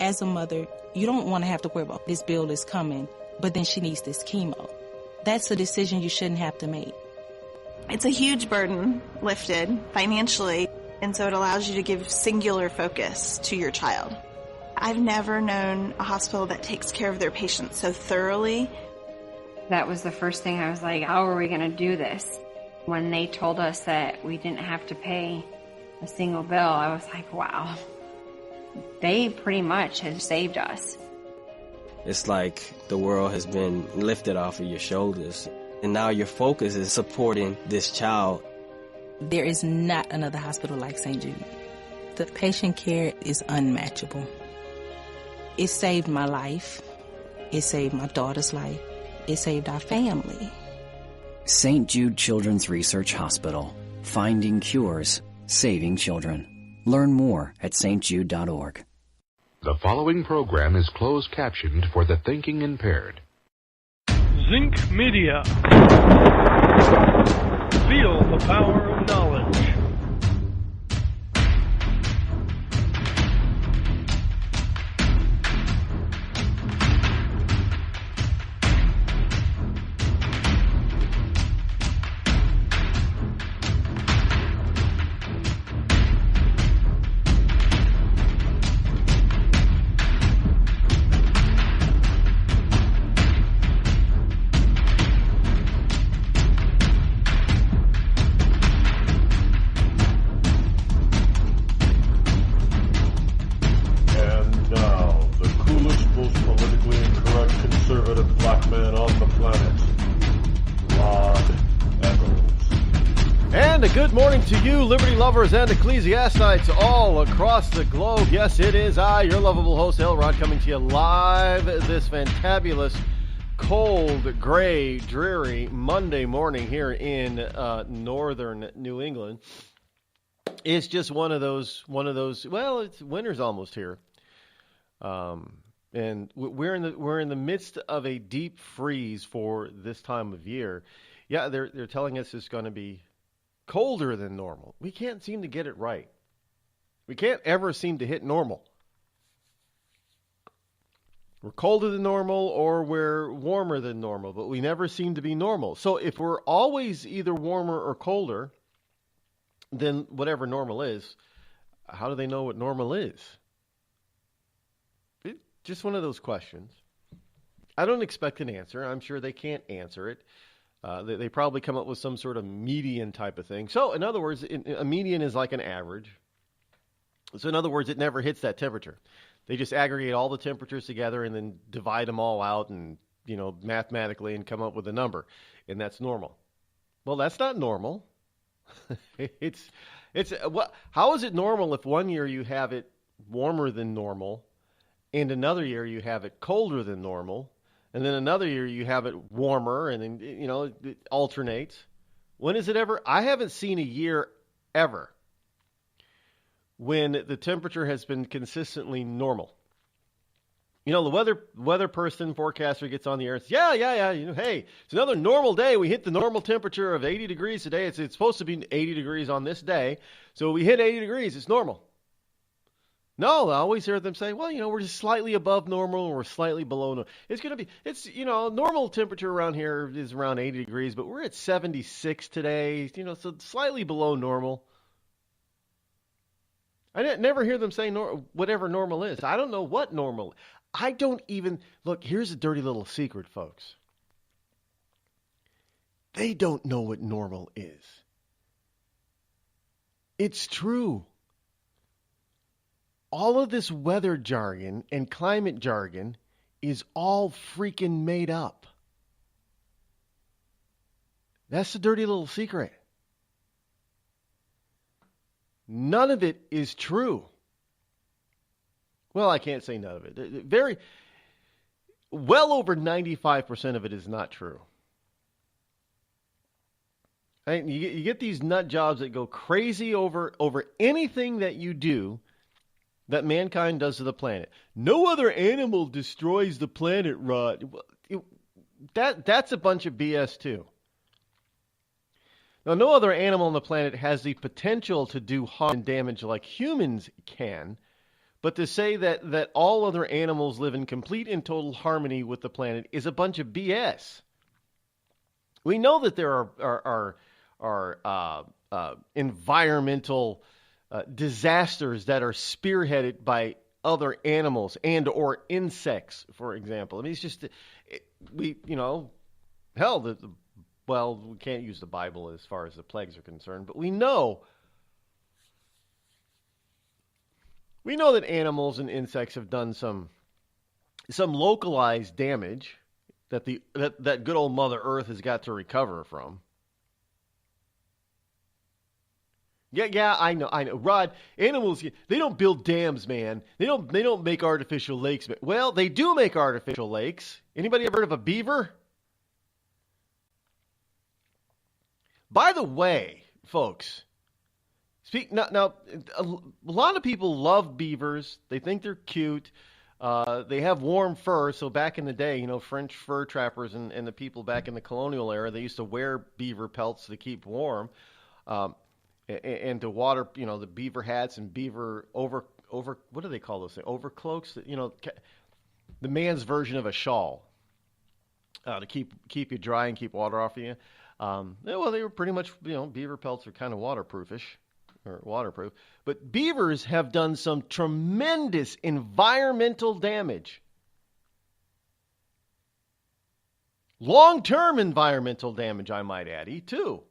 As a mother, you don't want to have to worry about this bill is coming, but then she needs this chemo. That's a decision you shouldn't have to make. It's a huge burden lifted financially, and so it allows you to give singular focus to your child. I've never known a hospital that takes care of their patients so thoroughly. That was the first thing I was like, how are we going to do this? When they told us that we didn't have to pay a single bill, I was like, wow. They pretty much have saved us. It's like the world has been lifted off of your shoulders, and now your focus is supporting this child. There is not another hospital like St. Jude. The patient care is unmatchable. It saved my life. It saved my daughter's life. It saved our family. St. Jude Children's Research Hospital. Finding cures, saving children. Learn more at stjude.org. The following program is closed captioned for the thinking impaired. Zinc Media. Feel the power of knowledge. Good morning to you, liberty lovers and ecclesiastites all across the globe. Yes, it is I, your lovable host, Rod, coming to you live this fantabulous, cold, gray, dreary Monday morning here in northern New England. It's just one of those. Well, it's winter's almost here, and we're in the midst of a deep freeze for this time of year. Yeah, they're telling us it's going to be colder than normal. We can't seem to get it right. We can't ever seem to hit normal. We're colder than normal or we're warmer than normal, but we never seem to be normal. So if we're always either warmer or colder than whatever normal is, how do they know what normal is? It's just one of those questions. I don't expect an answer. I'm sure they can't answer it. They probably come up with some sort of median type of thing. So, in other words, a median is like an average. So, in other words, it never hits that temperature. They just aggregate all the temperatures together and then divide them all out and, mathematically and come up with a number. And that's normal. Well, that's not normal. How is it normal if one year you have it warmer than normal and another year you have it colder than normal? And then another year you have it warmer, and then, it alternates. When is it ever? I haven't seen a year ever when the temperature has been consistently normal. The weather person, forecaster gets on the air and says, yeah. Hey, it's another normal day. We hit the normal temperature of 80 degrees today. It's supposed to be 80 degrees on this day. So we hit 80 degrees. It's normal. No, I always hear them say, well, we're just slightly above normal or we're slightly below normal. Normal temperature around here is around 80 degrees, but we're at 76 today, so slightly below normal. I never hear them say whatever normal is. I don't know what normal. I don't even, look, here's a dirty little secret, folks. They don't know what normal is. It's true. All of this weather jargon and climate jargon is all freaking made up. That's the dirty little secret. None of it is true. Well, I can't say none of it. Well over 95% of it is not true. You get these nut jobs that go crazy over anything that you do that mankind does to the planet. No other animal destroys the planet, Rod. That's a bunch of BS too. Now, no other animal on the planet has the potential to do harm and damage like humans can, But to say that all other animals live in complete and total harmony with the planet is a bunch of BS. We know that there are environmental disasters that are spearheaded by other animals and or insects, for example. I mean, it's just we can't use the Bible as far as the plagues are concerned, but we know that animals and insects have done some localized damage that that good old Mother Earth has got to recover from. Yeah, I know. Rod, animals, they don't build dams, man. They don't make artificial lakes. Well, they do make artificial lakes. Anybody ever heard of a beaver? By the way, folks, now a lot of people love beavers. They think they're cute. They have warm fur. So back in the day, French fur trappers and the people back in the colonial era, they used to wear beaver pelts to keep warm. And to water, the beaver hats and beaver over what do they call those things? Overcloaks, the man's version of a shawl, to keep you dry and keep water off of you. Well, they were pretty much, beaver pelts are kind of waterproof. But beavers have done some tremendous environmental damage. Long-term environmental damage, I might add, too.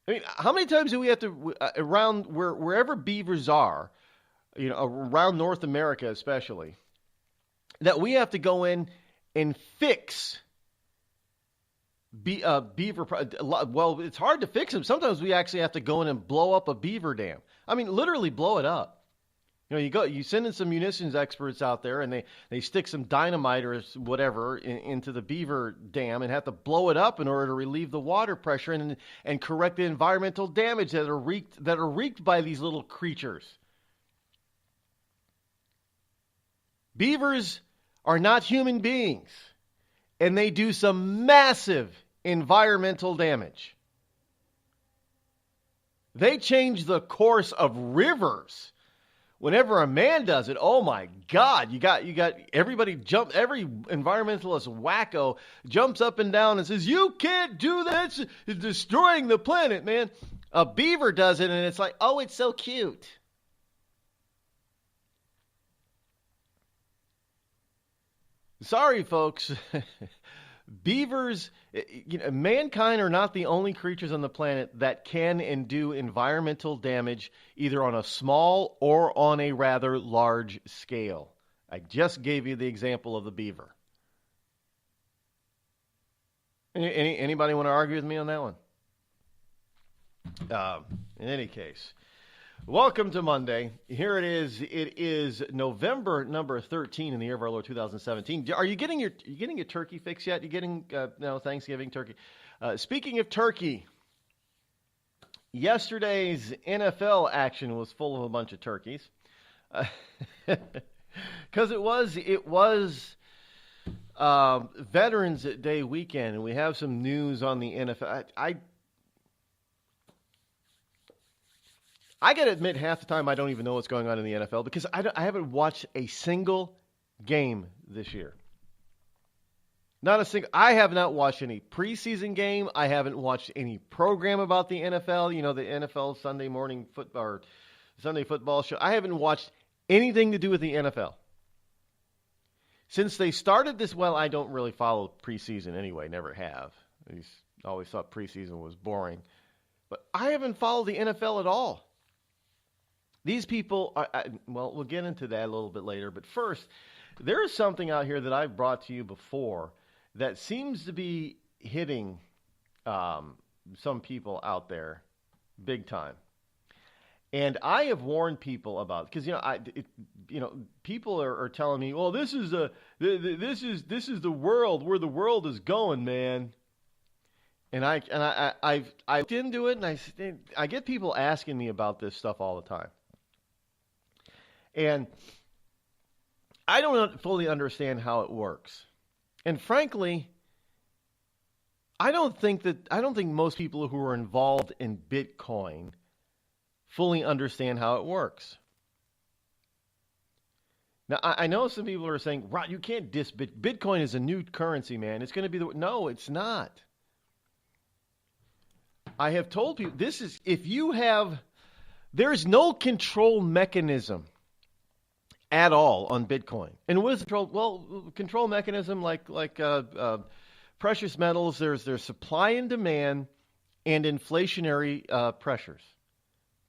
I mean, how many times do we have to, around wherever beavers are, around North America especially, that we have to go in and fix beaver? Well, it's hard to fix them. Sometimes we actually have to go in and blow up a beaver dam. I mean, literally blow it up. You send in some munitions experts out there, and they stick some dynamite or whatever into the beaver dam and have to blow it up in order to relieve the water pressure and correct the environmental damage that are wreaked by these little creatures. Beavers are not human beings, and they do some massive environmental damage. They change the course of rivers. Whenever a man does it, oh my God, you got everybody every environmentalist wacko jumps up and down and says, you can't do that, it's destroying the planet, man. A beaver does it and it's like, oh, it's so cute. Sorry, folks. Beavers, mankind are not the only creatures on the planet that can and do environmental damage either on a small or on a rather large scale. I just gave you the example of the beaver. Anybody want to argue with me on that one? In any case, welcome to Monday. Here it is. It is November number 13 in the year of our Lord 2017. Are you getting your turkey fix yet? You getting Thanksgiving turkey? Speaking of turkey, yesterday's NFL action was full of a bunch of turkeys, because it was Veterans Day weekend, and we have some news on the NFL. I got to admit, half the time I don't even know what's going on in the NFL because I haven't watched a single game this year. Not a single. I have not watched any preseason game. I haven't watched any program about the NFL. The NFL Sunday morning football or Sunday football show. I haven't watched anything to do with the NFL since they started this. Well, I don't really follow preseason anyway. Never have. I always thought preseason was boring, but I haven't followed the NFL at all. These people, we'll get into that a little bit later. But first, there is something out here that I've brought to you before that seems to be hitting some people out there big time. And I have warned people about it because people are telling me, well, this is the world where the world is going, man. And I've looked into it, and I get people asking me about this stuff all the time. And I don't fully understand how it works. And frankly, I don't think most people who are involved in Bitcoin fully understand how it works. Now, I know some people are saying, Rod, you can't diss Bitcoin is a new currency, man. It's going to be no, it's not. I have told people, there's no control mechanism at all on Bitcoin. And what is control? Well, control mechanism like precious metals, there's supply and demand and inflationary pressures.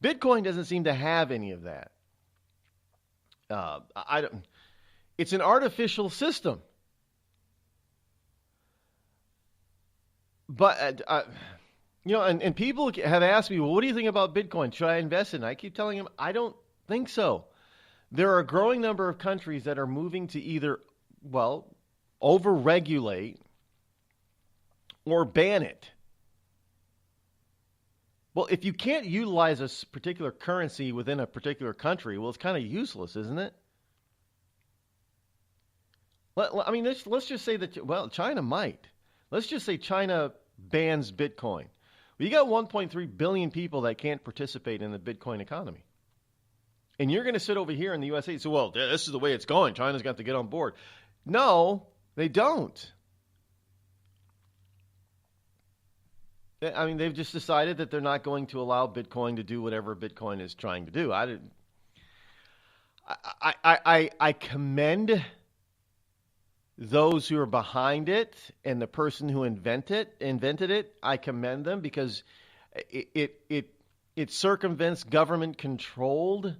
Bitcoin doesn't seem to have any of that. It's an artificial system. But, and people have asked me, well, what do you think about Bitcoin? Should I invest in it? I keep telling them, I don't think so. There are a growing number of countries that are moving to either, over-regulate or ban it. Well, if you can't utilize a particular currency within a particular country, well, it's kind of useless, isn't it? Let's just say that, China might. Let's just say China bans Bitcoin. Well, you got 1.3 billion people that can't participate in the Bitcoin economy. And you're going to sit over here in the USA and say, well, this is the way it's going. China's got to get on board. No, they don't. They've just decided that they're not going to allow Bitcoin to do whatever Bitcoin is trying to do. I commend those who are behind it and the person who invented it. I commend them because it circumvents government-controlled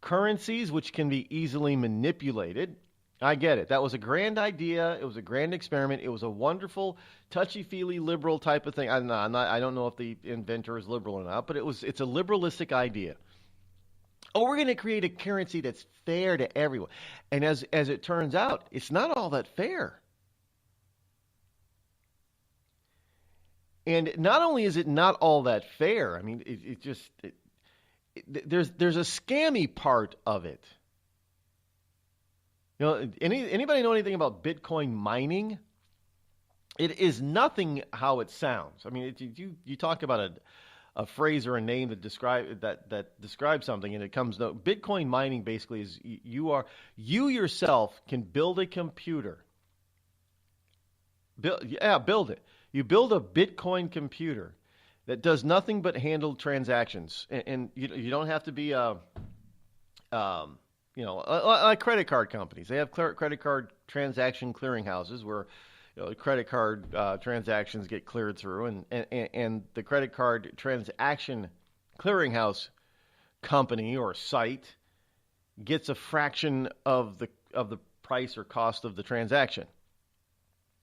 currencies, which can be easily manipulated. I get it. That was a grand idea. It was a grand experiment. It was a wonderful, touchy-feely liberal type of thing. I don't know if the inventor is liberal or not, but it's a liberalistic idea. Oh, we're going to create a currency that's fair to everyone. And as it turns out, it's not all that fair. And not only is it not all that fair, there's a scammy part of it. Anybody know anything about Bitcoin mining? It is nothing how it sounds. You talk about a phrase or a name that describes something, and it comes. No, Bitcoin mining basically is you yourself can build a computer. Build it. You build a Bitcoin computer that does nothing but handle transactions, and you don't have to be like credit card companies. They have credit card transaction clearinghouses where credit card transactions get cleared through, and the credit card transaction clearinghouse company or site gets a fraction of the price or cost of the transaction.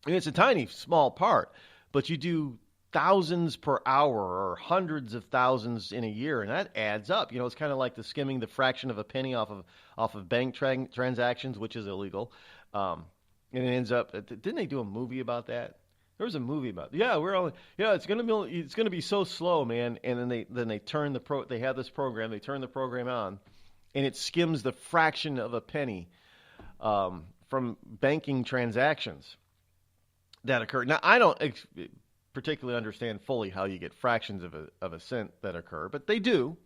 It's a tiny, small part, but you do thousands per hour or hundreds of thousands in a year, and that adds up. It's kind of like the skimming the fraction of a penny off of bank transactions, which is illegal. And it ends up. Didn't they do a movie about that? There was a movie about it. It's gonna be so slow, man. And then they turn they have this program. They turn the program on, and it skims the fraction of a penny from banking transactions that occur. Now, I don't particularly understand fully how you get fractions of a cent that occur, but they do.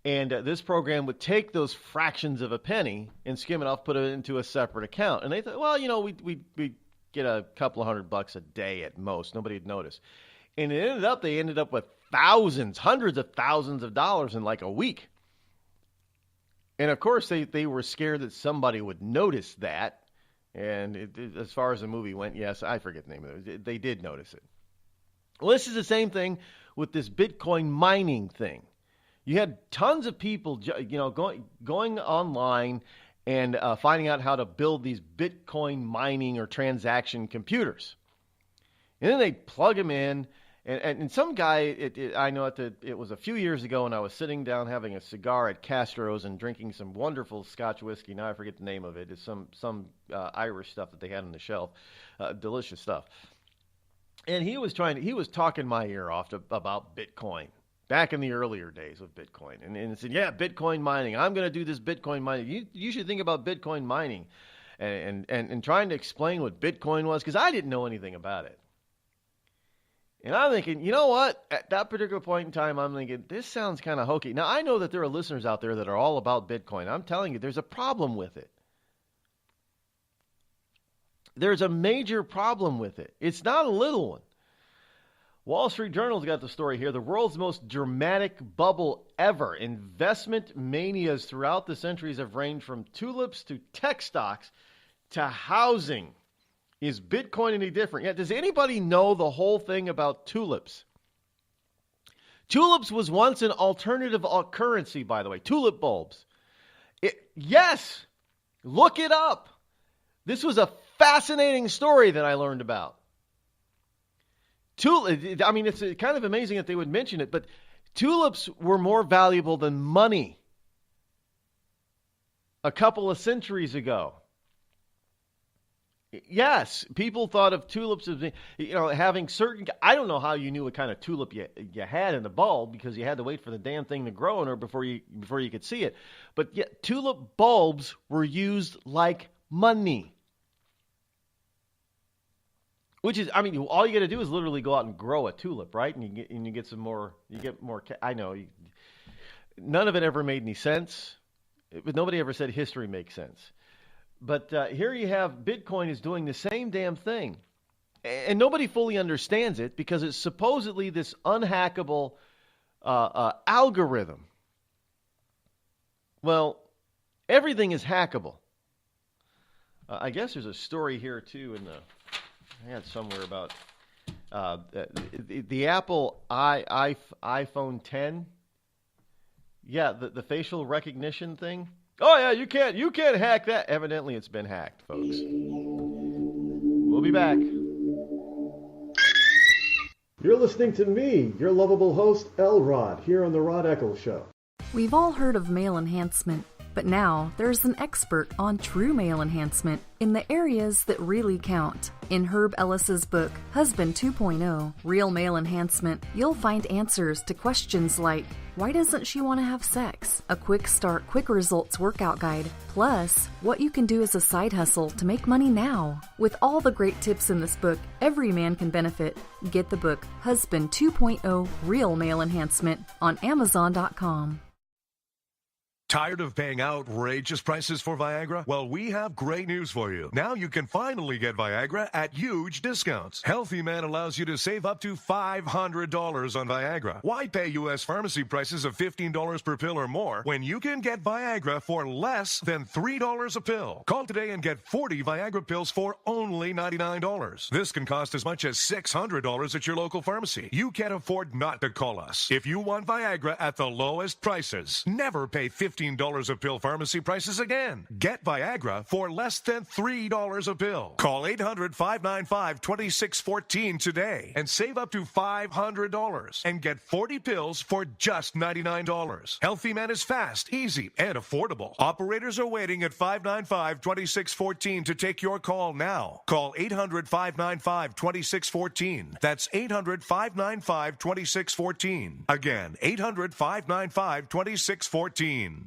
And this program would take those fractions of a penny and skim it off, put it into a separate account. And they thought, we'd get a couple of $100 a day at most. Nobody would notice. And they ended up with hundreds of thousands of dollars in like a week. And of course, they were scared that somebody would notice that. And as far as the movie went, yes, I forget the name of it. They did notice it. Well, this is the same thing with this Bitcoin mining thing. You had tons of people, going online and finding out how to build these Bitcoin mining or transaction computers. And then they plug them in. And some guy, I know it was a few years ago, and I was sitting down having a cigar at Castro's and drinking some wonderful Scotch whiskey. Now I forget the name of it. It's some Irish stuff that they had on the shelf, delicious stuff. And he was talking my ear off about Bitcoin back in the earlier days of Bitcoin, and said, "Yeah, Bitcoin mining. I'm going to do this Bitcoin mining. You should think about Bitcoin mining," and trying to explain what Bitcoin was because I didn't know anything about it. And I'm thinking, you know what? At that particular point in time, I'm thinking, this sounds kind of hokey. Now, I know that there are listeners out there that are all about Bitcoin. I'm telling you, there's a problem with it. There's a major problem with it. It's not a little one. Wall Street Journal's got the story here. The world's most dramatic bubble ever. Investment manias throughout the centuries have ranged from tulips to tech stocks to housing. Is Bitcoin any different? Yeah, does anybody know the whole thing about tulips? Tulips was once an alternative currency, by the way. Tulip bulbs. Yes, look it up. This was a fascinating story that I learned about. It's kind of amazing that they would mention it, but tulips were more valuable than money a couple of centuries ago. Yes, people thought of tulips as, having certain. I don't know how you knew what kind of tulip you had in the bulb, because you had to wait for the damn thing to grow in her before you could see it. But yet, tulip bulbs were used like money. Which is, all you got to do is literally go out and grow a tulip, right? And you get some more. You get more. I know. None of it ever made any sense. But nobody ever said history makes sense. But here you have Bitcoin is doing the same damn thing. And nobody fully understands it because it's supposedly this unhackable algorithm. Well, everything is hackable. I guess there's a story here, too, I had somewhere about the Apple iPhone 10. Yeah, the facial recognition thing. Oh, yeah, you can't hack that. Evidently, it's been hacked, folks. We'll be back. You're listening to me, your lovable host, Rod, here on the Rod Eccles Show. We've all heard of male enhancement, but now there's an expert on true male enhancement in the areas that really count. In Herb Ellis's book, Husband 2.0, Real Male Enhancement, you'll find answers to questions like, why doesn't she want to have sex? A quick start, quick results workout guide. Plus, what you can do as a side hustle to make money now. With all the great tips in this book, every man can benefit. Get the book, Husband 2.0, Real Male Enhancement, on Amazon.com. Tired of paying outrageous prices for Viagra? Well, we have great news for you. Now you can finally get Viagra at huge discounts. Healthy Man allows you to save up to $500 on Viagra. Why pay U.S. pharmacy prices of $15 per pill or more when you can get Viagra for less than $3 a pill? Call today and get 40 Viagra pills for only $99. This can cost as much as $600 at your local pharmacy. You can't afford not to call us. If you want Viagra at the lowest prices, never pay $15 a pill pharmacy prices again. Get Viagra for less than $3 a pill. Call 800-595-2614 today and save up to $500 and get 40 pills for just $99. Healthy Man is fast, easy, and affordable. Operators are waiting at 595-2614 to take your call now. Call 800-595-2614. That's 800-595-2614. Again, 800-595-2614.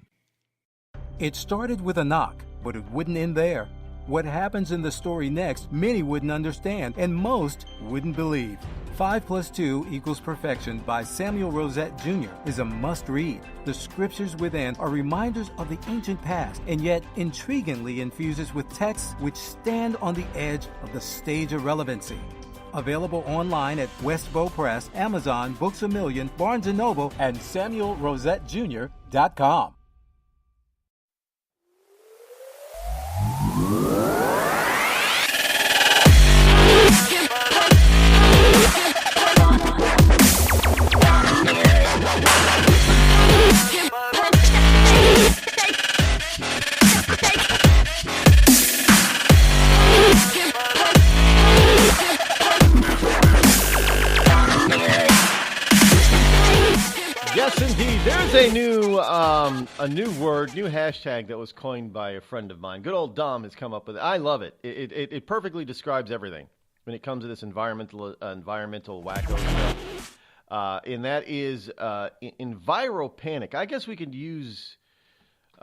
It started with a knock, but it wouldn't end there. What happens in the story next, many wouldn't understand, and most wouldn't believe. 5 + 2 = Perfection by Samuel Rosette Jr. is a must-read. The scriptures within are reminders of the ancient past, and yet intriguingly infuses with texts which stand on the edge of the stage of relevancy. Available online at Westbow Press, Amazon, Books A Million, Barnes & Noble, and SamuelRosetteJr.com. Yes, indeed. There's a new word, new hashtag that was coined by a friend of mine. Good old Dom has come up with it. I love it. It perfectly describes everything when it comes to this environmental wacko stuff. And that is enviropanic. I guess we could use.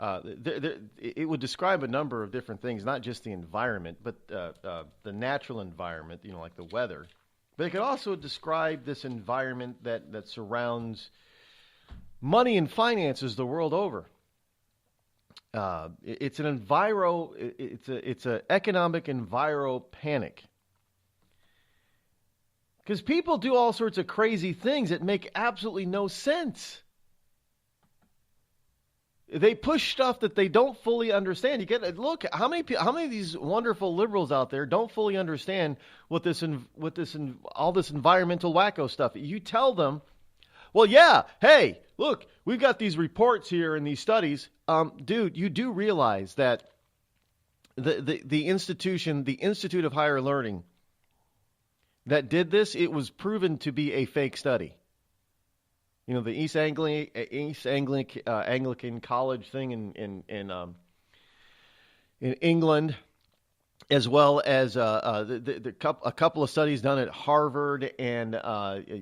It would describe a number of different things, not just the environment, but the natural environment. Like the weather. But it could also describe this environment that surrounds money and finances the world over. It's an it's an economic enviro panic. Because people do all sorts of crazy things that make absolutely no sense. They push stuff that they don't fully understand. You get look how many of these wonderful liberals out there don't fully understand all this environmental wacko stuff. You tell them, well, yeah, hey, look, we've got these reports here and these studies. Dude, you do realize that the Institute of Higher Learning that did this, it was proven to be a fake study. You know, the East Anglican College thing in England, as well as a couple of studies done at Harvard and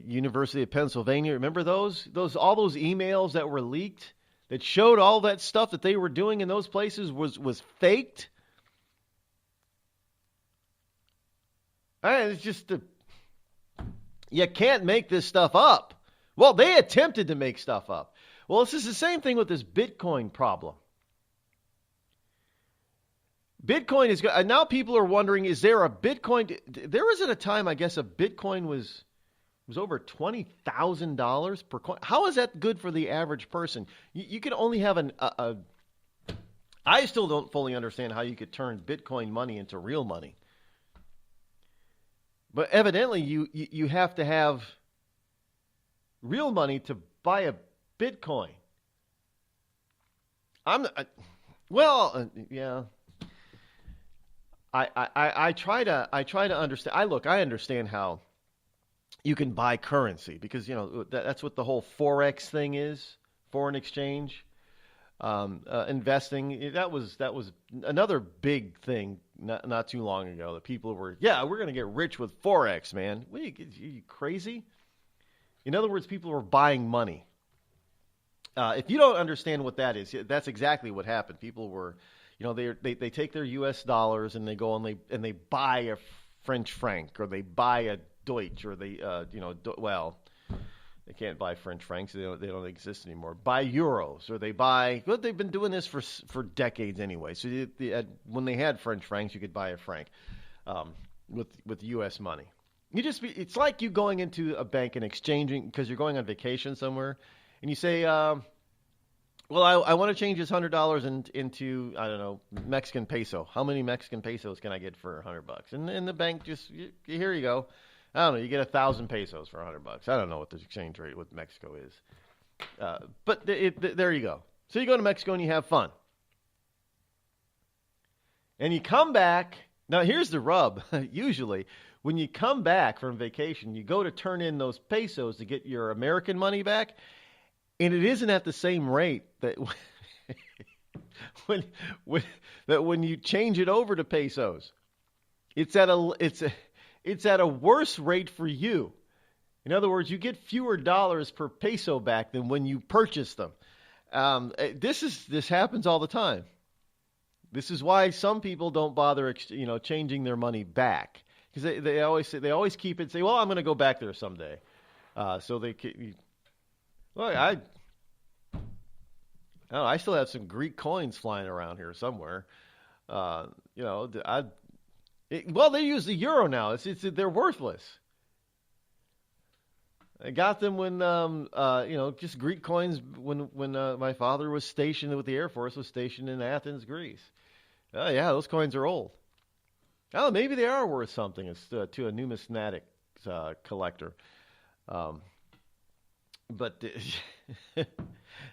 University of Pennsylvania. Remember those all those emails that were leaked that showed all that stuff that they were doing in those places was faked? It's just you can't make this stuff up. Well, they attempted to make stuff up. Well, this is the same thing with this Bitcoin problem. Bitcoin is good. Now people are wondering, is there a Bitcoin? There was at a time, I guess, a Bitcoin was over $20,000 per coin. How is that good for the average person? You can only have I still don't fully understand how you could turn Bitcoin money into real money. But evidently, you have to have real money to buy a Bitcoin. Yeah. I try to understand. I understand how you can buy currency because that's what the whole forex thing is, foreign exchange, investing. That was another big thing not too long ago that people were we're going to get rich with forex, man. What are you crazy? In other words, people were buying money. If you don't understand what that is, that's exactly what happened. People were, they take their U.S. dollars and they go and they buy a French franc or they buy a Deutsch or they, they can't buy French francs. They don't exist anymore. Buy euros or they buy. Well, they've been doing this for decades anyway. So when they had French francs, you could buy a franc with U.S. money. It's like you going into a bank and exchanging because you're going on vacation somewhere, and you say, I want to change this $100 into, I don't know, Mexican peso. How many Mexican pesos can I get for $100? And the bank here you go. I don't know, you get 1,000 pesos for $100. I don't know what the exchange rate with Mexico is. But there you go. So you go to Mexico and you have fun. And you come back. Now here's the rub, usually. When you come back from vacation, you go to turn in those pesos to get your American money back, and it isn't at the same rate that when you change it over to pesos. It's at a worse rate for you. In other words, you get fewer dollars per peso back than when you purchase them. This happens all the time. This is why some people don't bother, changing their money back. Because they always keep it. Say, well, I'm going to go back there someday. So they, I still have some Greek coins flying around here somewhere. They use the euro now. They're worthless. I got them when just Greek coins when my father was stationed with the Air Force, was stationed in Athens, Greece. Oh yeah, those coins are old. Oh, maybe they are worth something to a numismatic collector. But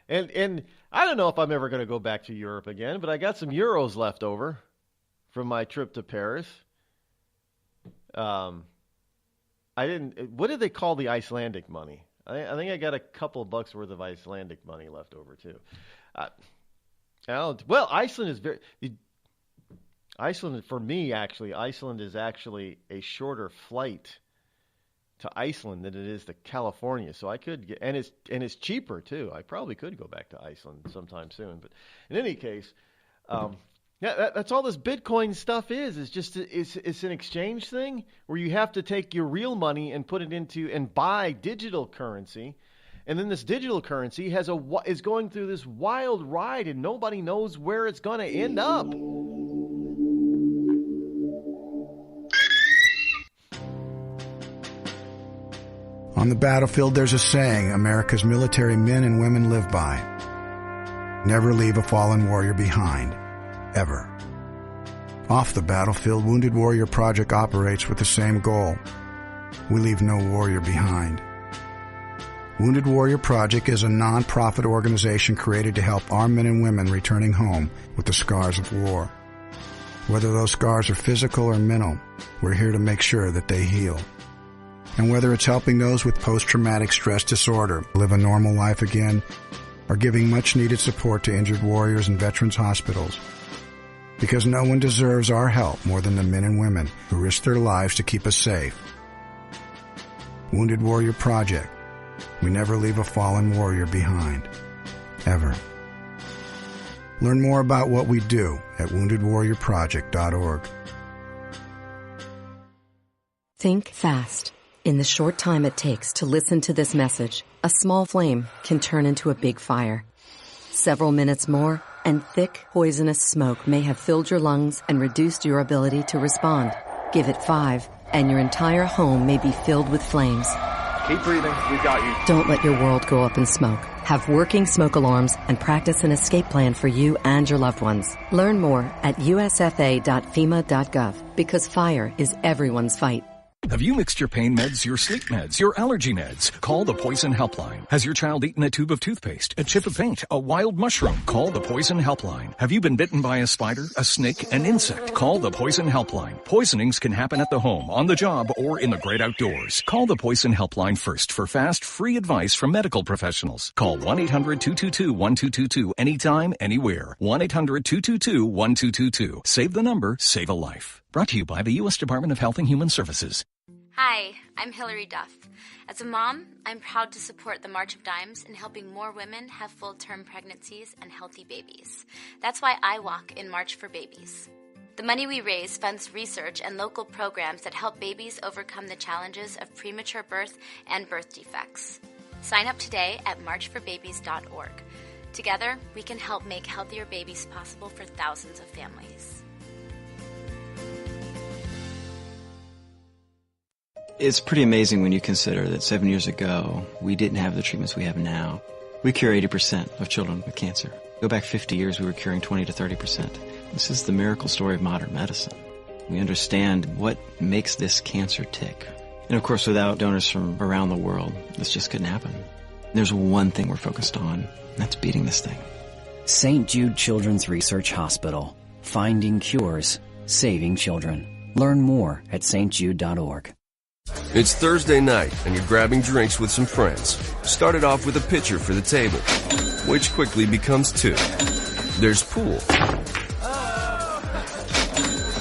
and I don't know if I'm ever going to go back to Europe again, but I got some euros left over from my trip to Paris. What did they call the Icelandic money? I think I got a couple of bucks worth of Icelandic money left over too. Iceland is Iceland, for me, Iceland is actually a shorter flight to Iceland than it is to California. So I could get, and it's cheaper too. I probably could go back to Iceland sometime soon. But in any case, Yeah, that's all this Bitcoin stuff is. It's an exchange thing where you have to take your real money and put it into and buy digital currency, and then this digital currency is going through this wild ride, and nobody knows where it's going to end up. On the battlefield, there's a saying America's military men and women live by: never leave a fallen warrior behind. Ever. Off the battlefield, Wounded Warrior Project operates with the same goal. We leave no warrior behind. Wounded Warrior Project is a non-profit organization created to help our men and women returning home with the scars of war. Whether those scars are physical or mental, we're here to make sure that they heal. And whether it's helping those with post-traumatic stress disorder live a normal life again, or giving much-needed support to injured warriors in veterans' hospitals, because no one deserves our help more than the men and women who risk their lives to keep us safe. Wounded Warrior Project. We never leave a fallen warrior behind. Ever. Learn more about what we do at woundedwarriorproject.org. Think fast. In the short time it takes to listen to this message, a small flame can turn into a big fire. Several minutes more, and thick, poisonous smoke may have filled your lungs and reduced your ability to respond. Give it 5, and your entire home may be filled with flames. Keep breathing. We've got you. Don't let your world go up in smoke. Have working smoke alarms and practice an escape plan for you and your loved ones. Learn more at usfa.fema.gov, because fire is everyone's fight. Have you mixed your pain meds, your sleep meds, your allergy meds? Call the Poison Helpline. Has your child eaten a tube of toothpaste, a chip of paint, a wild mushroom? Call the Poison Helpline. Have you been bitten by a spider, a snake, an insect? Call the Poison Helpline. Poisonings can happen at the home, on the job, or in the great outdoors. Call the Poison Helpline first for fast, free advice from medical professionals. Call 1-800-222-1222 anytime, anywhere. 1-800-222-1222. Save the number, save a life. Brought to you by the U.S. Department of Health and Human Services. Hi, I'm Hilary Duff. As a mom, I'm proud to support the March of Dimes in helping more women have full-term pregnancies and healthy babies. That's why I walk in March for Babies. The money we raise funds research and local programs that help babies overcome the challenges of premature birth and birth defects. Sign up today at marchforbabies.org. Together, we can help make healthier babies possible for thousands of families. It's pretty amazing when you consider that 7 years ago, we didn't have the treatments we have now. We cure 80% of children with cancer. Go back 50 years, we were curing 20 to 30%. This is the miracle story of modern medicine. We understand what makes this cancer tick. And of course, without donors from around the world, this just couldn't happen. There's one thing we're focused on, and that's beating this thing. St. Jude Children's Research Hospital. Finding cures, saving children. Learn more at stjude.org. It's Thursday night, and you're grabbing drinks with some friends. Started off with a pitcher for the table, which quickly becomes 2. There's pool.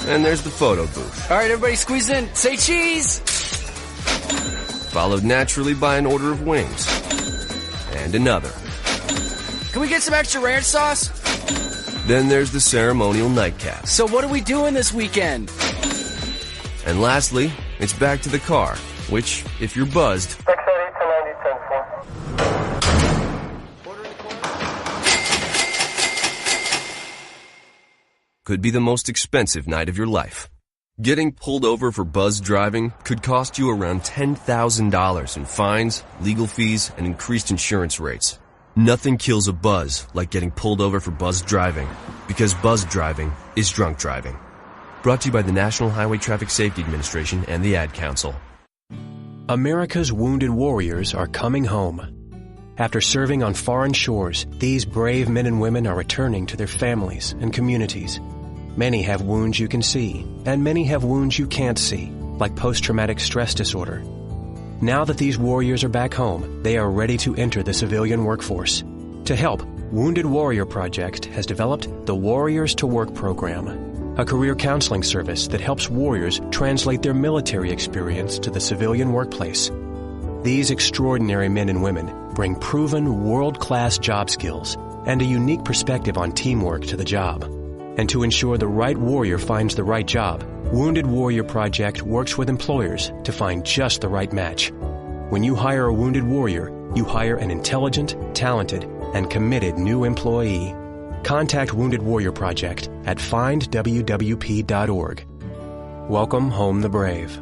And there's the photo booth. All right, everybody squeeze in. Say cheese! Followed naturally by an order of wings. And another. Can we get some extra ranch sauce? Then there's the ceremonial nightcap. So what are we doing this weekend? And lastly, it's back to the car, which, if you're buzzed, could be the most expensive night of your life. Getting pulled over for buzz driving could cost you around $10,000 in fines, legal fees, and increased insurance rates. Nothing kills a buzz like getting pulled over for buzz driving, because buzz driving is drunk driving. Brought to you by the National Highway Traffic Safety Administration and the Ad Council. America's wounded warriors are coming home. After serving on foreign shores, these brave men and women are returning to their families and communities. Many have wounds you can see, and many have wounds you can't see, like post-traumatic stress disorder. Now that these warriors are back home, they are ready to enter the civilian workforce. To help, Wounded Warrior Project has developed the Warriors to Work program, a career counseling service that helps warriors translate their military experience to the civilian workplace. These extraordinary men and women bring proven world-class job skills and a unique perspective on teamwork to the job. And to ensure the right warrior finds the right job, Wounded Warrior Project works with employers to find just the right match. When you hire a wounded warrior, you hire an intelligent, talented, and committed new employee. Contact Wounded Warrior Project at findwwp.org. Welcome home the brave.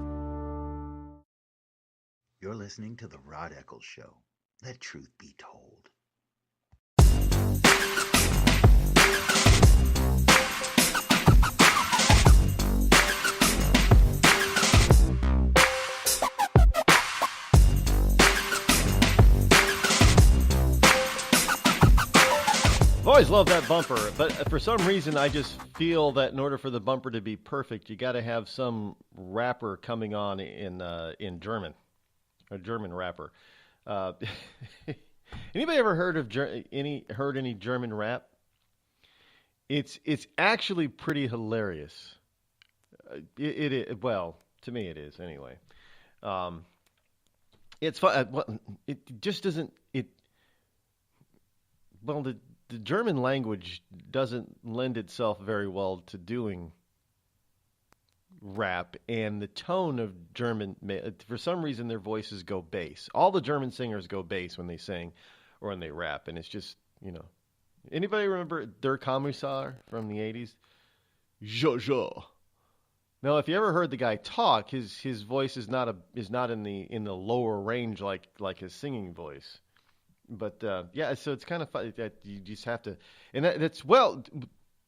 You're listening to The Rod Eccles Show. Let truth be told. I've always loved that bumper, but for some reason I just feel that in order for the bumper to be perfect, you got to have some rapper coming on in German, a German rapper. Anybody ever heard of any German rap? It's actually pretty hilarious. It well, to me it is anyway. It's fun. It just doesn't. The German language doesn't lend itself very well to doing rap, and the tone of German, for some reason their voices go bass. All the German singers go bass when they sing or when they rap, and it's just, anybody remember Der Kommissar from the 80s? Jojo. Now, if you ever heard the guy talk, his voice is not in the lower range like his singing voice. But yeah, so it's kind of fun that you just have to, and that's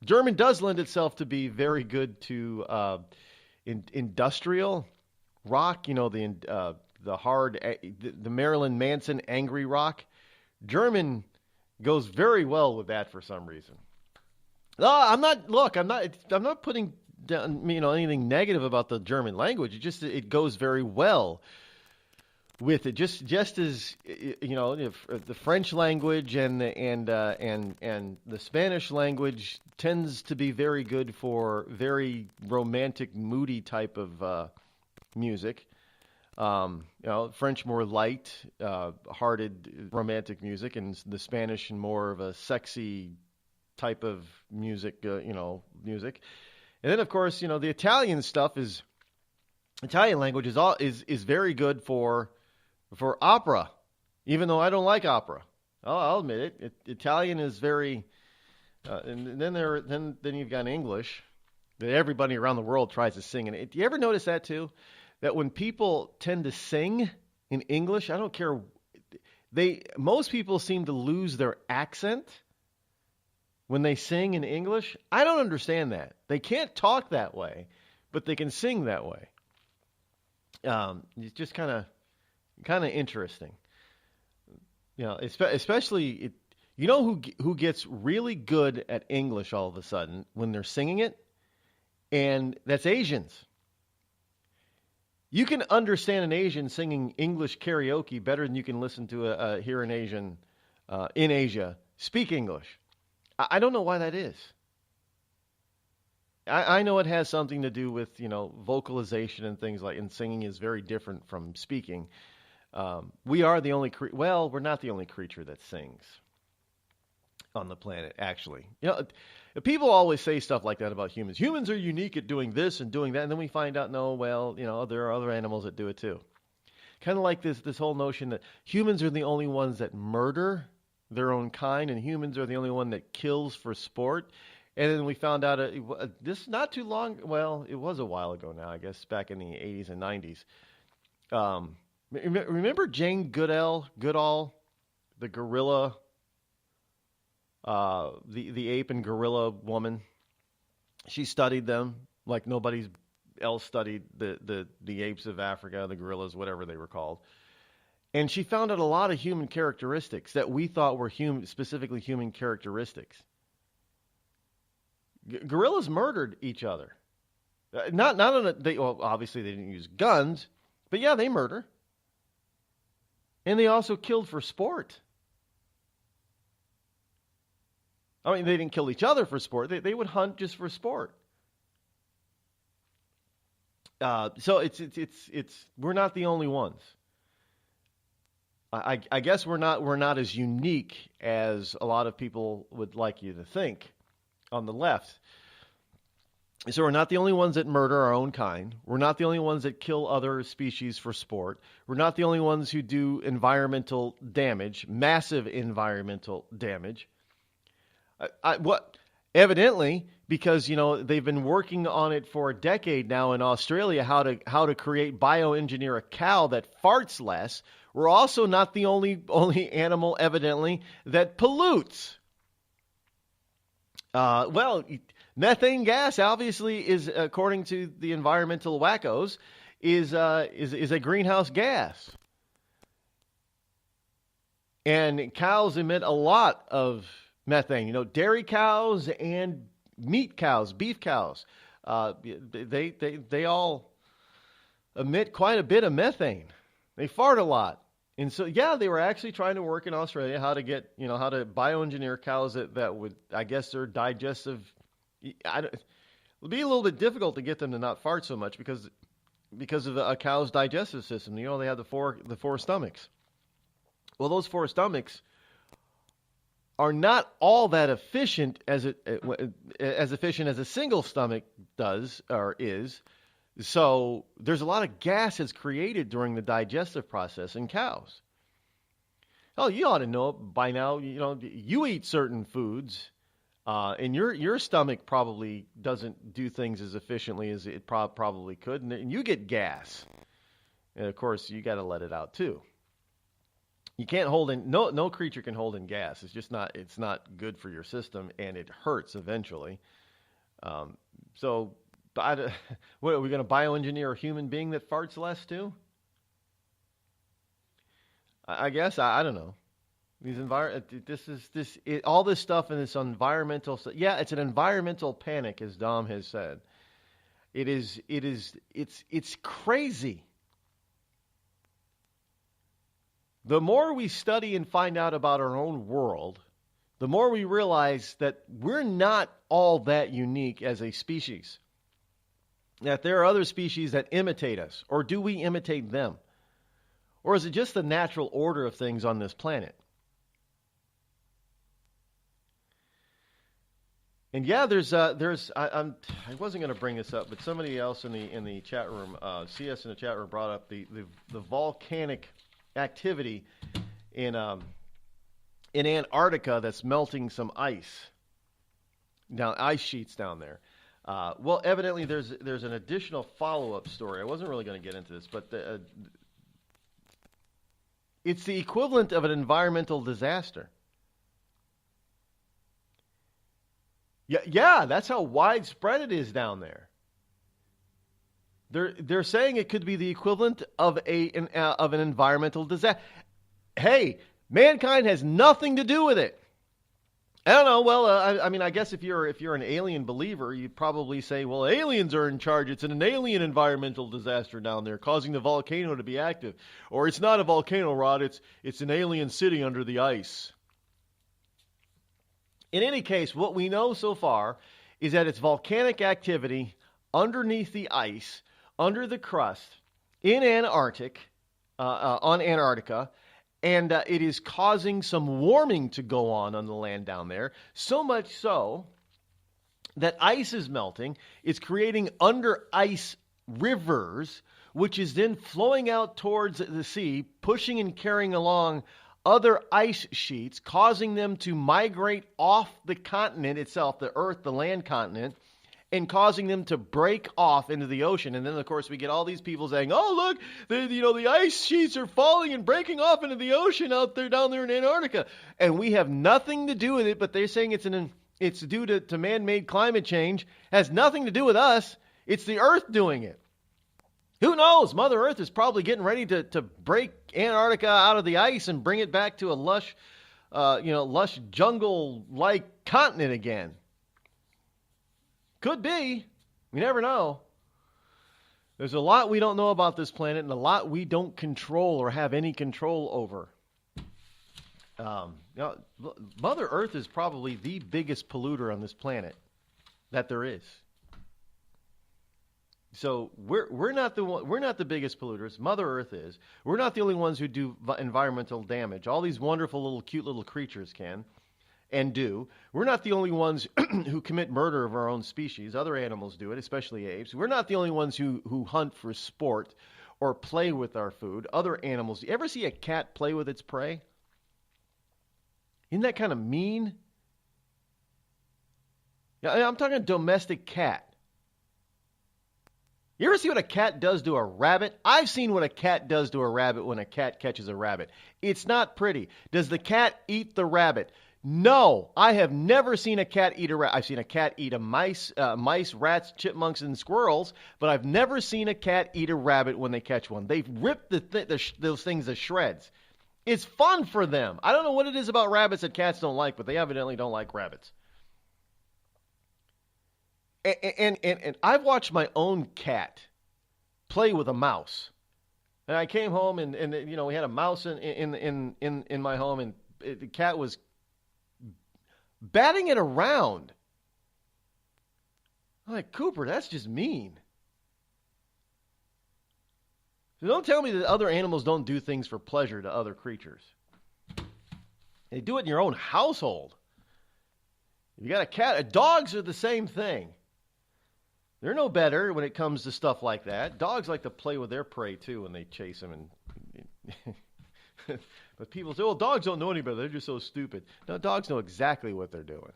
German does lend itself to be very good to industrial rock. The hard, the Marilyn Manson angry rock. German goes very well with that for some reason. I'm not putting down anything negative about the German language. It goes very well with it, just as the French language and the Spanish language tends to be very good for very romantic, moody type of music. French more light, hearted, romantic music, and the Spanish more of a sexy type of music. Music, and then of course the Italian stuff Italian language is very good for opera, even though I don't like opera. I'll admit it. Italian is very, and then you've got English that everybody around the world tries to sing in it. Do you ever notice that too? That when people tend to sing in English, I don't care. Most people seem to lose their accent when they sing in English. I don't understand that. They can't talk that way, but they can sing that way. It's just kind of interesting, especially who gets really good at English all of a sudden when they're singing it, and that's Asians. You can understand an Asian singing English karaoke better than you can listen to hear an Asian in Asia speak English. I don't know why that is. I know it has something to do with vocalization and things and singing is very different from speaking. We are the only we're not the only creature that sings on the planet, actually. People always say stuff like that about humans. Humans are unique at doing this and doing that, and then we find out, there are other animals that do it too. Kind of like this whole notion that humans are the only ones that murder their own kind, and humans are the only one that kills for sport. And then we found out this not too long. Well, it was a while ago now, I guess, back in the 80s and 90s. Remember Jane Goodall, the gorilla, the ape and gorilla woman? She studied them like nobody else studied the apes of Africa, the gorillas, whatever they were called. And she found out a lot of human characteristics that we thought were specifically human characteristics. Gorillas murdered each other. Obviously they didn't use guns, but yeah, they murder. And they also killed for sport. I mean, they didn't kill each other for sport. They would hunt just for sport. So it's we're not the only ones. I guess we're not as unique as a lot of people would like you to think on the left. So we're not the only ones that murder our own kind. We're not the only ones that kill other species for sport. We're not the only ones who do environmental damage, massive environmental damage. Evidently, because they've been working on it for a decade now in Australia, how to create bioengineer a cow that farts less. We're also not the only animal, evidently, that pollutes. Methane gas obviously is, according to the environmental wackos, is a greenhouse gas. And cows emit a lot of methane. Dairy cows and meat cows, beef cows, they all emit quite a bit of methane. They fart a lot. And so, they were actually trying to work in Australia how to get, how to bioengineer cows that would, I guess, their digestive. It'll be a little bit difficult to get them to not fart so much because of a cow's digestive system. They have the four stomachs. Well, those four stomachs are not all that efficient as efficient as a single stomach does or is. So there's a lot of gas that's created during the digestive process in cows. Oh, you ought to know it by now. You eat certain foods. And your stomach probably doesn't do things as efficiently as it probably could, and you get gas. And of course, you got to let it out too. You can't hold in no creature can hold in gas. It's just not. It's not good for your system, and it hurts eventually. What are we going to bioengineer a human being that farts less too? I guess I don't know. All this stuff in this environmental stuff. Yeah, it's an environmental panic, as Dom has said. It's crazy. The more we study and find out about our own world, the more we realize that we're not all that unique as a species. That there are other species that imitate us, or do we imitate them? Or is it just the natural order of things on this planet? And I wasn't going to bring this up, but somebody else in the chat room, CS in the chat room, brought up the volcanic activity in Antarctica that's melting some ice sheets down there. Well, evidently there's an additional follow-up story. I wasn't really going to get into this, but it's the equivalent of an environmental disaster. Yeah, that's how widespread it is down there. They're saying it could be the equivalent of an environmental disaster. Hey, mankind has nothing to do with it. I don't know. Well, I guess if you're an alien believer, you'd probably say, well, aliens are in charge. It's an alien environmental disaster down there, causing the volcano to be active. Or it's not a volcano, Rod. It's an alien city under the ice. In any case, what we know so far is that it's volcanic activity underneath the ice, under the crust, on Antarctica, and it is causing some warming to go on the land down there, so much so that ice is melting. It's creating under ice rivers, which is then flowing out towards the sea, pushing and carrying along other ice sheets, causing them to migrate off the continent itself, the Earth, the land continent, and causing them to break off into the ocean. And then, of course, we get all these people saying, "Oh, look, the ice sheets are falling and breaking off into the ocean down there in Antarctica," and we have nothing to do with it. But they're saying it's due to man-made climate change. It has nothing to do with us. It's the Earth doing it. Who knows? Mother Earth is probably getting ready to break Antarctica out of the ice and bring it back to a lush jungle-like continent again. Could be. We never know. There's a lot we don't know about this planet and a lot we don't control or have any control over. Mother Earth is probably the biggest polluter on this planet that there is. So we're not the biggest polluters. Mother Earth is. We're not the only ones who do environmental damage. All these wonderful cute little creatures can. and do. We're not the only ones who commit murder of our own species. Other animals do it, especially apes. We're not the only ones who hunt for sport or play with our food. Other animals. You ever see a cat play with its prey? Isn't that kind of mean? Yeah, I'm talking a domestic cat. You ever see what a cat does to a rabbit? I've seen what a cat does to a rabbit when a cat catches a rabbit. It's not pretty. Does the cat eat the rabbit? No, I have never seen a cat eat a rabbit. I've seen a cat eat a mice, rats, chipmunks, and squirrels, but I've never seen a cat eat a rabbit when they catch one. They've ripped those things to shreds. It's fun for them. I don't know what it is about rabbits that cats don't like, but they evidently don't like rabbits. And I've watched my own cat play with a mouse. And I came home and we had a mouse in my home, and the cat was batting it around. I'm like, Cooper, that's just mean. So don't tell me that other animals don't do things for pleasure to other creatures. They do it in your own household. If you got a cat, dogs are the same thing. They're no better when it comes to stuff like that. Dogs like to play with their prey, too, when they chase them. But people say, well, dogs don't know any better. They're just so stupid. No, dogs know exactly what they're doing.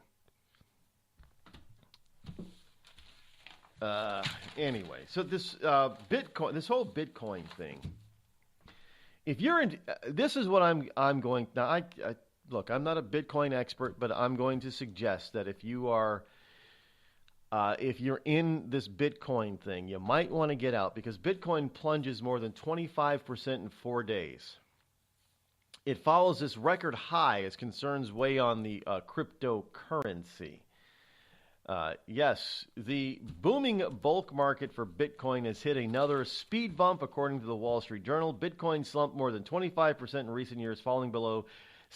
Anyway, so this Bitcoin, this whole Bitcoin thing, if you're in, this is what I'm going, now look, I'm not a Bitcoin expert, but I'm going to suggest that if you're in this Bitcoin thing, you might want to get out, because Bitcoin plunges more than 25% in 4 days. It follows this record high as concerns weigh on the cryptocurrency. Yes, the booming bulk market for Bitcoin has hit another speed bump, according to the Wall Street Journal. Bitcoin slumped more than 25% in recent years, falling below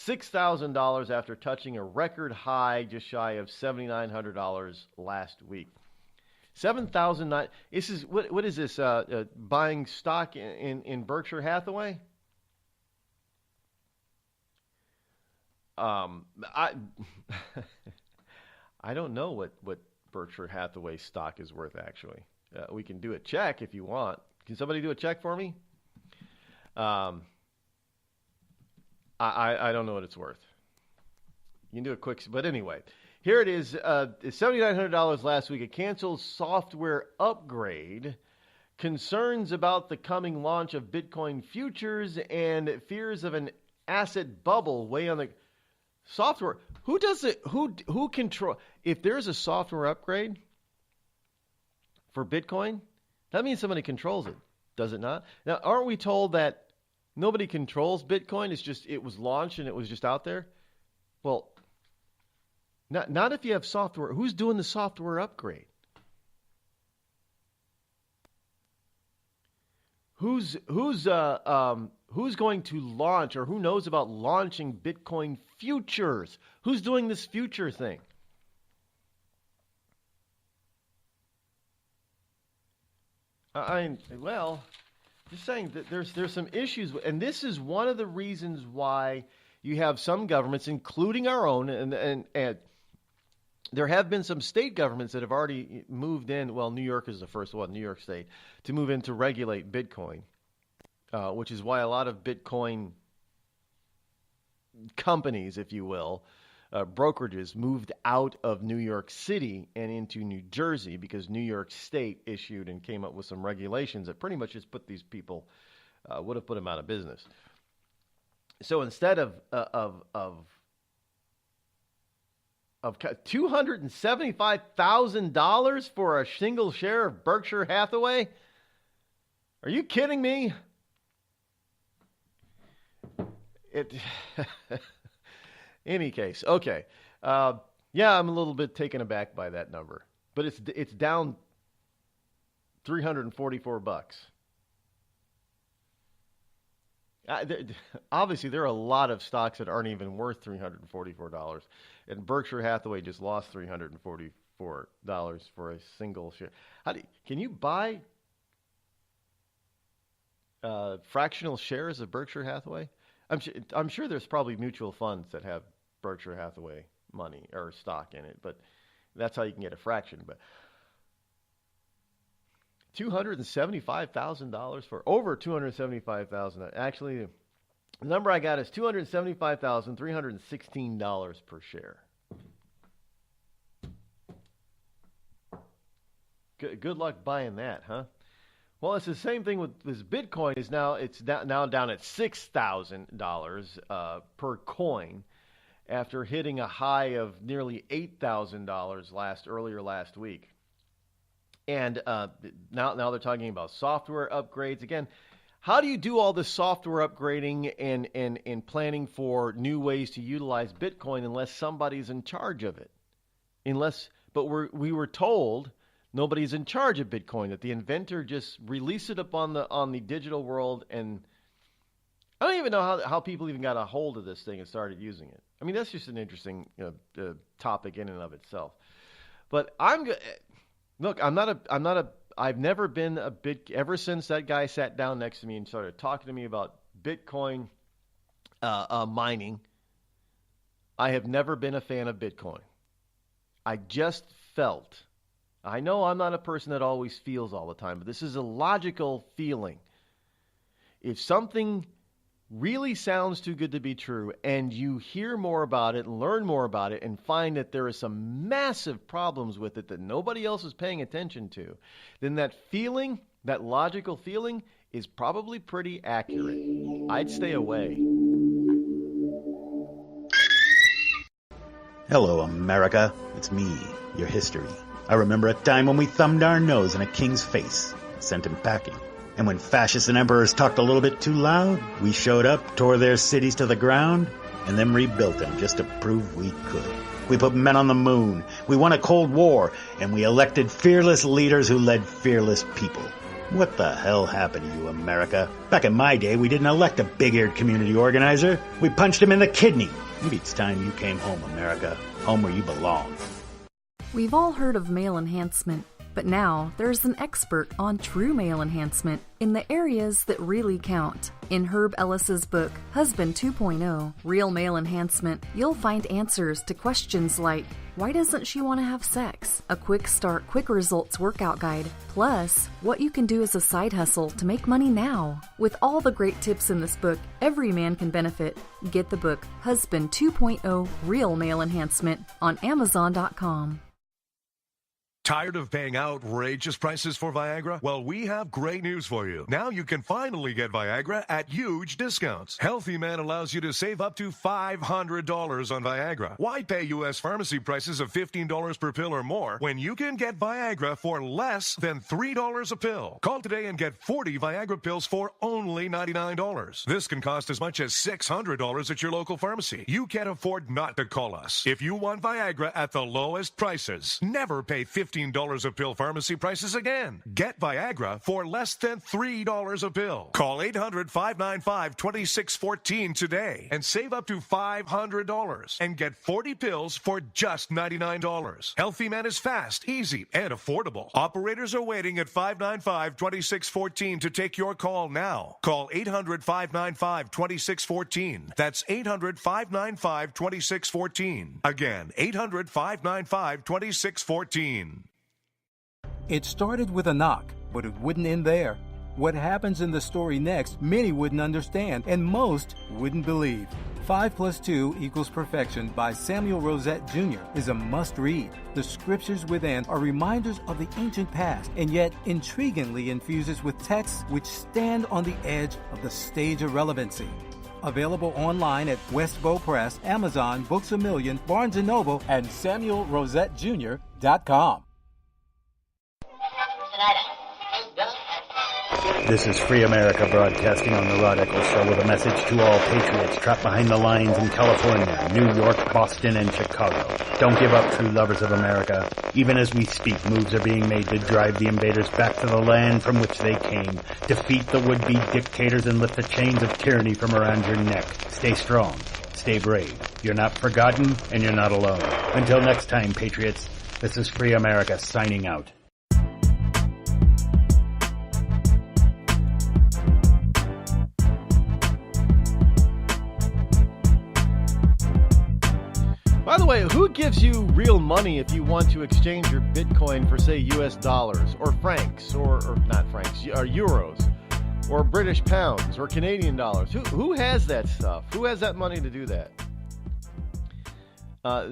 $6,000 after touching a record high just shy of $7,900 last week. $7,009. This is what is this? Buying stock in Berkshire Hathaway? I don't know what Berkshire Hathaway stock is worth, actually. We can do a check if you want. Can somebody do a check for me? I don't know what it's worth. You can do a quick, but anyway, here it is. $7,900 last week. A canceled software upgrade, concerns about the coming launch of Bitcoin futures, and fears of an asset bubble weigh on the software. Who does it? Who control? If there's a software upgrade for Bitcoin, that means somebody controls it, does it not? Now, aren't we told that nobody controls Bitcoin? It's just, it was launched and it was just out there. Well, not if you have software. Who's doing the software upgrade? Who's going to launch, or who knows about launching Bitcoin futures? Who's doing this future thing? Just saying that there's some issues, and this is one of the reasons why you have some governments, including our own, and there have been some state governments that have already moved in. Well, New York is the first one, New York State, to move in to regulate Bitcoin, which is why a lot of Bitcoin companies, if you will, brokerages moved out of New York City and into New Jersey, because New York State issued and came up with some regulations that pretty much just put these people, would have put them out of business. So instead of $275,000 for a single share of Berkshire Hathaway, are you kidding me? Any case, okay. Yeah, I'm a little bit taken aback by that number, but it's down $344. Obviously, there are a lot of stocks that aren't even worth $344, and Berkshire Hathaway just lost $344 for a single share. Can you buy fractional shares of Berkshire Hathaway? I'm sure there's probably mutual funds that have Berkshire Hathaway money or stock in it, but that's how you can get a fraction. But $275,000 for over $275,000. Actually, the number I got is $275,316 per share. Good luck buying that, huh? Well, it's the same thing with this Bitcoin. Is now down at $6,000 per coin, after hitting a high of nearly $8,000 earlier last week. And now they're talking about software upgrades again. How do you do all this software upgrading and planning for new ways to utilize Bitcoin unless somebody's in charge of it? But we were told nobody's in charge of Bitcoin, that the inventor just released it up on the digital world, and I don't even know how people even got a hold of this thing and started using it. I mean, that's just an interesting topic in and of itself. But I've never been ever since that guy sat down next to me and started talking to me about Bitcoin mining. I have never been a fan of Bitcoin. I just felt, I know I'm not a person that always feels all the time, but this is a logical feeling. If something really sounds too good to be true, and you hear more about it and learn more about it and find that there are some massive problems with it that nobody else is paying attention to, then that feeling, that logical feeling, is probably pretty accurate. I'd stay away. Hello, America. It's me, your history. I remember a time when we thumbed our nose in a king's face, sent him packing. And when fascists and emperors talked a little bit too loud, we showed up, tore their cities to the ground, and then rebuilt them just to prove we could. We put men on the moon, we won a Cold War, and we elected fearless leaders who led fearless people. What the hell happened to you, America? Back in my day, we didn't elect a big-eared community organizer. We punched him in the kidney. Maybe it's time you came home, America. Home where you belong. We've all heard of male enhancement. But now, there's an expert on true male enhancement in the areas that really count. In Herb Ellis's book, Husband 2.0, Real Male Enhancement, you'll find answers to questions like, why doesn't she want to have sex? A quick start, quick results workout guide, plus what you can do as a side hustle to make money now. With all the great tips in this book, every man can benefit. Get the book, Husband 2.0, Real Male Enhancement, on Amazon.com. Tired of paying outrageous prices for Viagra? Well, we have great news for you. Now you can finally get Viagra at huge discounts. Healthy Man allows you to save up to $500 on Viagra. Why pay U.S. pharmacy prices of $15 per pill or more when you can get Viagra for less than $3 a pill? Call today and get 40 Viagra pills for only $99. This can cost as much as $600 at your local pharmacy. You can't afford not to call us. If you want Viagra at the lowest prices, never pay $15 a pill pharmacy prices again. Get Viagra for less than $3 a pill. Call 800-595-2614 today and save up to $500 and get 40 pills for just $99. Healthy Man is fast, easy, and affordable. Operators are waiting at 595-2614 to take your call now. Call 800-595-2614. That's 800-595-2614. Again, 800-595-2614. It started with a knock, but it wouldn't end there. What happens in the story next, many wouldn't understand, and most wouldn't believe. 5 + 2 = Perfection by Samuel Rosette Jr. is a must-read. The scriptures within are reminders of the ancient past, and yet intriguingly infuses with texts which stand on the edge of the stage of relevancy. Available online at Westbow Press, Amazon, Books A Million, Barnes & Noble, and SamuelRosetteJr.com. This is Free America broadcasting on the Rod Eccles Show with a message to all patriots trapped behind the lines in California, New York, Boston, and Chicago. Don't give up, true lovers of America. Even as we speak, moves are being made to drive the invaders back to the land from which they came. Defeat the would-be dictators and lift the chains of tyranny from around your neck. Stay strong. Stay brave. You're not forgotten, and you're not alone. Until next time, patriots, this is Free America signing out. By the way, Who gives you real money if you want to exchange your Bitcoin for, say, US dollars or francs or not francs, or euros or British pounds or Canadian dollars? Who has that stuff? Who has that money to do that?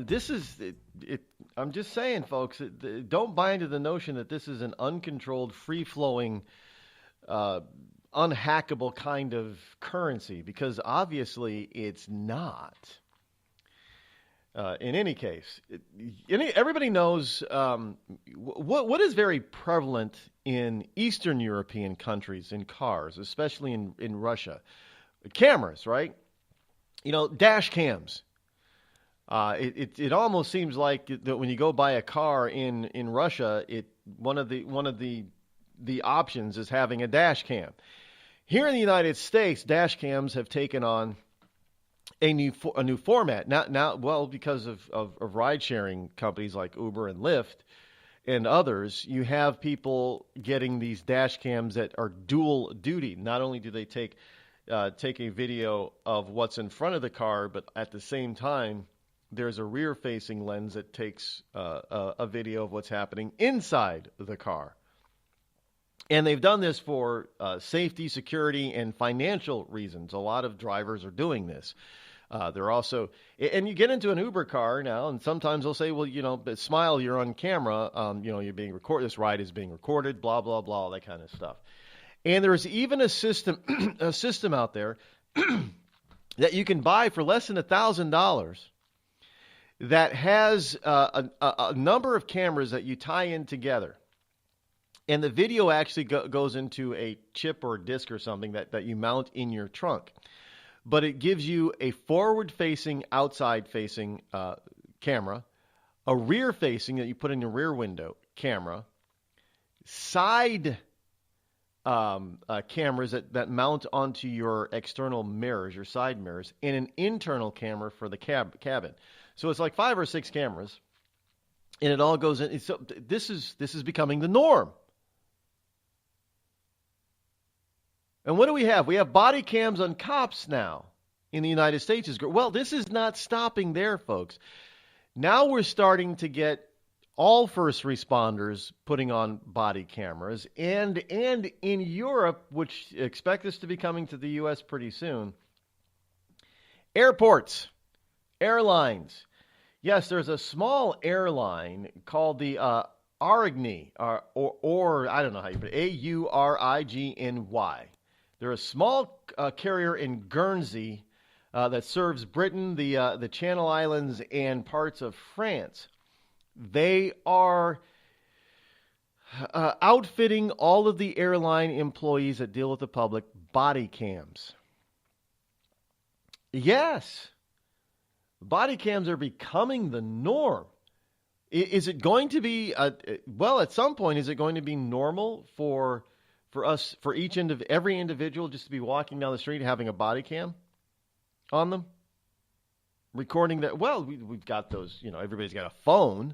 This is it. I'm just saying, folks, don't buy into the notion that this is an uncontrolled, free-flowing, unhackable kind of currency, because obviously it's not. In any case, everybody knows what is very prevalent in Eastern European countries in cars, especially in Russia. Cameras, right? Dash cams. It almost seems like that when you go buy a car in Russia, one of the options is having a dash cam. Here in the United States, dash cams have taken on a new format. Now, because of ride sharing companies like Uber and Lyft and others, you have people getting these dash cams that are dual duty. Not only do they take a video of what's in front of the car, but at the same time, there's a rear-facing lens that takes a video of what's happening inside the car. And they've done this for safety, security, and financial reasons. A lot of drivers are doing this. They're also, and you get into an Uber car now, and sometimes they'll say, well, smile, you're on camera, you're being recorded, this ride is being recorded, blah, blah, blah, all that kind of stuff. And there's even a system out there that you can buy for less than $1,000 that has a number of cameras that you tie in together. And the video actually goes into a chip or disc or something that you mount in your trunk. But it gives you a forward-facing, outside-facing camera, a rear-facing that you put in your rear window camera, side cameras that mount onto your external mirrors, your side mirrors, and an internal camera for the cabin. So it's like 5 or 6 cameras, and it all goes in. So this is becoming the norm. And what do we have? We have body cams on cops now in the United States. Well, this is not stopping there, folks. Now we're starting to get all first responders putting on body cameras. And in Europe, which expect this to be coming to the U.S. pretty soon, airports, airlines. Yes, there's a small airline called the Arigny, or I don't know how you put it, Aurigny. They're a small carrier in Guernsey that serves Britain, the Channel Islands, and parts of France. They are outfitting all of the airline employees that deal with the public body cams. Yes, body cams are becoming the norm. Is it going to be, at some point, is it going to be normal for us, for every individual just to be walking down the street having a body cam on them? Recording that, we've got those, everybody's got a phone.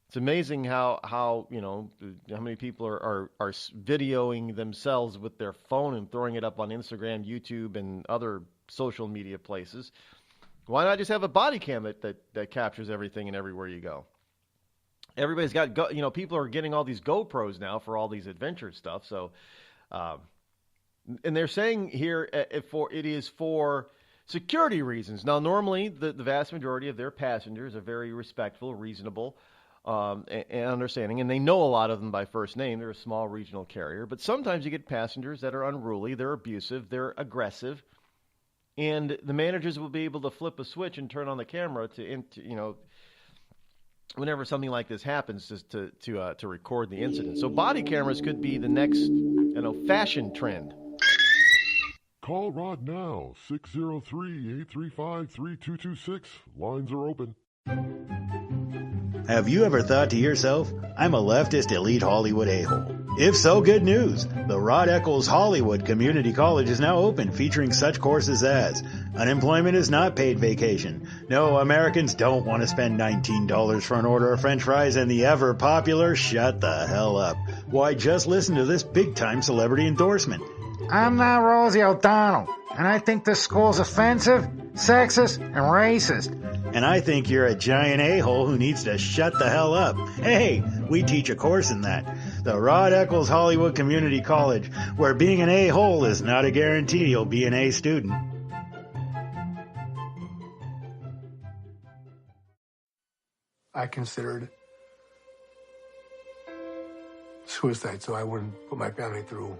It's amazing how many people are videoing themselves with their phone and throwing it up on Instagram, YouTube, and other social media places. Why not just have a body cam that captures everything and everywhere you go? Everybody's got, people are getting all these GoPros now for all these adventure stuff. So, and they're saying here it is for security reasons. Now, normally the vast majority of their passengers are very respectful, reasonable, and understanding, and they know a lot of them by first name. They're a small regional carrier, but sometimes you get passengers that are unruly, they're abusive, they're aggressive, and the managers will be able to flip a switch and turn on the camera to whenever something like this happens, just to record the incident. So body cameras could be the next, fashion trend. Call Rod now, 603-835-3226. Lines are open. Have you ever thought to yourself, I'm a leftist elite Hollywood a-hole? If so, good news. The Rod Eccles Hollywood Community College is now open, featuring such courses as unemployment is not paid vacation. No, Americans don't want to spend $19 for an order of french fries, and the ever popular shut the hell up. Why, just listen to this big-time celebrity endorsement. I'm not Rosie O'Donnell, and I think this school's offensive, sexist, and racist. And I think you're a giant a-hole who needs to shut the hell up. Hey, we teach a course in that. The Rod Eccles Hollywood Community College, where being an a-hole is not a guarantee you'll be an A student. I considered suicide so I wouldn't put my family through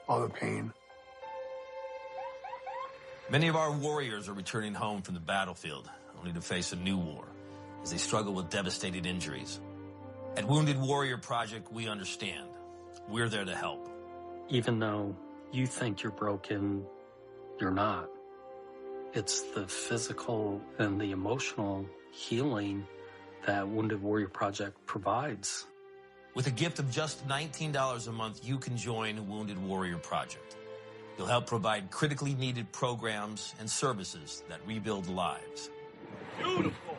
all the pain. Many of our warriors are returning home from the battlefield, only to face a new war as they struggle with devastating injuries. At Wounded Warrior Project, we understand. We're there to help. Even though you think you're broken, you're not. It's the physical and the emotional healing that Wounded Warrior Project provides. With a gift of just $19 a month, you can join Wounded Warrior Project. You'll help provide critically needed programs and services that rebuild lives. Beautiful.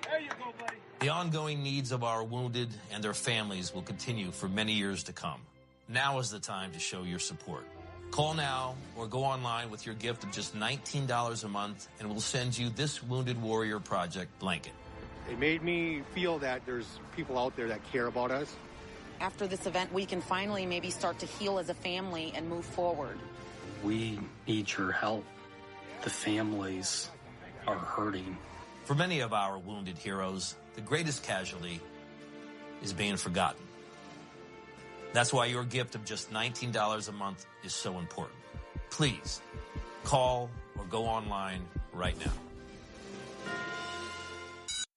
There you go, buddy. The ongoing needs of our wounded and their families will continue for many years to come. Now is the time to show your support. Call now or go online with your gift of just $19 a month, and we'll send you this Wounded Warrior Project blanket. It made me feel that there's people out there that care about us. After this event, we can finally maybe start to heal as a family and move forward. We need your help. The families are hurting. For many of our wounded heroes, the greatest casualty is being forgotten. That's why your gift of just $19 a month is so important. Please, call or go online right now.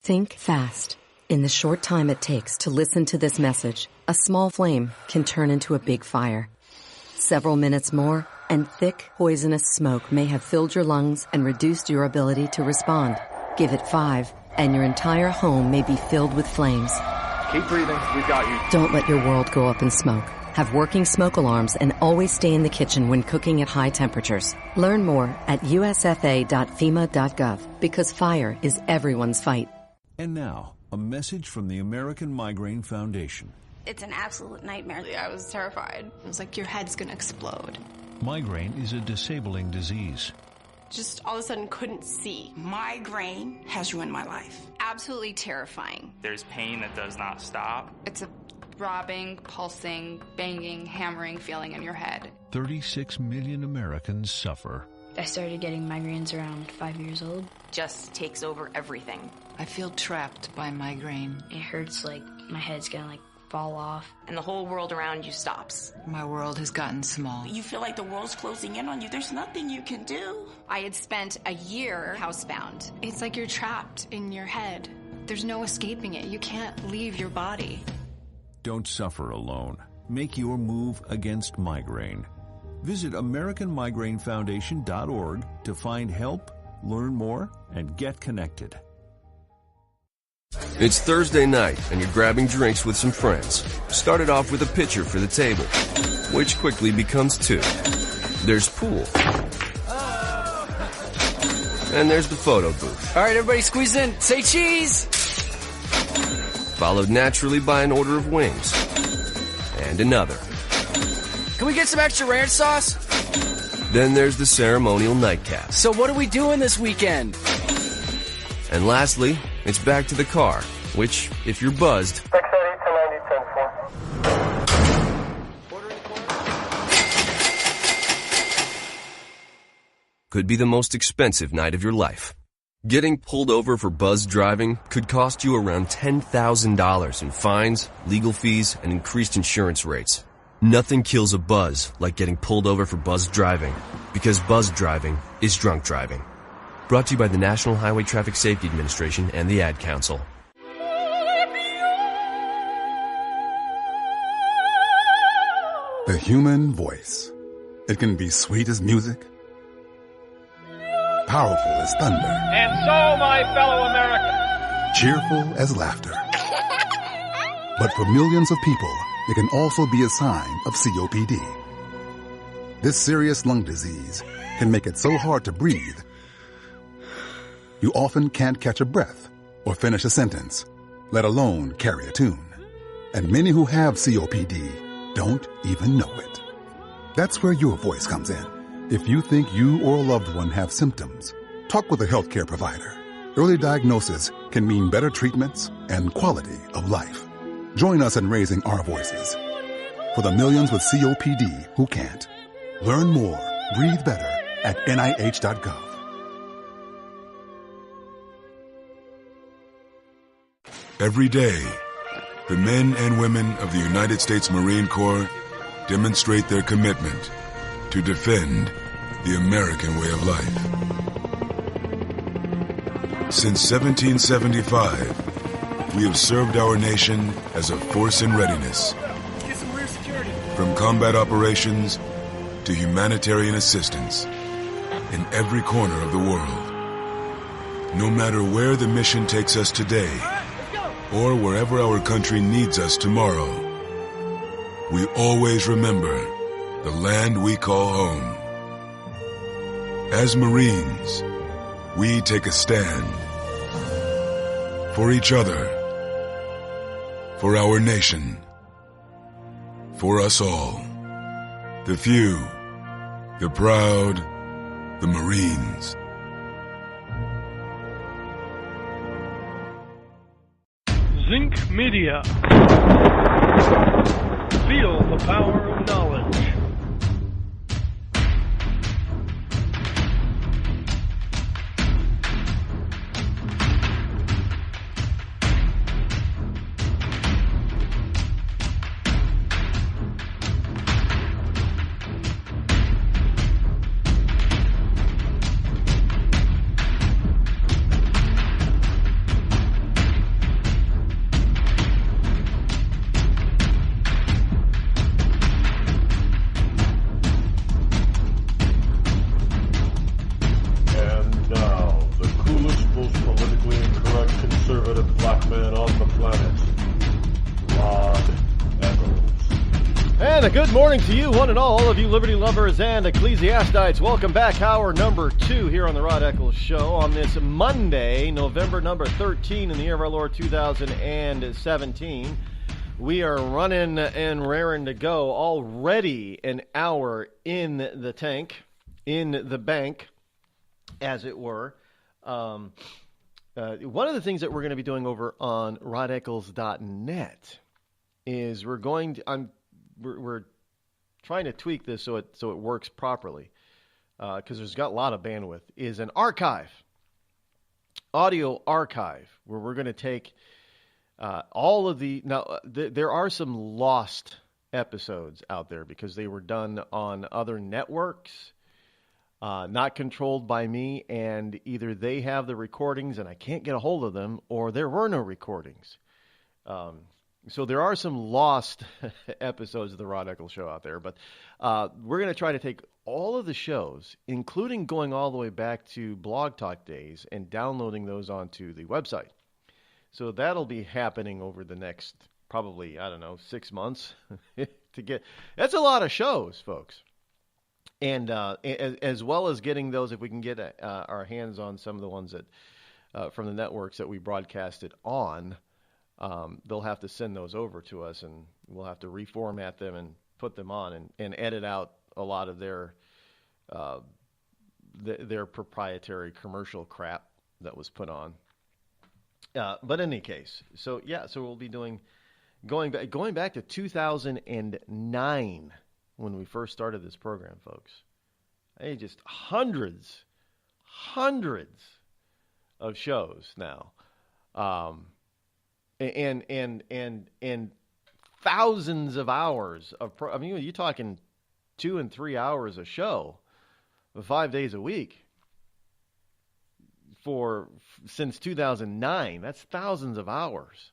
Think fast. In the short time it takes to listen to this message, a small flame can turn into a big fire. Several minutes more, and thick, poisonous smoke may have filled your lungs and reduced your ability to respond. Give it 5, and your entire home may be filled with flames. Keep breathing. We've got you. Don't let your world go up in smoke. Have working smoke alarms and always stay in the kitchen when cooking at high temperatures. Learn more at usfa.fema.gov, because fire is everyone's fight. And now, a message from the American Migraine Foundation. It's an absolute nightmare. I was terrified. It was like your head's going to explode. Migraine is a disabling disease. Just all of a sudden couldn't see. Migraine has ruined my life. Absolutely terrifying. There's pain that does not stop. It's a throbbing, pulsing, banging, hammering feeling in your head. 36 million Americans suffer. I started getting migraines around 5 years old. Just takes over everything. I feel trapped by migraine. It hurts like my head's gonna fall off. And the whole world around you stops. My world has gotten small. You feel like the world's closing in on you. There's nothing you can do. I had spent a year housebound. It's like you're trapped in your head. There's no escaping it. You can't leave your body. Don't suffer alone. Make your move against migraine. Visit AmericanMigraineFoundation.org to find help, learn more, and get connected. It's Thursday night, and you're grabbing drinks with some friends. Started off with a pitcher for the table, which quickly becomes 2. There's pool. And there's the photo booth. All right, everybody squeeze in. Say cheese! Followed naturally by an order of wings. And another. Can we get some extra ranch sauce? Then there's the ceremonial nightcap. So what are we doing this weekend? And lastly, it's back to the car, which, if you're buzzed, could be the most expensive night of your life. Getting pulled over for buzz driving could cost you around $10,000 in fines, legal fees, and increased insurance rates. Nothing kills a buzz like getting pulled over for buzz driving, because buzz driving is drunk driving. Brought to you by the National Highway Traffic Safety Administration and the Ad Council. The human voice. It can be sweet as music, powerful as thunder, And so, my fellow Americans, cheerful as laughter. But for millions of people, it can also be a sign of COPD. This serious lung disease can make it so hard to breathe, you often can't catch a breath or finish a sentence, let alone carry a tune. And many who have COPD don't even know it. That's where your voice comes in. If you think you or a loved one have symptoms, talk with a healthcare provider. early diagnosis can mean better treatments and quality of life. Join us in raising our voices for the millions with COPD who can't. Learn more, breathe better at NIH.gov. Every day, the men and women of the United States Marine Corps demonstrate their commitment to defend the American way of life. Since 1775, we have served our nation as a force in readiness. From combat operations to humanitarian assistance in every corner of the world. No matter where the mission takes us today, or wherever our country needs us tomorrow, we always remember the land we call home. As Marines, we take a stand for each other, for our nation, for us all. The few, the proud, the Marines. Zinc Media. Feel the power of knowledge. Good morning to you, one and all of you liberty lovers and ecclesiastites. Welcome back, hour number 2 here on the Rod Eccles Show on this Monday, November number 13 in the year of our Lord 2017. We are running and raring to go, already an hour in the tank, in the bank, as it were. One of the things that we're going to be doing over on rodeccles.net is we're trying to tweak this so it works properly, because there's got a lot of bandwidth, is an audio archive, where we're going to take all of there are some lost episodes out there because they were done on other networks, not controlled by me, and either they have the recordings and I can't get a hold of them, or there were no recordings. So there are some lost episodes of the Rod Eccles Show out there, but we're going to try to take all of the shows, including going all the way back to Blog Talk days, and downloading those onto the website. So that'll be happening over the next, probably, 6 months to get. That's a lot of shows, folks. And as well as getting those, if we can get our hands on some of the ones that from the networks that we broadcasted on. They'll have to send those over to us, and we'll have to reformat them and put them on and edit out a lot of their proprietary commercial crap that was put on. But in any case, so we'll be going back to 2009 when we first started this program, folks. Hey, just hundreds of shows now. And thousands of hours of you're talking 2 and 3 hours a show, 5 days a week since 2009. That's thousands of hours.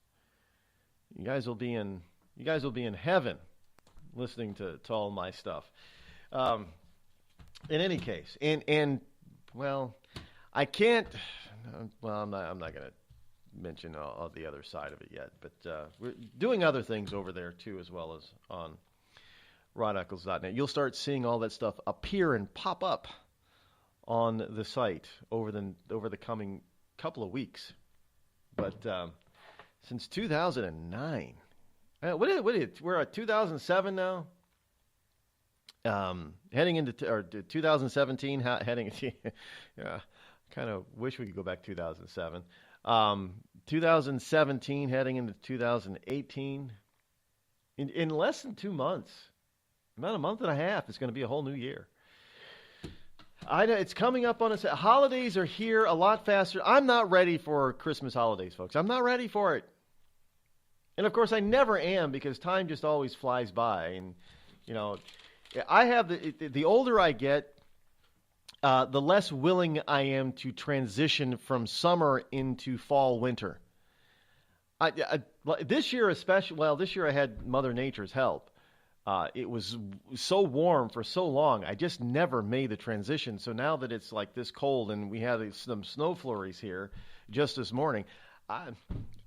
You guys will be in heaven listening to all my stuff. In any case, I can't. Well, I'm not going to mention all the other side of it yet, but we're doing other things over there too, as well as on rodeccles.net. You'll start seeing all that stuff appear and pop up on the site over the coming couple of weeks. But since 2009, we're at 2007 now. Heading into 2017, heading kind of wish we could go back to 2007. 2017 heading into 2018. In less than 2 months, about a month and a half, it's going to be a whole new year. It's coming up on us. Holidays are here a lot faster. I'm not ready for Christmas holidays, folks. I'm not ready for it. And, of course, I never am because time just always flies by. And, you know, I have the older I get, the less willing I am to transition from summer into fall, winter. This year especially, well, this year I had Mother Nature's help. It was so warm for so long, I just never made the transition. So now that it's like this cold and we had some snow flurries here just this morning,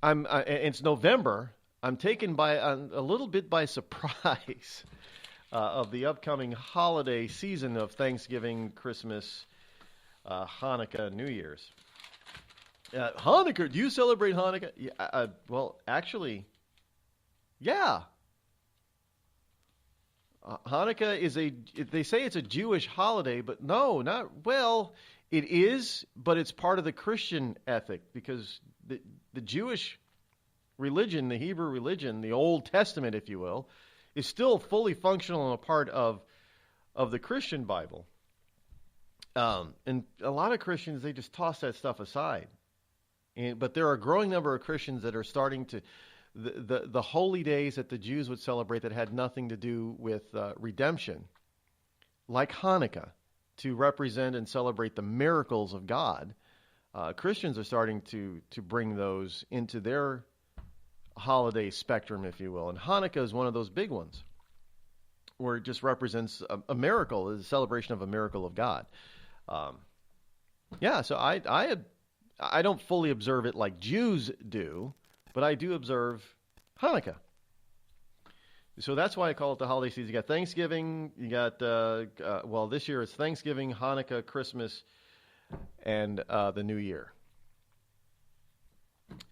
it's November. I'm taken by a little bit by surprise of the upcoming holiday season of Thanksgiving, Christmas, Hanukkah, New Year's. Hanukkah, do you celebrate Hanukkah? Yeah, well, actually, yeah. Hanukkah they say it's a Jewish holiday, but no, it is, but it's part of the Christian ethic because the Jewish religion, the Hebrew religion, the Old Testament, if you will, is still fully functional and a part of the Christian Bible. And a lot of Christians, they just toss that stuff aside. But there are a growing number of Christians that are starting to the holy days that the Jews would celebrate that had nothing to do with redemption, like Hanukkah, to represent and celebrate the miracles of God. Christians are starting to bring those into their holiday spectrum, if you will. And Hanukkah is one of those big ones, where it just represents a miracle, a celebration of a miracle of God. So I don't fully observe it like Jews do, but I do observe Hanukkah. So that's why I call it the holiday season. You got Thanksgiving, you got, this year it's Thanksgiving, Hanukkah, Christmas, and the New Year.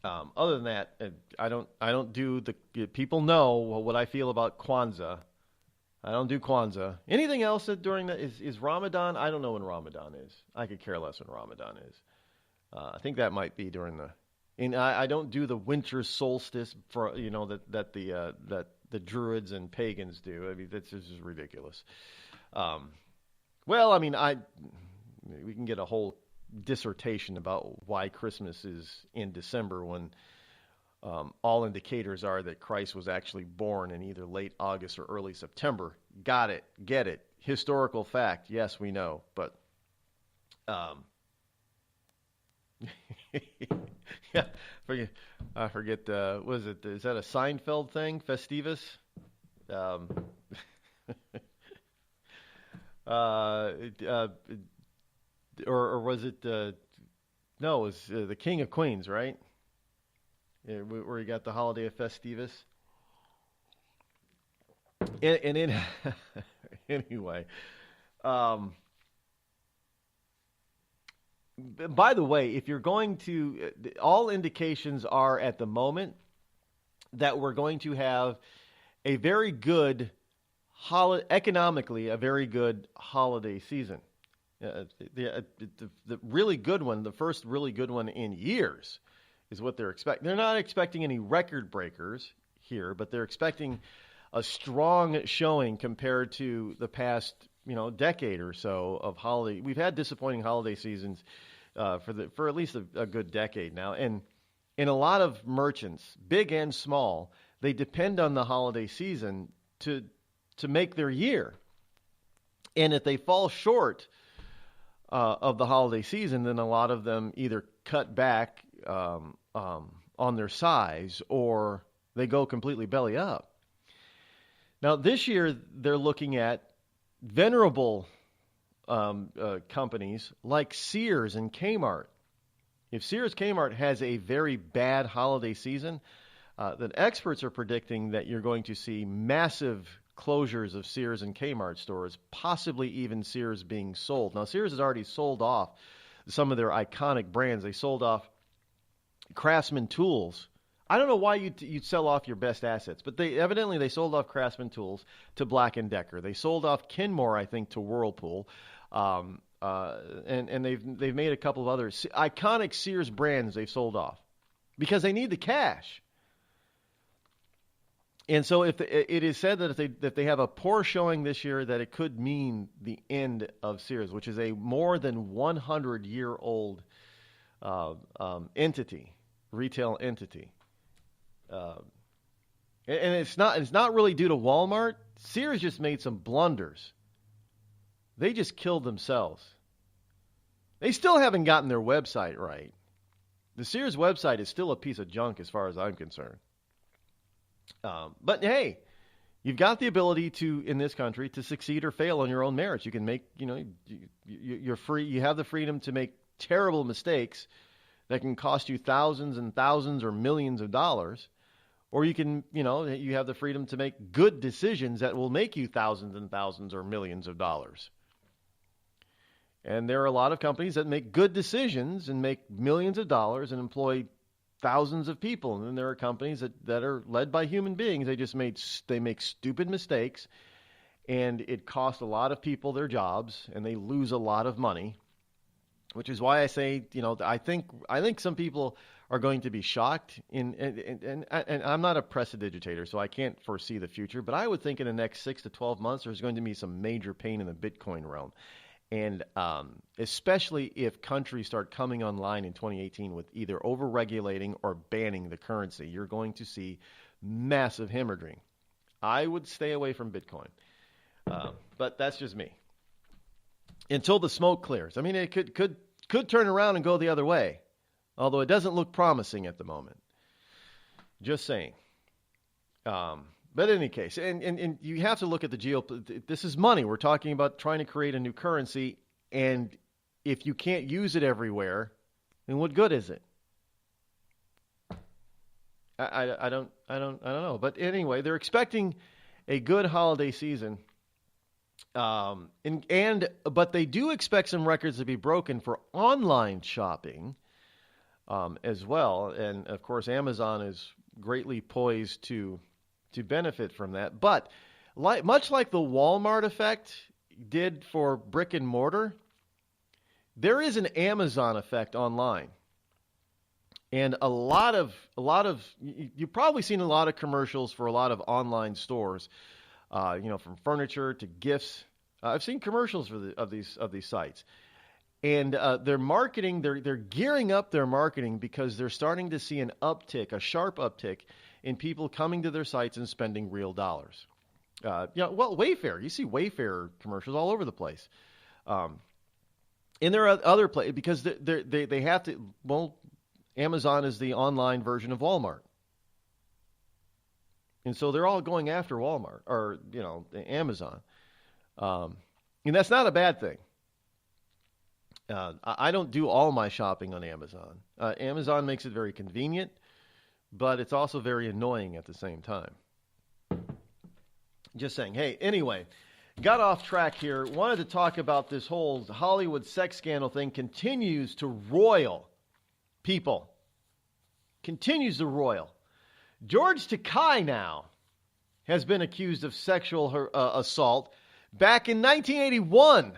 Other than that, I don't do people know what I feel about Kwanzaa. I don't do Kwanzaa. Anything else during that is Ramadan? I don't know when Ramadan is. I could care less when Ramadan is. I think that might be during I don't do the winter solstice for that the Druids and pagans do. I mean, that's just ridiculous. We can get a whole dissertation about why Christmas is in December when all indicators are that Christ was actually born in either late August or early September. Got it. Get it. Historical fact. Yes, we know. But yeah, I forget. Was it? Is that a Seinfeld thing? Festivus? Or was it? No, it was the King of Queens, right? Yeah, where you got the holiday of Festivus. Anyway. By the way, if you're going to, all indications are at the moment that we're going to have a very good, economically, a very good holiday season. The really good one, the first really good one in years, is what they're expecting. They're not expecting any record breakers here, but they're expecting a strong showing compared to the past, decade or so of holiday. We've had disappointing holiday seasons for at least a good decade now, and a lot of merchants, big and small, they depend on the holiday season to make their year. And if they fall short of the holiday season, then a lot of them either cut back on their size or they go completely belly up. Now, this year, they're looking at venerable companies like Sears and Kmart. If Sears Kmart has a very bad holiday season, then experts are predicting that you're going to see massive closures of Sears and Kmart stores, possibly even Sears being sold. Now, Sears has already sold off some of their iconic brands. They sold off Craftsman Tools. I don't know why you'd sell off your best assets, but they sold off Craftsman Tools to Black & Decker. They sold off Kenmore, I think, to Whirlpool. and they've made a couple of other iconic Sears brands they've sold off because they need the cash. And so it is said that if they have a poor showing this year, that it could mean the end of Sears, which is a more than 100-year-old entity, retail entity. And it's not really due to Walmart. Sears just made some blunders. They just killed themselves. They still haven't gotten their website right. The Sears website is still a piece of junk as far as I'm concerned. But hey, you've got the ability to, in this country, to succeed or fail on your own merits. You can make, you're free. You have the freedom to make terrible mistakes that can cost you thousands and thousands or millions of dollars. Or you can, you have the freedom to make good decisions that will make you thousands and thousands or millions of dollars. And there are a lot of companies that make good decisions and make millions of dollars and employ thousands of people. And then there are companies that are led by human beings. They make stupid mistakes, and it costs a lot of people their jobs, and they lose a lot of money. Which is why I say, I think some people are going to be shocked. And I'm not a prestidigitator, so I can't foresee the future. But I would think in the next 6 to 12 months, there's going to be some major pain in the Bitcoin realm. And especially if countries start coming online in 2018 with either over-regulating or banning the currency, you're going to see massive hemorrhaging. I would stay away from Bitcoin. But that's just me. Until the smoke clears. I mean, it could turn around and go the other way, although it doesn't look promising at the moment. Just saying. But in any case, and you have to look at the this is money. We're talking about trying to create a new currency, and if you can't use it everywhere, then what good is it? I don't know. But anyway, they're expecting a good holiday season. But they do expect some records to be broken for online shopping as well. And of course, Amazon is greatly poised to benefit from that. But much like the Walmart effect did for brick and mortar, there is an Amazon effect online. And a lot of you've probably seen a lot of commercials for a lot of online stores, from furniture to gifts. I've seen commercials of these sites. And their marketing, they're gearing up their marketing because they're starting to see a sharp uptick in people coming to their sites and spending real dollars. Wayfair, you see Wayfair commercials all over the place. And there are other places because they have to. Well, Amazon is the online version of Walmart, and so they're all going after Walmart or Amazon, and that's not a bad thing. I don't do all my shopping on Amazon. Amazon makes it very convenient, but it's also very annoying at the same time. Just saying. Hey, anyway, got off track here. Wanted to talk about this whole Hollywood sex scandal thing. Continues to roil people. Continues to roil. George Takei now has been accused of sexual assault back in 1981.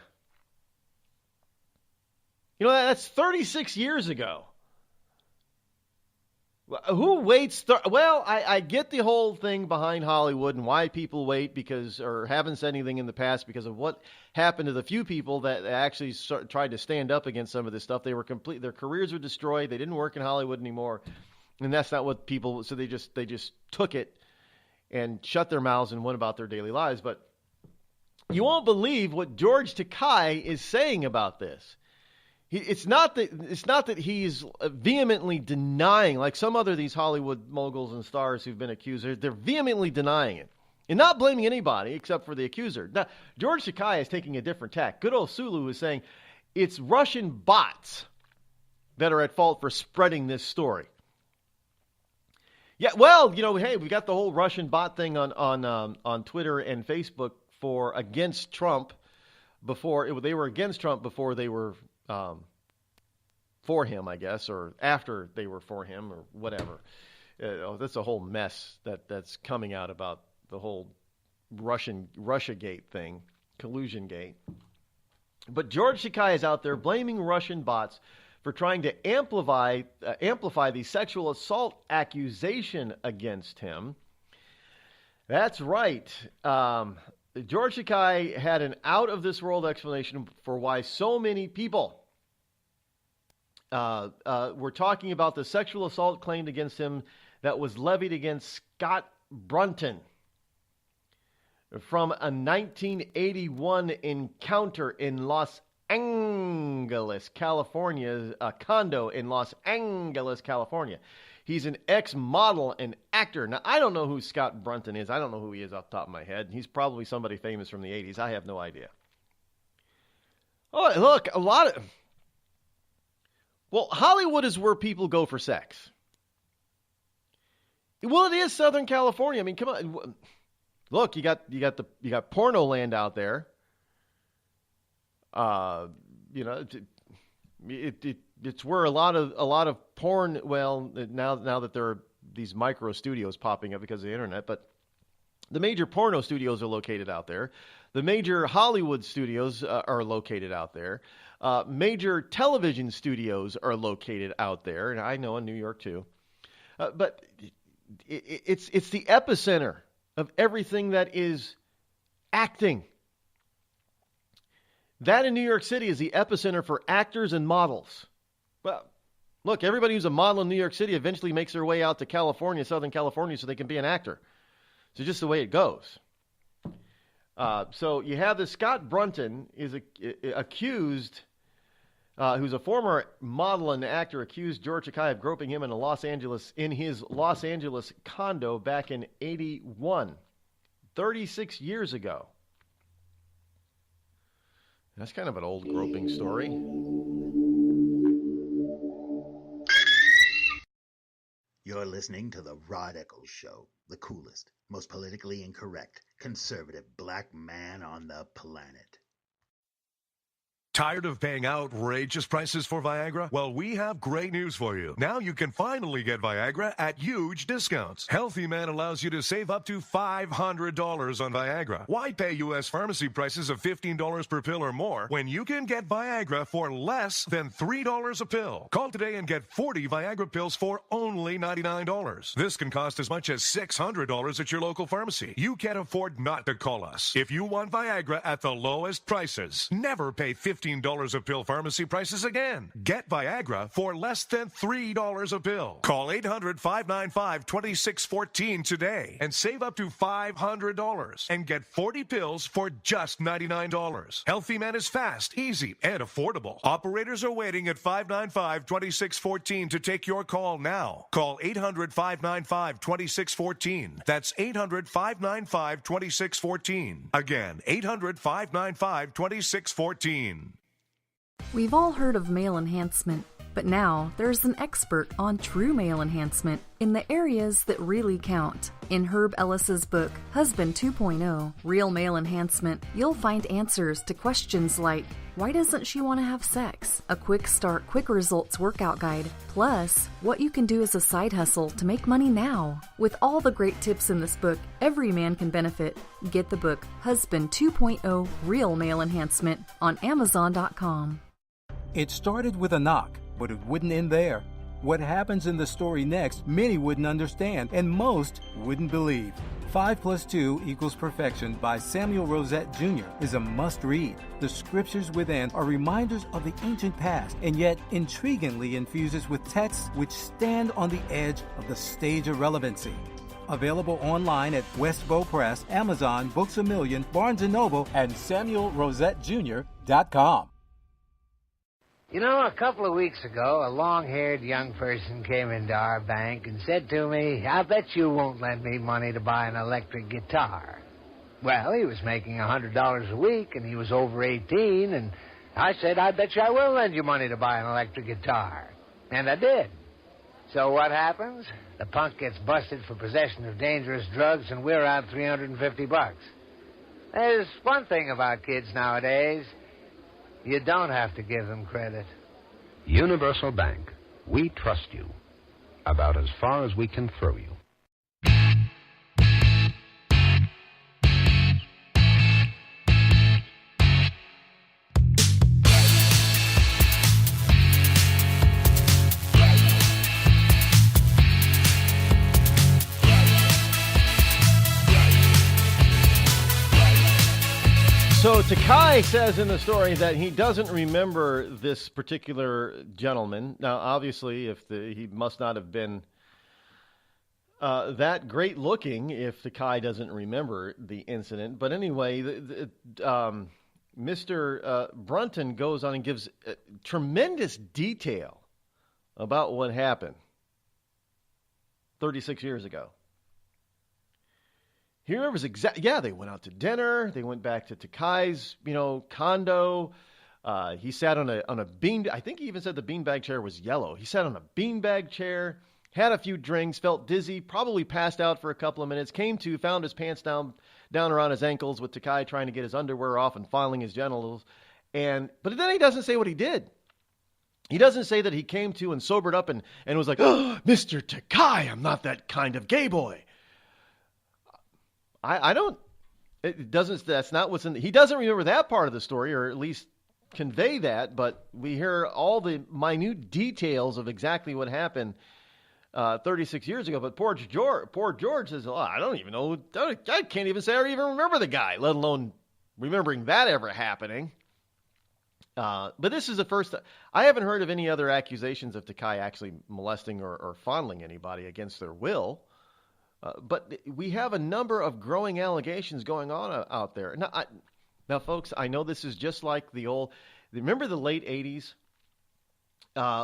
That's 36 years ago. Who waits? I get the whole thing behind Hollywood and why people wait or haven't said anything in the past because of what happened to the few people that actually tried to stand up against some of this stuff. Their careers were destroyed. They didn't work in Hollywood anymore. And that's not what so they just took it and shut their mouths and went about their daily lives. But you won't believe what George Takei is saying about this. It's not that he's vehemently denying, like some other these Hollywood moguls and stars who've been accused. They're vehemently denying it and not blaming anybody except for the accuser. Now, George Takei is taking a different tack. Good old Sulu is saying it's Russian bots that are at fault for spreading this story. Yeah, well, hey, we got the whole Russian bot thing on Twitter and Facebook against Trump before they were against Trump before they were for him, I guess, or after they were for him or whatever. That's a whole mess that's coming out about the whole Russiagate thing, collusion gate. But George Takei is out there blaming Russian bots for trying to amplify the sexual assault accusation against him. That's right. George Takei had an out-of-this-world explanation for why so many people were talking about the sexual assault claimed against him that was levied against Scott Brunton from a 1981 encounter in Los Angeles, California, a condo in Los Angeles, California. He's an ex-model and actor. Now, I don't know who Scott Brunton is. I don't know who he is off the top of my head. He's probably somebody famous from the 80s. I have no idea. Oh, look, well, Hollywood is where people go for sex. Well, it is Southern California. I mean, come on. Look, you got porno land out there. It's where a lot of porn. Well, now that there are these micro studios popping up because of the internet, but the major porno studios are located out there. The major Hollywood studios are located out there. Major television studios are located out there, and I know in New York too. But it's the epicenter of everything that is acting. That in New York City is the epicenter for actors and models. Well, look, everybody who's a model in New York City eventually makes their way out to California, Southern California, so they can be an actor. So just the way it goes. So you have this Scott Brunton is accused, who's a former model and actor, accused George Takei of groping him in his Los Angeles condo back in 1981, 36 years ago. That's kind of an old groping story. You're listening to the Rod Eccles Show, the coolest, most politically incorrect, conservative black man on the planet. Tired of paying outrageous prices for Viagra? Well, we have great news for you. Now you can finally get Viagra at huge discounts. Healthy Man allows you to save up to $500 on Viagra. Why pay U.S. pharmacy prices of $15 per pill or more when you can get Viagra for less than $3 a pill? Call today and get 40 Viagra pills for only $99. This can cost as much as $600 at your local pharmacy. You can't afford not to call us. If you want Viagra at the lowest prices, never pay $15 a pill pharmacy prices again. Get Viagra for less than $3 a pill. Call 800-595-2614 today and save up to $500 and get 40 pills for just $99. Healthy Man is fast, easy, and affordable. Operators are waiting at 595-2614 to take your call now. Call 800-595-2614. That's 800-595-2614. Again, 800-595-2614. We've all heard of male enhancement, but now there's an expert on true male enhancement in the areas that really count. In Herb Ellis's book, Husband 2.0, Real Male Enhancement, you'll find answers to questions like, why doesn't she want to have sex? A quick start, quick results workout guide, plus what you can do as a side hustle to make money now. With all the great tips in this book, every man can benefit. Get the book, Husband 2.0, Real Male Enhancement, on Amazon.com. It started with a knock, but it wouldn't end there. What happens in the story next, many wouldn't understand, and most wouldn't believe. 5 + 2 = Perfection by Samuel Rosette Jr. is a must-read. The scriptures within are reminders of the ancient past, and yet intriguingly infuses with texts which stand on the edge of the stage of relevancy. Available online at Westbow Press, Amazon, Books A Million, Barnes & Noble, and SamuelRosetteJr.com. You know, a couple of weeks ago, a long-haired young person came into our bank and said to me, I bet you won't lend me money to buy an electric guitar. Well, he was making $100 a week, and he was over 18, and I said, I bet you I will lend you money to buy an electric guitar. And I did. So what happens? The punk gets busted for possession of dangerous drugs, and we're out $350. There's one thing about kids nowadays. You don't have to give them credit. Universal Bank. We trust you. About as far as we can throw you. So Takai says in the story that he doesn't remember this particular gentleman. Now, obviously, he must not have been that great looking if Takai doesn't remember the incident. But anyway, Mr. Brunton goes on and gives tremendous detail about what happened 36 years ago. He remembers they went out to dinner. They went back to Takai's, condo. He sat on a bean. I think he even said the beanbag chair was yellow. He sat on a beanbag chair, had a few drinks, felt dizzy, probably passed out for a couple of minutes, came to, found his pants down around his ankles with Takai trying to get his underwear off and filing his genitals. But then he doesn't say what he did. He doesn't say that he came to and sobered up and was like, "Oh, Mr. Takai, I'm not that kind of gay boy." That's not what's in he doesn't remember that part of the story, or at least convey that, but we hear all the minute details of exactly what happened 36 years ago. But poor George says, I don't even know, I can't even say I even remember the guy, let alone remembering that ever happening. But this is the first, I haven't heard of any other accusations of Takai actually molesting or fondling anybody against their will. But we have a number of growing allegations going on out there. Now, folks, I know this is just like remember the late 80s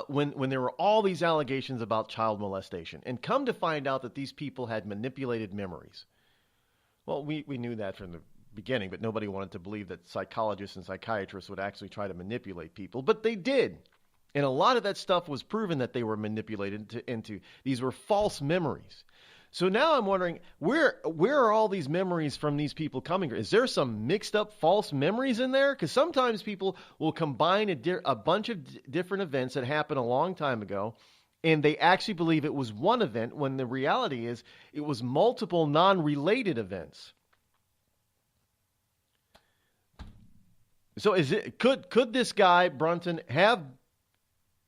when there were all these allegations about child molestation, and come to find out that these people had manipulated memories. Well, we knew that from the beginning, but nobody wanted to believe that psychologists and psychiatrists would actually try to manipulate people, but they did. And a lot of that stuff was proven that they were manipulated into these were false memories. So now I'm wondering, where are all these memories from these people coming from? Is there some mixed up false memories in there? Because sometimes people will combine a bunch of different events that happened a long time ago, and they actually believe it was one event when the reality is it was multiple non-related events. So could this guy, Brunton, have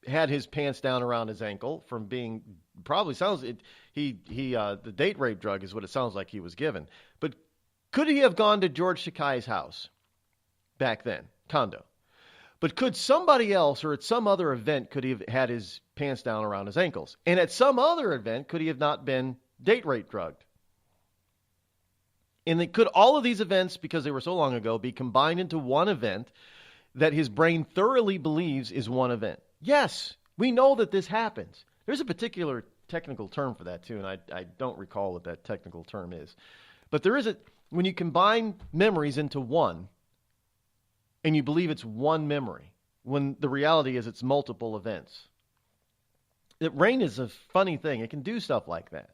had his pants down around his ankle from being, probably sounds the date rape drug is what it sounds like he was given. But could he have gone to George Takai's house back then, condo? But could somebody else, or at some other event, could he have had his pants down around his ankles? And at some other event, could he have not been date rape drugged? And could all of these events, because they were so long ago, be combined into one event that his brain thoroughly believes is one event? Yes, we know that this happens. There's a particular technical term for that too, and I don't recall what that technical term is. But there is when you combine memories into one, and you believe it's one memory, when the reality is it's multiple events. The brain is a funny thing. It can do stuff like that.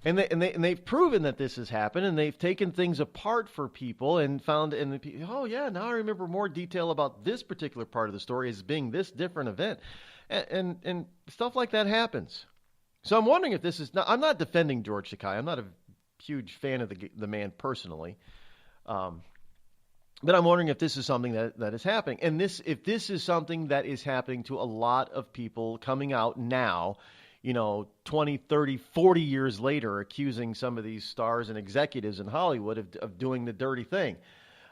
And they've proven that this has happened, and they've taken things apart for people and found, oh yeah, now I remember more detail about this particular part of the story as being this different event, and stuff like that happens. So I'm wondering if this is I'm not defending George Takai. I'm not a huge fan of the man personally, but I'm wondering if this is something that is happening, and if this is something that is happening to a lot of people coming out now. 20, 30, 40 years later, accusing some of these stars and executives in Hollywood of doing the dirty thing.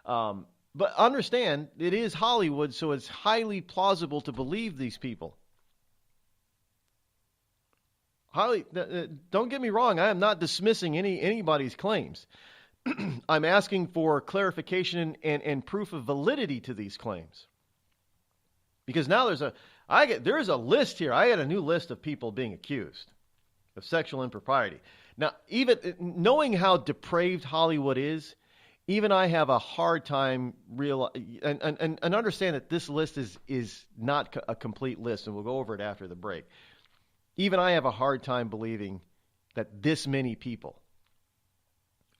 But understand, it is Hollywood, so it's highly plausible to believe these people. Don't get me wrong, I am not dismissing anybody's claims. I'm asking for clarification and proof of validity to these claims. Because now there's a list here. I had a new list of people being accused of sexual impropriety. Now, even knowing how depraved Hollywood is, even I have a hard time and understand that this list is not a complete list, and we'll go over it after the break. Even I have a hard time believing that this many people,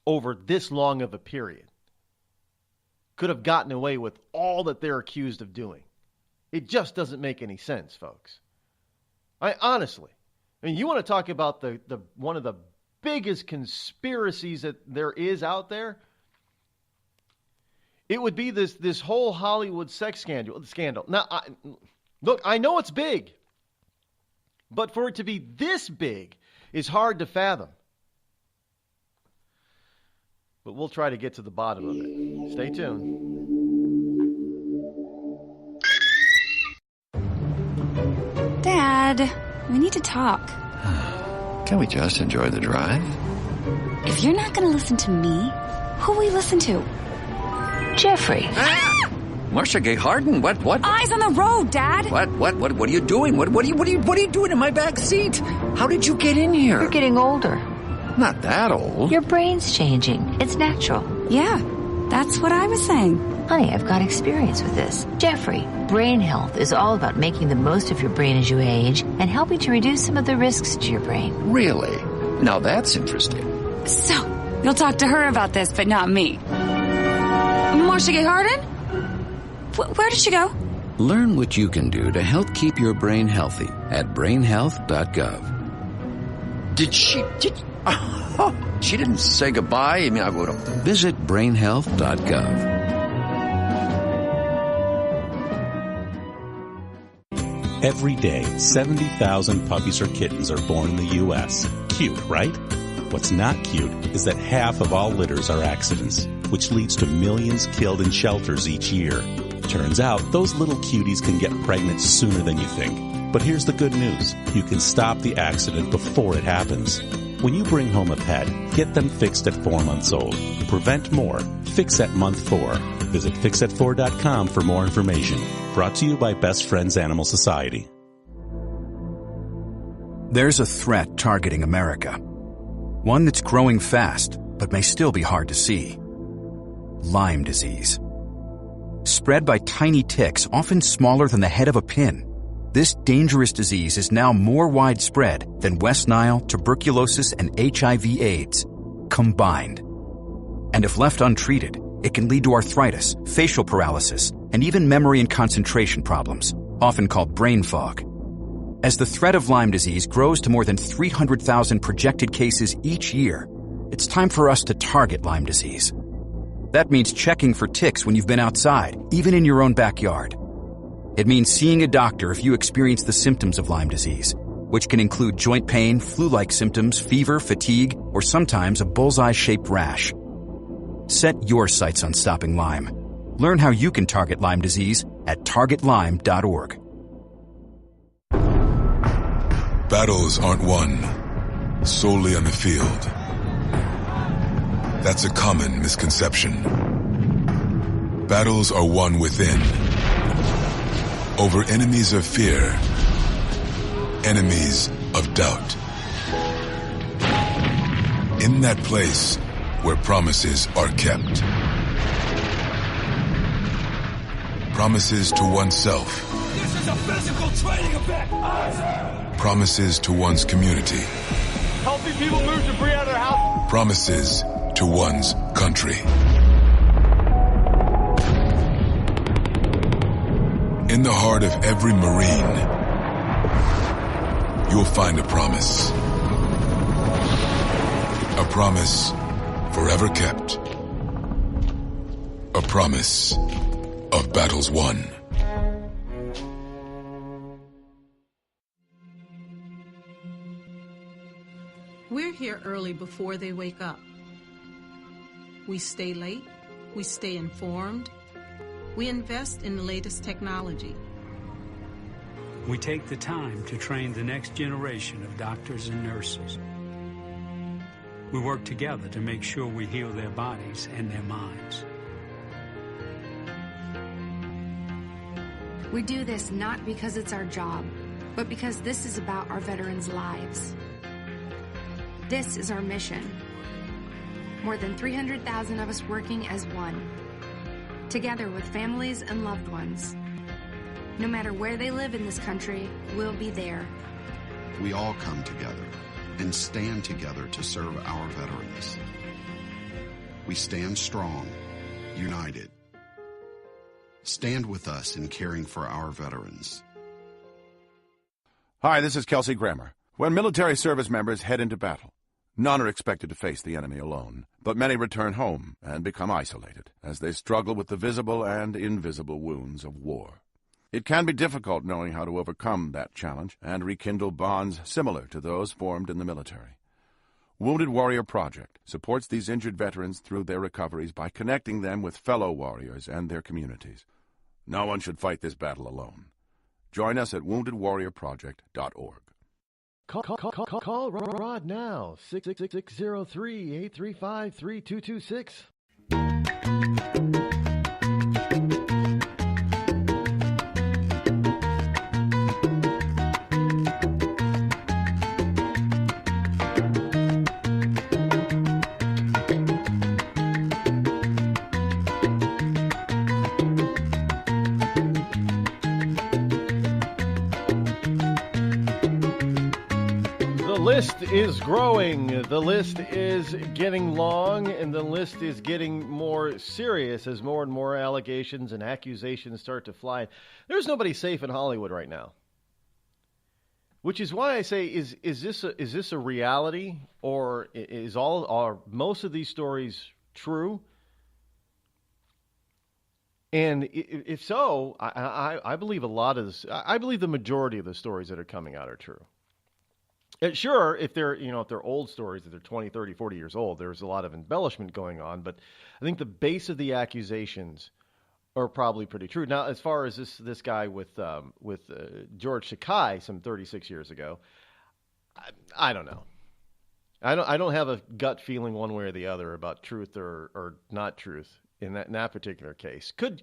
over this long of a period, could have gotten away with all that they're accused of doing. It just doesn't make any sense, folks. Honestly, you want to talk about the one of the biggest conspiracies that there is out there? It would be this whole Hollywood sex scandal. Now, look, I know it's big, but for it to be this big is hard to fathom. but we'll try to get to the bottom of it. Stay tuned. Dad, we need to talk. Can we just enjoy the drive? If you're not going to listen to me, who will we listen to? Jeffrey. Marcia Gay Harden, what? Eyes on the road, Dad. What are you doing? What are you doing in my back seat? How did you get in here? You're getting older. Not that old. Your brain's changing. It's natural. Yeah, that's what I was saying. Honey, I've got experience with this. Jeffrey, brain health is all about making the most of your brain as you age and helping to reduce some of the risks to your brain. Really? Now that's interesting. So, you'll talk to her about this, but not me. Marcia Gay Harden? Where did she go? Learn what you can do to help keep your brain healthy at brainhealth.gov. She didn't say goodbye. I mean, I would have. Visit brainhealth.gov. Every day, 70,000 puppies or kittens are born in the U.S. Cute, right? What's not cute is that half of all litters are accidents, which leads to millions killed in shelters each year. Turns out, those little cuties can get pregnant sooner than you think. But here's the good news. You can stop the accident before it happens. When you bring home a pet, get them fixed at 4 months old. Prevent more. Fix at month 4. Visit fixat4.com for more information. Brought to you by Best Friends Animal Society. There's a threat targeting America. One that's growing fast, but may still be hard to see. Lyme disease. Spread by tiny ticks, often smaller than the head of a pin. This dangerous disease is now more widespread than West Nile, tuberculosis, and HIV/AIDS combined. And if left untreated, it can lead to arthritis, facial paralysis, and even memory and concentration problems, often called brain fog. As the threat of Lyme disease grows to more than 300,000 projected cases each year, it's time for us to target Lyme disease. That means checking for ticks when you've been outside, even in your own backyard. It means seeing a doctor if you experience the symptoms of Lyme disease, which can include joint pain, flu-like symptoms, fever, fatigue, or sometimes a bullseye-shaped rash. Set your sights on stopping Lyme. Learn how you can target Lyme disease at targetlyme.org. Battles aren't won solely on the field. That's a common misconception. Battles are won within, over enemies of fear, enemies of doubt. In that place where promises are kept. Promises to oneself. This is a physical training event. Promises to one's community. Helping people move debris out of their house. Promises to one's country. In the heart of every Marine, you'll find a promise. A promise forever kept. A promise of battles won. We're here early before they wake up. We stay late. We stay informed. We invest in the latest technology. We take the time to train the next generation of doctors and nurses. We work together to make sure we heal their bodies and their minds. We do this not because it's our job, but because this is about our veterans' lives. This is our mission. More than 300,000 of us working as one, together with families and loved ones. No matter where they live in this country, we'll be there. We all come together and stand together to serve our veterans. We stand strong, united. Stand with us in caring for our veterans. Hi, this is Kelsey Grammer. When military service members head into battle, none are expected to face the enemy alone, but many return home and become isolated as they struggle with the visible and invisible wounds of war. It can be difficult knowing how to overcome that challenge and rekindle bonds similar to those formed in the military. Wounded Warrior Project supports these injured veterans through their recoveries by connecting them with fellow warriors and their communities. No one should fight this battle alone. Join us at woundedwarriorproject.org. Call Rod now, 666-603-835-3226. The list is growing, the list is getting long, and the list is getting more serious as more and more allegations and accusations start to fly. There's nobody safe in Hollywood right now. Which is why I say, is this a reality, or are most of these stories true? And if so, I believe a lot of this. I believe the majority of the stories that are coming out are true. Sure, if they're old stories, if they're 20, 30, 40 years old, there's a lot of embellishment going on. But I think the base of the accusations are probably pretty true. Now, as far as this guy with George Takei some 36 years ago, I don't know. I don't have a gut feeling one way or the other about truth or not truth in that particular case. George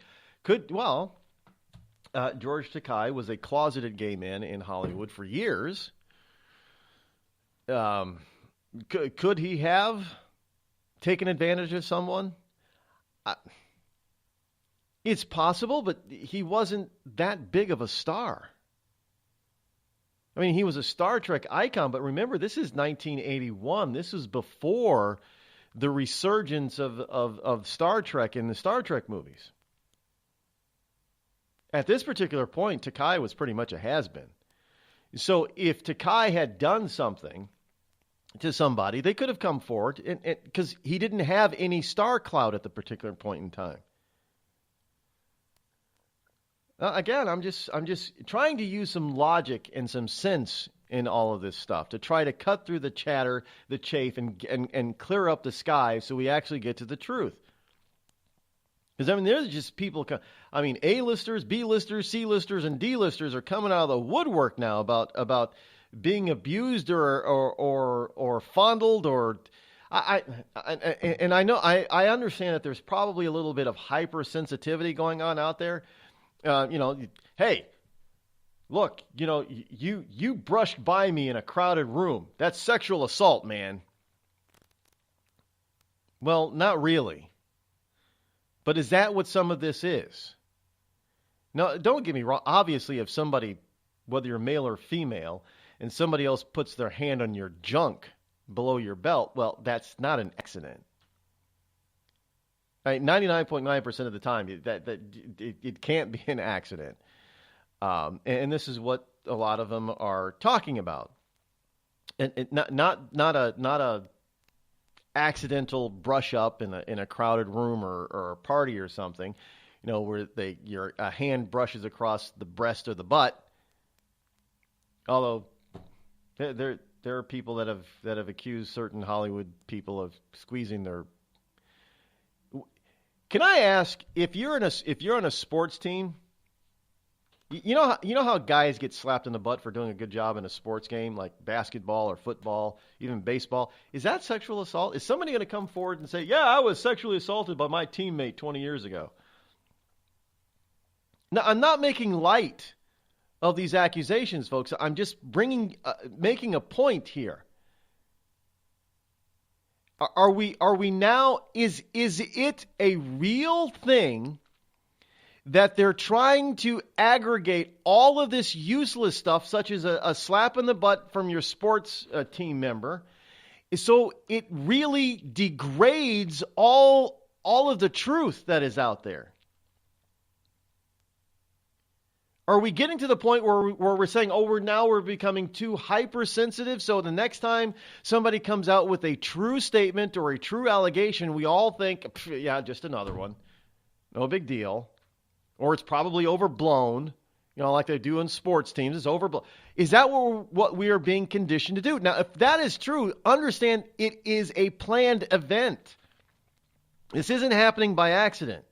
Takei was a closeted gay man in Hollywood for years. Could he have taken advantage of someone? It's possible, but he wasn't that big of a star. I mean, he was a Star Trek icon, but remember, this is 1981. This was before the resurgence of Star Trek in the Star Trek movies. At this particular point, Takei was pretty much a has-been. So if Takei had done something to somebody, they could have come forward, because he didn't have any star clout at the particular point in time. Again, I'm just trying to use some logic and some sense in all of this stuff to try to cut through the chatter, the chaff, and clear up the sky so we actually get to the truth. Because, I mean, there's just people, A-listers, B-listers, C-listers, and D-listers are coming out of the woodwork now about being abused or fondled I know I understand that there's probably a little bit of hypersensitivity going on out there. Hey, look, you brushed by me in a crowded room. That's sexual assault, man. Well, not really. But is that what some of this is? No, don't get me wrong. Obviously, if somebody, whether you're male or female, and somebody else puts their hand on your junk below your belt, well, that's not an accident. Right? 99.9% of the time, it can't be an accident. And this is what a lot of them are talking about. And not a accidental brush up in a crowded room or a party or something, where a hand brushes across the breast or the butt. Although there are people that have accused certain Hollywood people of squeezing their. Can I ask, if you're on a sports team, you know how guys get slapped in the butt for doing a good job in a sports game like basketball or football, even baseball? Is that sexual assault? Is somebody going to come forward and say, "Yeah, I was sexually assaulted by my teammate 20 years ago"? Now, I'm not making light of these accusations, folks. I'm just making a point here. Are we now? Is it a real thing that they're trying to aggregate all of this useless stuff, such as a slap in the butt from your sports team member, so it really degrades all of the truth that is out there? Are we getting to the point where we're saying, we're becoming too hypersensitive, so the next time somebody comes out with a true statement or a true allegation, we all think, yeah, just another one. No big deal. Or it's probably overblown. like they do in sports teams. It's overblown. Is that what we are being conditioned to do? Now, if that is true, understand it is a planned event. This isn't happening by accident.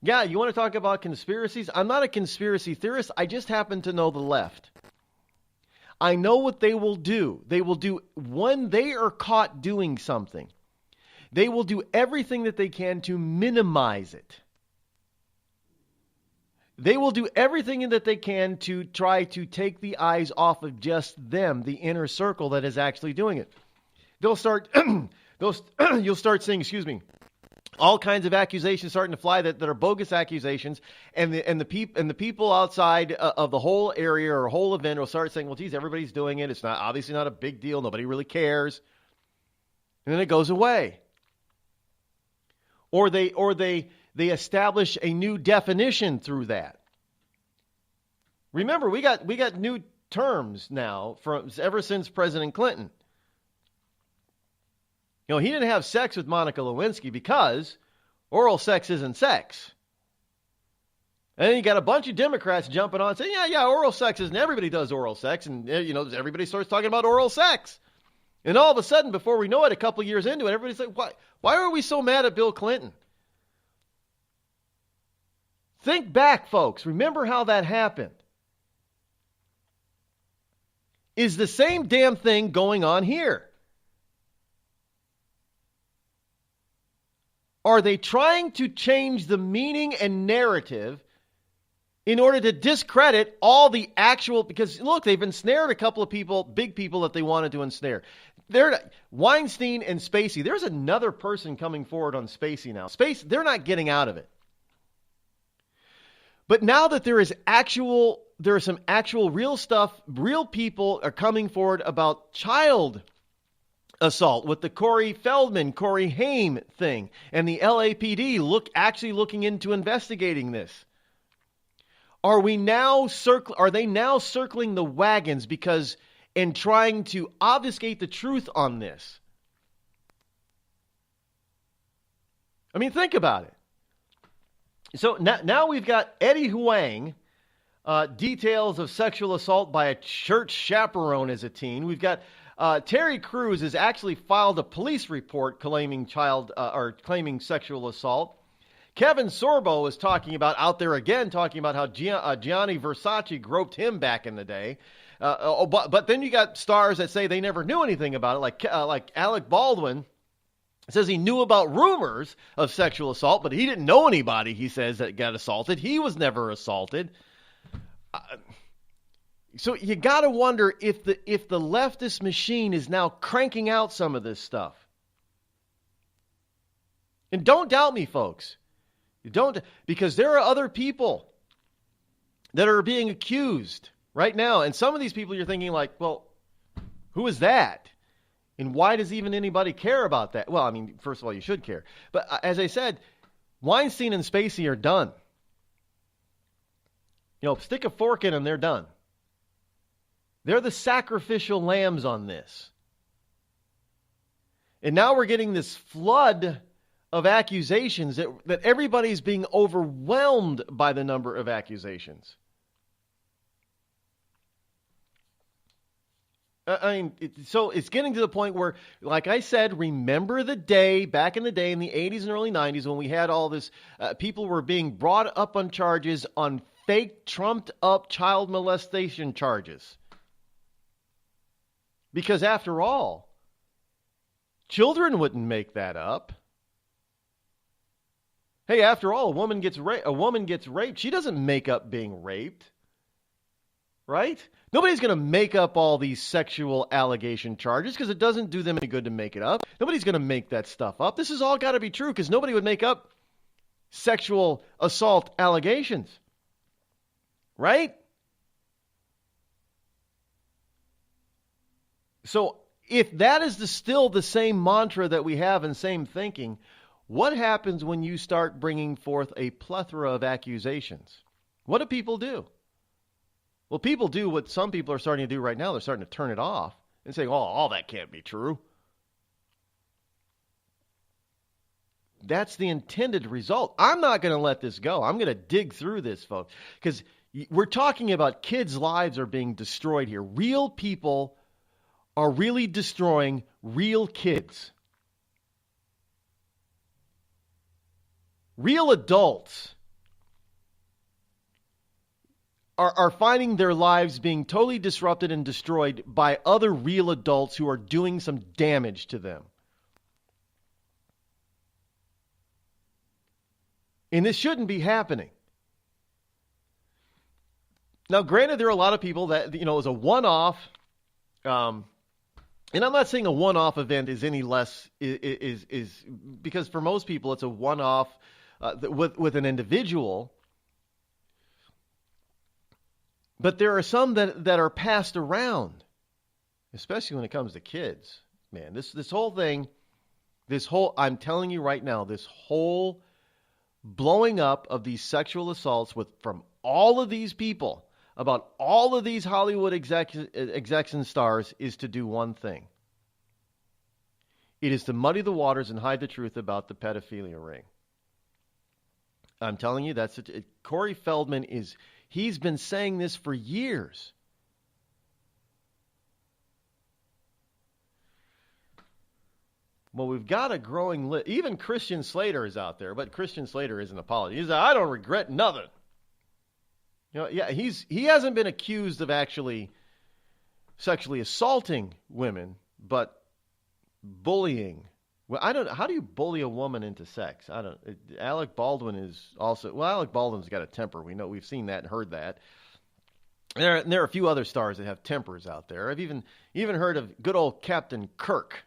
Yeah, you want to talk about conspiracies? I'm not a conspiracy theorist. I just happen to know the left. I know what they will do. They will do, when they are caught doing something, they will do everything that they can to minimize it. They will do everything that they can to try to take the eyes off of just them, the inner circle that is actually doing it. They'll start, you'll start seeing, all kinds of accusations starting to fly that are bogus accusations, and the people outside of the whole area or whole event will start saying, well, geez, everybody's doing it. It's obviously not a big deal. Nobody really cares. And then it goes away. Or they establish a new definition through that. Remember, we got new terms now ever since President Clinton. He didn't have sex with Monica Lewinsky because oral sex isn't sex. And then you got a bunch of Democrats jumping on saying, yeah, oral sex isn't. Everybody does oral sex. And, everybody starts talking about oral sex. And all of a sudden, before we know it, a couple years into it, everybody's like, why are we so mad at Bill Clinton? Think back, folks. Remember how that happened. Is the same damn thing going on here? Are they trying to change the meaning and narrative in order to discredit all the actual, because look, they've ensnared a couple of people, big people that they wanted to ensnare. Weinstein and Spacey. There's another person coming forward on Spacey now. They're not getting out of it. But now that there is some actual real stuff, real people are coming forward about child assault with the Corey Haim thing, and the LAPD actually looking into investigating this. Are they now circling the wagons and trying to obfuscate the truth on this? I mean, think about it. So now we've got Eddie Huang, details of sexual assault by a church chaperone as a teen. We've got Terry Crews has actually filed a police report claiming sexual assault. Kevin Sorbo is talking about how Gianni Versace groped him back in the day. But then you got stars that say they never knew anything about it, like Alec Baldwin says he knew about rumors of sexual assault, but he didn't know anybody, he says, that got assaulted. He was never assaulted. So you got to wonder if the leftist machine is now cranking out some of this stuff. And don't doubt me, folks. Because there are other people that are being accused right now. And some of these people you're thinking like, well, who is that? And why does even anybody care about that? Well, I mean, first of all, you should care. But as I said, Weinstein and Spacey are done. Stick a fork in them, they're done. They're the sacrificial lambs on this. And now we're getting this flood of accusations that everybody's being overwhelmed by the number of accusations. So it's getting to the point where, like I said, remember the day, back in the day in the 80s and early 90s when we had all this, people were being brought up on charges on fake, trumped-up child molestation charges. Because after all, children wouldn't make that up. Hey, after all, a woman gets raped. She doesn't make up being raped. Right? Nobody's going to make up all these sexual allegation charges because it doesn't do them any good to make it up. Nobody's going to make that stuff up. This has all got to be true because nobody would make up sexual assault allegations. Right? So if that is still the same mantra that we have and same thinking, what happens when you start bringing forth a plethora of accusations? What do people do? Well, people do what some people are starting to do right now. They're starting to turn it off and saying, oh, all that can't be true. That's the intended result. I'm not going to let this go. I'm going to dig through this, folks, because We're talking about kids' lives are being destroyed here. Real people are really destroying real kids. Real adults are finding their lives being totally disrupted and destroyed by other real adults who are doing some damage to them. And this shouldn't be happening. Now, granted, there are a lot of people that, it was a one-off, and I'm not saying a one-off event is any less, is because for most people it's a one-off with an individual. But there are some that are passed around, especially when it comes to kids. Man, this whole thing, I'm telling you right now, this whole blowing up of these sexual assaults from all of these people, about all of these Hollywood execs and stars, is to do one thing. It is to muddy the waters and hide the truth about the pedophilia ring. I'm telling you, Corey Feldman he's been saying this for years. Well, we've got a growing list. Even Christian Slater is out there, but Christian Slater isn't apologizing. He's like, I don't regret nothing. He hasn't been accused of actually sexually assaulting women, but bullying. Well, I don't. How do you bully a woman into sex? I don't. Alec Baldwin is also. Well, Alec Baldwin's got a temper. We know. We've seen that and heard that. There are a few other stars that have tempers out there. I've even heard of good old Captain Kirk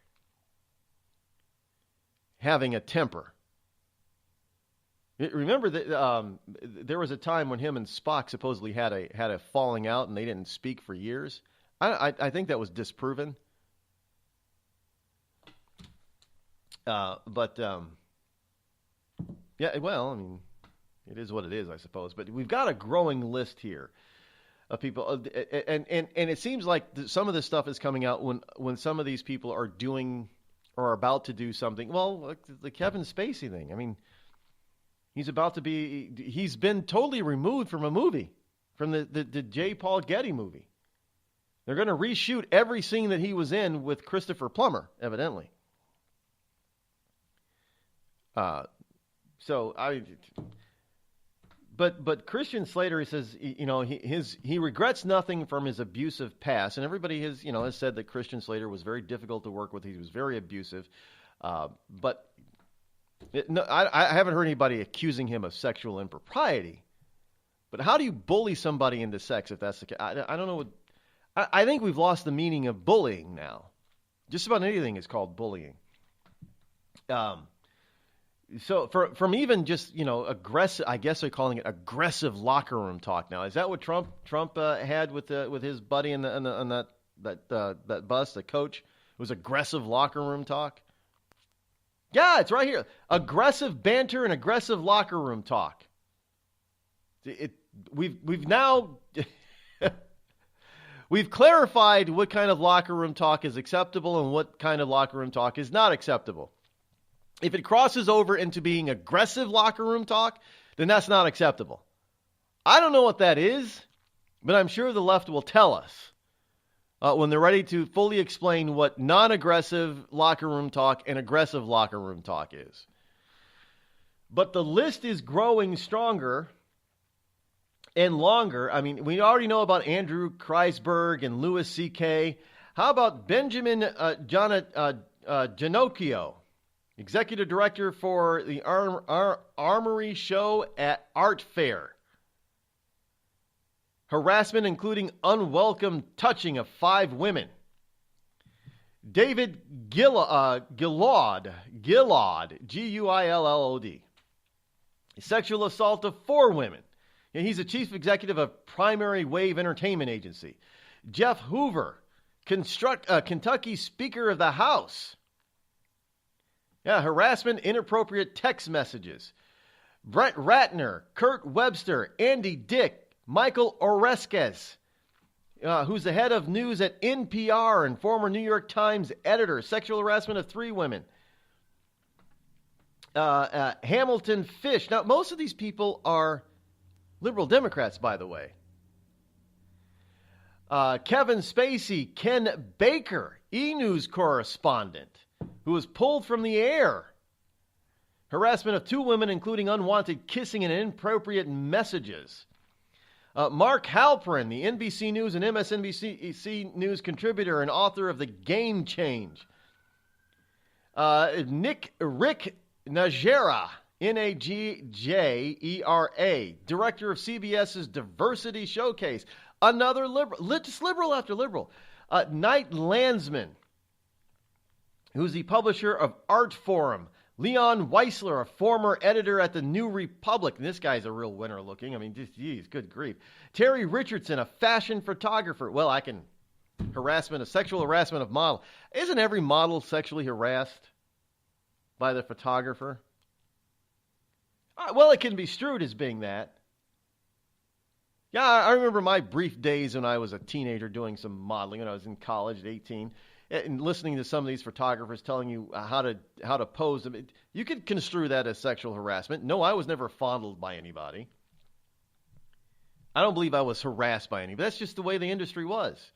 having a temper. Remember that there was a time when him and Spock supposedly had a falling out and they didn't speak for years. I think that was disproven. Yeah, well, I mean, it is what it is, I suppose. But we've got a growing list here of people, and it seems like some of this stuff is coming out when some of these people are doing or are about to do something. Well, like the Kevin Spacey thing. I mean, he's been totally removed from a movie, from the J. Paul Getty movie. They're going to reshoot every scene that he was in with Christopher Plummer, evidently. But Christian Slater, he says, he regrets nothing from his abusive past, and everybody has said that Christian Slater was very difficult to work with. He was very abusive, but I haven't heard anybody accusing him of sexual impropriety. But how do you bully somebody into sex if that's the case? I don't know. I think we've lost the meaning of bullying now. Just about anything is called bullying. So from even just, aggressive, I guess they're calling it aggressive locker room talk now. Is that what Trump had with his buddy on that bus, the coach? It was aggressive locker room talk. Yeah, it's right here. Aggressive banter and aggressive locker room talk. We've now we've clarified what kind of locker room talk is acceptable and what kind of locker room talk is not acceptable. If it crosses over into being aggressive locker room talk, then that's not acceptable. I don't know what that is, but I'm sure the left will tell us when they're ready to fully explain what non-aggressive locker room talk and aggressive locker room talk is. But the list is growing stronger and longer. I mean, we already know about Andrew Kreisberg and Louis C.K. How about Benjamin Ginocchio? Executive director for the Armory Show at Art Fair. Harassment including unwelcome touching of 5 women. David Gillard, Guillod. Sexual assault of 4 women. And he's the chief executive of Primary Wave Entertainment Agency. Jeff Hoover, Kentucky Speaker of the House. Yeah, harassment, inappropriate text messages. Brett Ratner, Kurt Webster, Andy Dick, Michael Oreskes, who's the head of news at NPR and former New York Times editor. Sexual harassment of 3 women. Hamilton Fish. Now, most of these people are Liberal Democrats, by the way. Kevin Spacey, Ken Baker, E! News correspondent, who was pulled from the air. Harassment of 2 women, including unwanted kissing and inappropriate messages. Mark Halperin, the NBC News and MSNBC News contributor and author of The Game Change. Rick Najera, Najera, director of CBS's Diversity Showcase. Another liberal, just liberal after liberal. Knight Landsman, who's the publisher of Art Forum. Leon Weissler, a former editor at the New Republic. And this guy's a real winner looking. I mean, geez, good grief. Terry Richardson, a fashion photographer. Well, sexual harassment of model. Isn't every model sexually harassed by the photographer? Well, it can be construed as being that. Yeah, I remember my brief days when I was a teenager doing some modeling when I was in college at 18. And listening to some of these photographers telling you how to pose them, you could construe that as sexual harassment. No, I was never fondled by anybody. I don't believe I was harassed by anybody. That's just the way the industry was.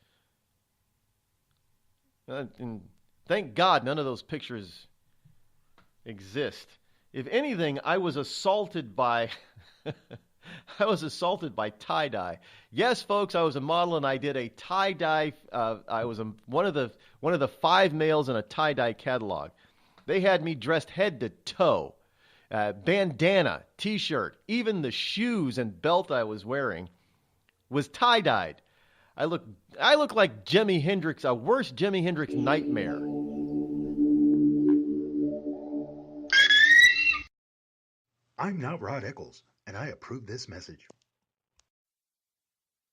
And thank God none of those pictures exist. If anything, I was assaulted by tie-dye. Yes, folks, I was a model and I did a tie-dye. I was one of the 5 males in a tie-dye catalog. They had me dressed head to toe, bandana, T-shirt, even the shoes and belt I was wearing was tie-dyed. I look like Jimi Hendrix, a worse Jimi Hendrix nightmare. I'm not Rod Eccles, and I approve this message.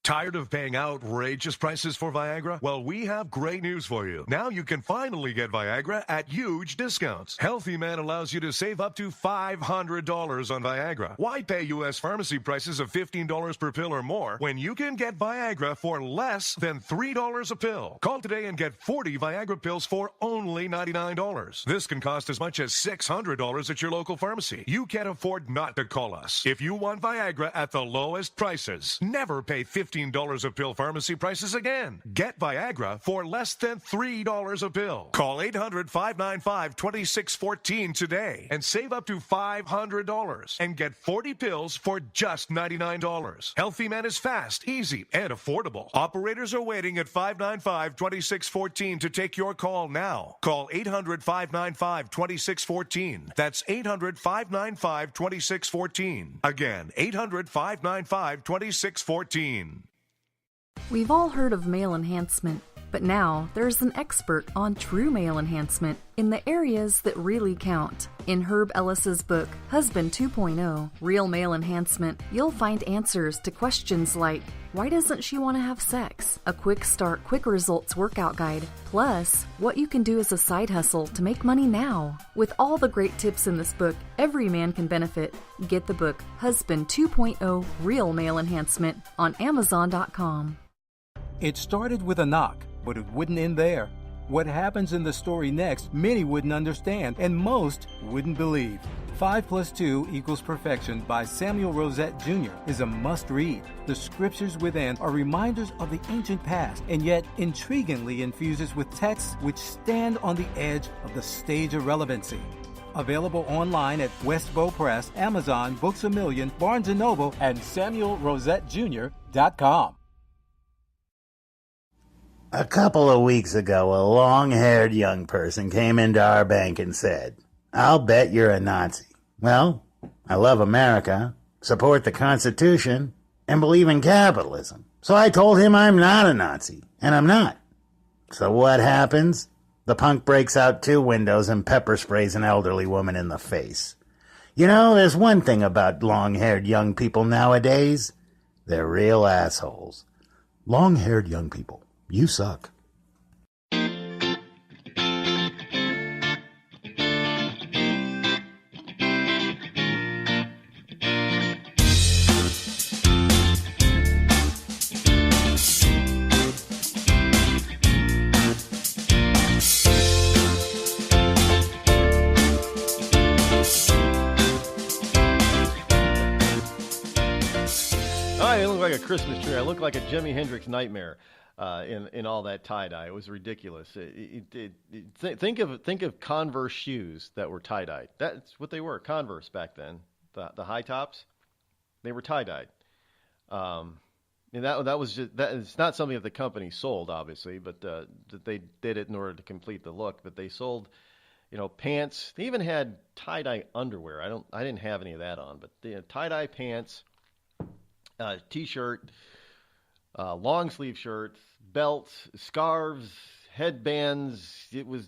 Tired of paying outrageous prices for Viagra? Well, we have great news for you. Now you can finally get Viagra at huge discounts. Healthy Man allows you to save up to $500 on Viagra. Why pay U.S. pharmacy prices of $15 per pill or more when you can get Viagra for less than $3 a pill? Call today and get 40 Viagra pills for only $99. This can cost as much as $600 at your local pharmacy. You can't afford not to call us. If you want Viagra at the lowest prices, never pay $15 a pill pharmacy prices again. Get Viagra for less than $3 a pill. Call 800-595-2614 today and save up to $500 and get 40 pills for just $99. Healthy Man is fast, easy, and affordable. Operators are waiting at 595-2614 to take your call now. Call 800-595-2614. That's 800-595-2614. Again, 800-595-2614. We've all heard of male enhancement, but now there's an expert on true male enhancement in the areas that really count. In Herb Ellis's book, Husband 2.0, Real Male Enhancement, you'll find answers to questions like, why doesn't she want to have sex? A quick start, quick results workout guide, plus what you can do as a side hustle to make money now. With all the great tips in this book, every man can benefit. Get the book, Husband 2.0, Real Male Enhancement, on Amazon.com. It started with a knock, but it wouldn't end there. What happens in the story next, many wouldn't understand, and most wouldn't believe. 5 + 2 = Perfection by Samuel Rosette Jr. is a must-read. The scriptures within are reminders of the ancient past, and yet intriguingly infuses with texts which stand on the edge of the stage of relevancy. Available online at Westbow Press, Amazon, Books A Million, Barnes & Noble, and SamuelRosetteJr.com. A couple of weeks ago, a long-haired young person came into our bank and said, "I'll bet you're a Nazi." Well, I love America, support the Constitution, and believe in capitalism. So I told him I'm not a Nazi, and I'm not. So what happens? The punk breaks out 2 windows and pepper sprays an elderly woman in the face. You know, there's one thing about long-haired young people nowadays. They're real assholes. Long-haired young people. You suck. Christmas tree. I looked like a Jimi Hendrix nightmare in all that tie-dye. It was ridiculous. Think of Converse shoes that were tie-dyed. That's what they were, Converse back then. The high tops, they were tie-dyed. And that was just that. It's not something that the company sold, obviously, but that they did it in order to complete the look. But they sold, pants. They even had tie-dye underwear. I didn't have any of that on, but tie-dye pants, t-shirt, long sleeve shirts, belts, scarves, headbands. It was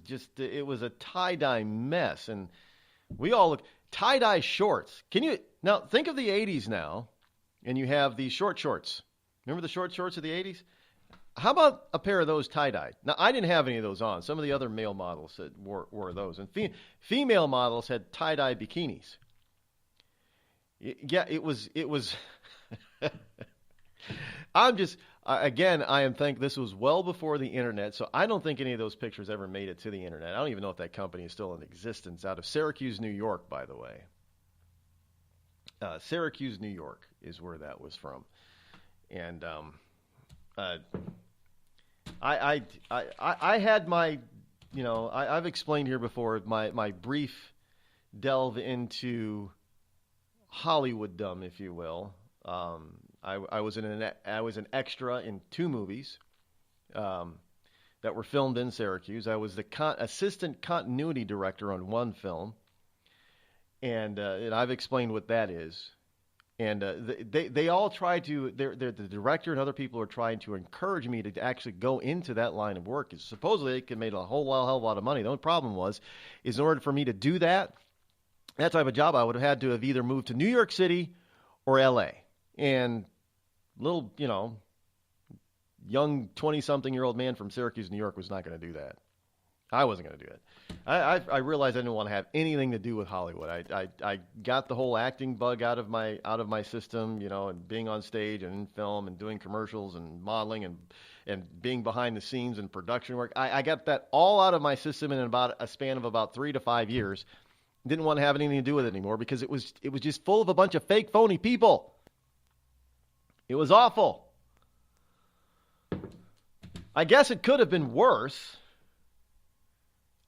a tie-dye mess, and we all look tie-dye shorts. Can you now think of the '80s now, and you have these short shorts. Remember the short shorts of the '80s? How about a pair of those tie-dyed? Now, I didn't have any of those on. Some of the other male models wore those. And female models had tie-dye bikinis. Yeah, it was I am thankful this was well before the internet, so I don't think any of those pictures ever made it to the internet. I don't even know if that company is still in existence. Out of Syracuse, New York, by the way. Syracuse, New York is where that was from. And I had my, I've explained here before my brief delve into Hollywooddom, if you will. I was an extra in 2 movies that were filmed in Syracuse. I was the assistant continuity director on 1 film, and I've explained what that is. And they all try to, the director and other people are trying to encourage me to actually go into that line of work. Because supposedly they could make a hell of a lot of money. The only problem is in order for me to do that type of job, I would have had to have either moved to New York City or L.A. And little, young 20-something-year-old man from Syracuse, New York was not going to do that. I wasn't going to do it. I realized I didn't want to have anything to do with Hollywood. I got the whole acting bug out of my system, and being on stage and in film and doing commercials and modeling and being behind the scenes and production work. I got that all out of my system in about a span of about 3 to 5 years. Didn't want to have anything to do with it anymore because it was just full of a bunch of fake, phony people. It was awful. I guess it could have been worse.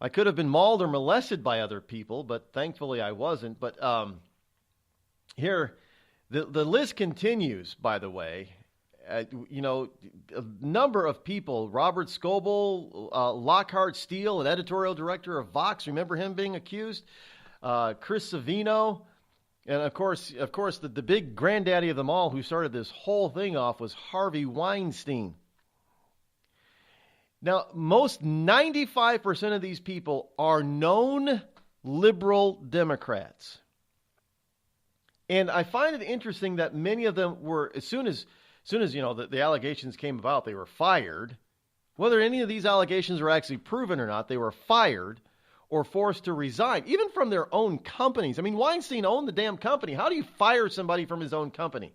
I could have been mauled or molested by other people, but thankfully I wasn't. But here, the list continues, by the way. A number of people, Robert Scoble, Lockhart Steele, an editorial director of Vox, remember him being accused? Chris Savino, and of course, the big granddaddy of them all who started this whole thing off was Harvey Weinstein. Now, 95% of these people are known liberal Democrats. And I find it interesting that many of them were, as soon as the allegations came about, they were fired. Whether any of these allegations were actually proven or not, they were fired or forced to resign, even from their own companies. I mean, Weinstein owned the damn company. How do you fire somebody from his own company?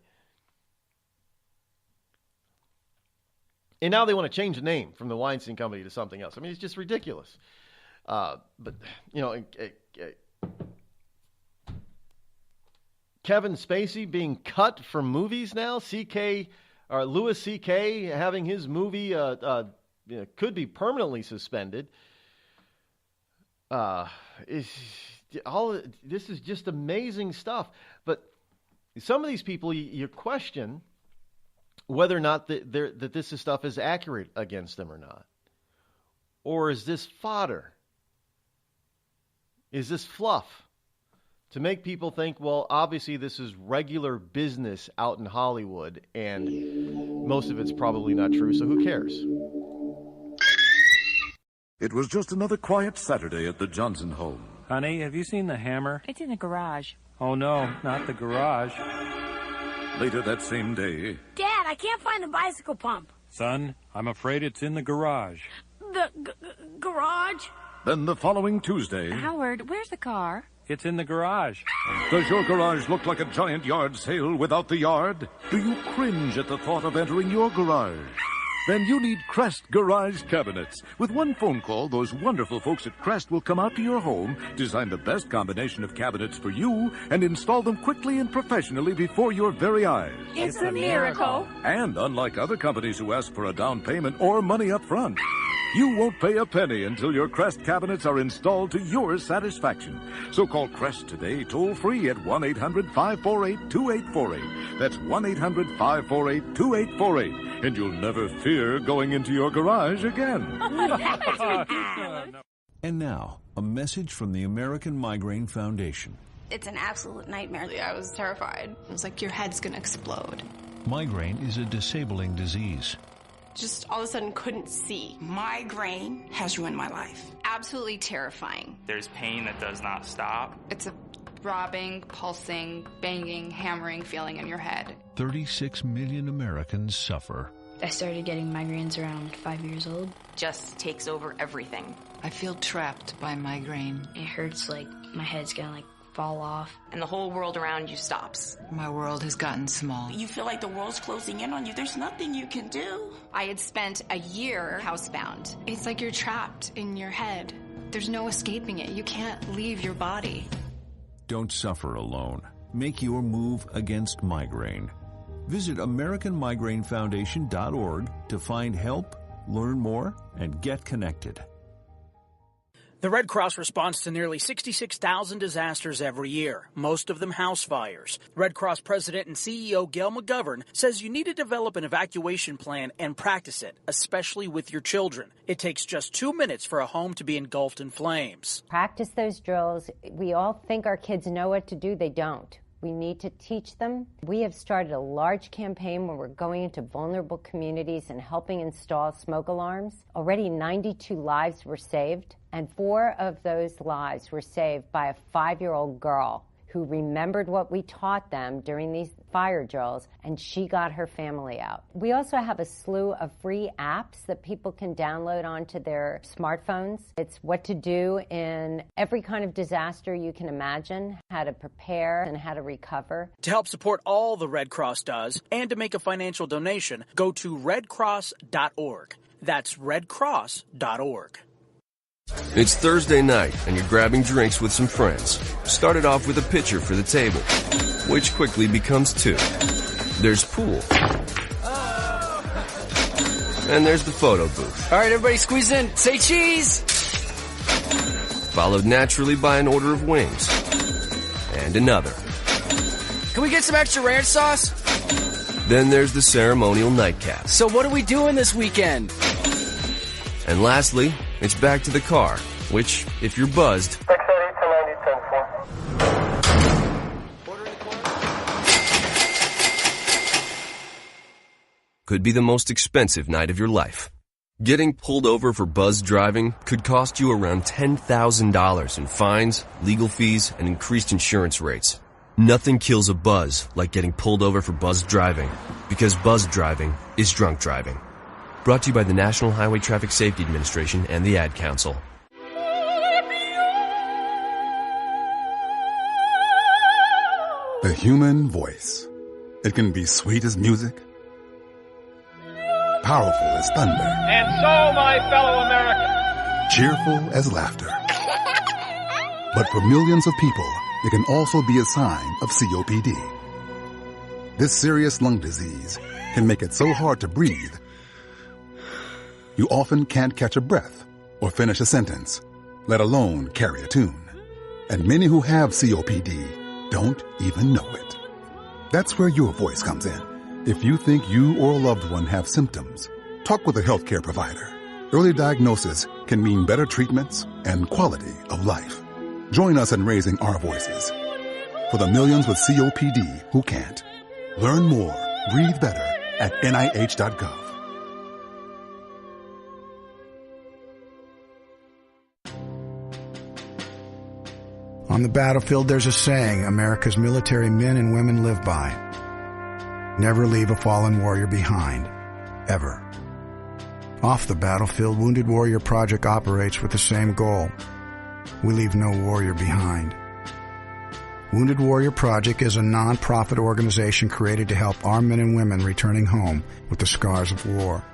And now they want to change the name from the Weinstein Company to something else. I mean, it's just ridiculous. Kevin Spacey being cut from movies now. Louis C.K. having his movie could be permanently suspended. This is just amazing stuff. But some of these people, you question whether or not that this stuff is accurate against them or not. Or is this fodder? Is this fluff to make people think, well, obviously this is regular business out in Hollywood and most of it's probably not true, so who cares? It was just another quiet Saturday at the Johnson home. Honey, have you seen the hammer? It's in the garage. Oh, no, not the garage. Later that same day... Dad, I can't find the bicycle pump. Son, I'm afraid it's in the garage. The garage? Then the following Tuesday... Howard, where's the car? It's in the garage. Does your garage look like a giant yard sale without the yard? Do you cringe at the thought of entering your garage? Then you need Crest Garage Cabinets. With one phone call, those wonderful folks at Crest will come out to your home, design the best combination of cabinets for you, and install them quickly and professionally before your very eyes. It's a miracle. And unlike other companies who ask for a down payment or money up front, you won't pay a penny until your Crest cabinets are installed to your satisfaction. So call Crest today, toll-free at 1-800-548-2848. That's 1-800-548-2848. And you'll never fear going into your garage again. And now, a message from the American Migraine Foundation. It's an absolute nightmare. I was terrified. It was like your head's gonna explode. Migraine is a disabling disease. Just all of a sudden couldn't see. Migraine has ruined my life. Absolutely terrifying. There's pain that does not stop. It's a throbbing, pulsing, banging, hammering feeling in your head. 36 million Americans suffer. I started getting migraines around 5 years old. Just takes over everything. I feel trapped by migraine. It hurts like my head's gonna fall off. And the whole world around you stops. My world has gotten small. You feel like the world's closing in on you. There's nothing you can do. I had spent a year housebound. It's like you're trapped in your head. There's no escaping it. You can't leave your body. Don't suffer alone. Make your move against migraine. Visit AmericanMigraineFoundation.org to find help, learn more, and get connected. The Red Cross responds to nearly 66,000 disasters every year, most of them house fires. Red Cross President and CEO Gail McGovern says you need to develop an evacuation plan and practice it, especially with your children. It takes just 2 minutes for a home to be engulfed in flames. Practice those drills. We all think our kids know what to do. They don't. We need to teach them. We have started a large campaign where we're going into vulnerable communities and helping install smoke alarms. Already 92 lives were saved, and 4 of those lives were saved by a 5-year-old girl who remembered what we taught them during these fire drills, and she got her family out. We also have a slew of free apps that people can download onto their smartphones. It's what to do in every kind of disaster you can imagine, how to prepare and how to recover. To help support all the Red Cross does and to make a financial donation, go to redcross.org. That's redcross.org. It's Thursday night, and you're grabbing drinks with some friends. Started off with a pitcher for the table, which quickly becomes 2. There's pool. And there's the photo booth. All right, everybody squeeze in. Say cheese! Followed naturally by an order of wings. And another. Can we get some extra ranch sauce? Then there's the ceremonial nightcap. So what are we doing this weekend? And lastly, it's back to the car, which, if you're buzzed, could be the most expensive night of your life. Getting pulled over for buzz driving could cost you around $10,000 in fines, legal fees, and increased insurance rates. Nothing kills a buzz like getting pulled over for buzz driving, because buzz driving is drunk driving. Brought to you by the National Highway Traffic Safety Administration and the Ad Council. The human voice. It can be sweet as music, powerful as thunder, and so, my fellow Americans, cheerful as laughter. But for millions of people, it can also be a sign of COPD. This serious lung disease can make it so hard to breathe, you often can't catch a breath or finish a sentence, let alone carry a tune. And many who have COPD don't even know it. That's where your voice comes in. If you think you or a loved one have symptoms, talk with a healthcare provider. Early diagnosis can mean better treatments and quality of life. Join us in raising our voices for the millions with COPD who can't. Learn more, breathe better at NIH.gov. On the battlefield, there's a saying America's military men and women live by. Never leave a fallen warrior behind. Ever. Off the battlefield, Wounded Warrior Project operates with the same goal. We leave no warrior behind. Wounded Warrior Project is a non-profit organization created to help our men and women returning home with the scars of war.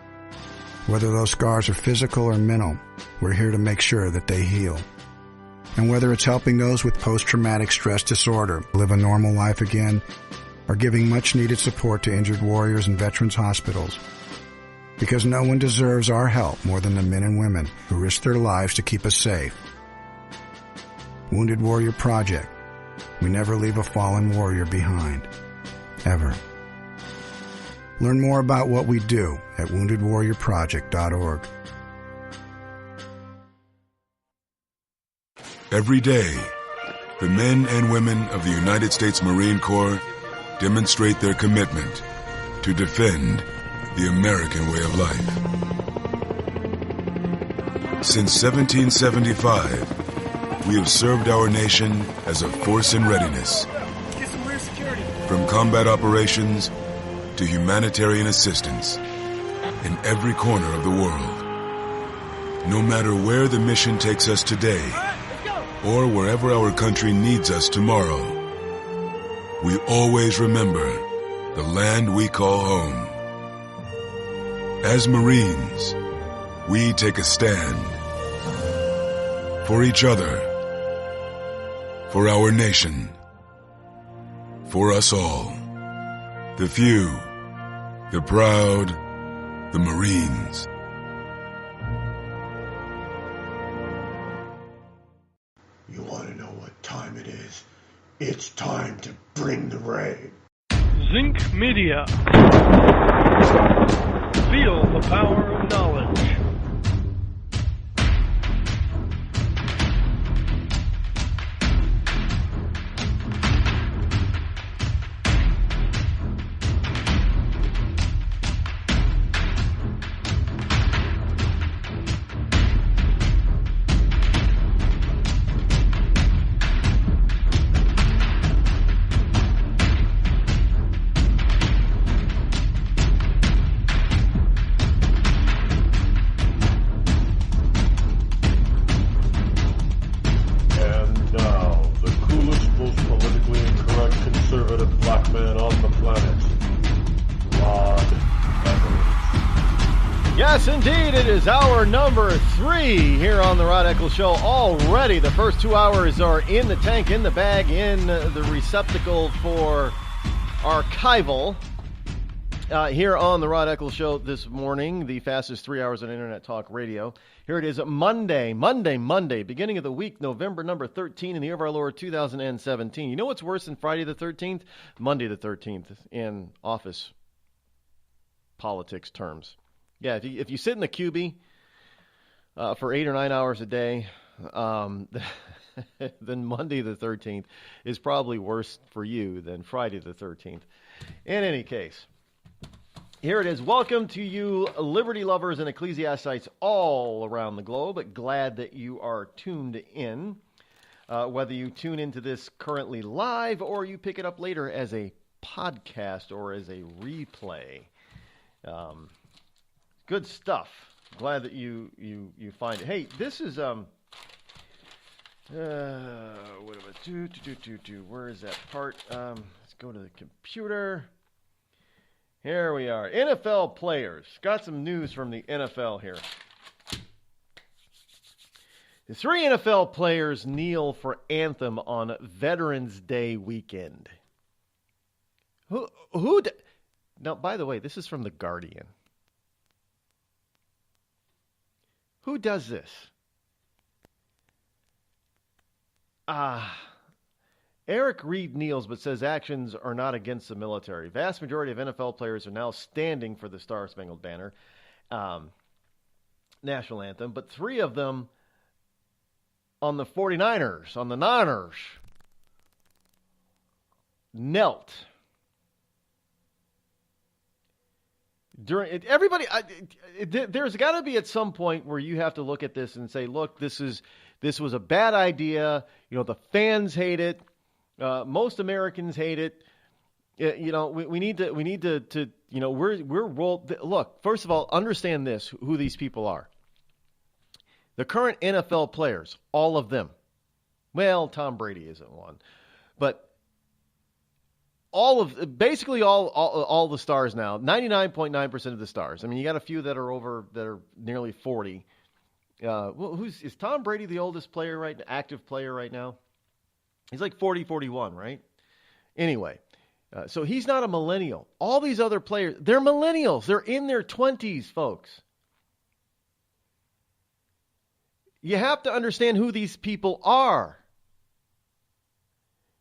Whether those scars are physical or mental, we're here to make sure that they heal. And whether it's helping those with post-traumatic stress disorder live a normal life again, or giving much-needed support to injured warriors in veterans' hospitals. Because no one deserves our help more than the men and women who risk their lives to keep us safe. Wounded Warrior Project. We never leave a fallen warrior behind. Ever. Learn more about what we do at woundedwarriorproject.org. Every day, the men and women of the United States Marine Corps demonstrate their commitment to defend the American way of life. Since 1775, we have served our nation as a force in readiness. From combat operations to humanitarian assistance in every corner of the world. No matter where the mission takes us today, or wherever our country needs us tomorrow, we always remember the land we call home. As Marines, we take a stand for each other, for our nation, for us all. The few, the proud, the Marines. You want to know what time it is? It's time to bring the rain. Zinc Media. Feel the power of knowledge. Yes, indeed, it is hour number 3 here on the Rod Eccles Show. Already, the first 2 hours are in the tank, in the bag, in the receptacle for archival. Here on the Rod Eccles Show this morning, the fastest 3 hours on Internet Talk Radio. Here it is, Monday, beginning of the week, November number 13 in the year of our Lord 2017. You know what's worse than Friday the 13th? Monday the 13th in office politics terms. Yeah, if you sit in the QB for 8 or 9 hours a day, then Monday the 13th is probably worse for you than Friday the 13th. In any case, here it is. Welcome to you, liberty lovers and ecclesiastites all around the globe. Glad that you are tuned in. Whether you tune into this currently live or you pick it up later as a podcast or as a replay. Good stuff. Glad that you find it. Hey, this is what about where is that part? Let's go to the computer. Here we are. NFL players. Got some news from the NFL here. The 3 NFL players kneel for anthem on Veterans Day weekend. Now, by the way, this is from The Guardian. Who does this? Eric Reed kneels but says actions are not against the military. Vast majority of NFL players are now standing for the Star-Spangled Banner national anthem, but 3 of them on the 49ers, on the Niners, knelt. There's got to be at some point where you have to look at this and say, look, this was a bad idea. You know, the fans hate it. Most Americans hate it. We need to we're rolled. Look, first of all, understand this, who these people are. The current NFL players, all of them. Well, Tom Brady isn't one, but basically all the stars now, 99.9% of the stars. I mean, you got a few that are nearly 40. Is Tom Brady the oldest player active player right now? He's like 40, 41, right? Anyway, so he's not a millennial. All these other players, they're millennials. They're in their 20s, folks. You have to understand who these people are.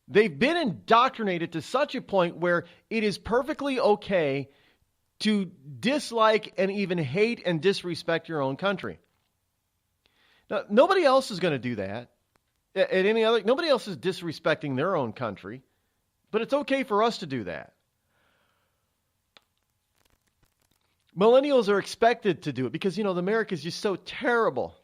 They've been indoctrinated to such a point where it is perfectly okay to dislike and even hate and disrespect your own country. Now, nobody else is going to do that. Nobody else is disrespecting their own country, but it's okay for us to do that. Millennials are expected to do it because, America is just so terrible.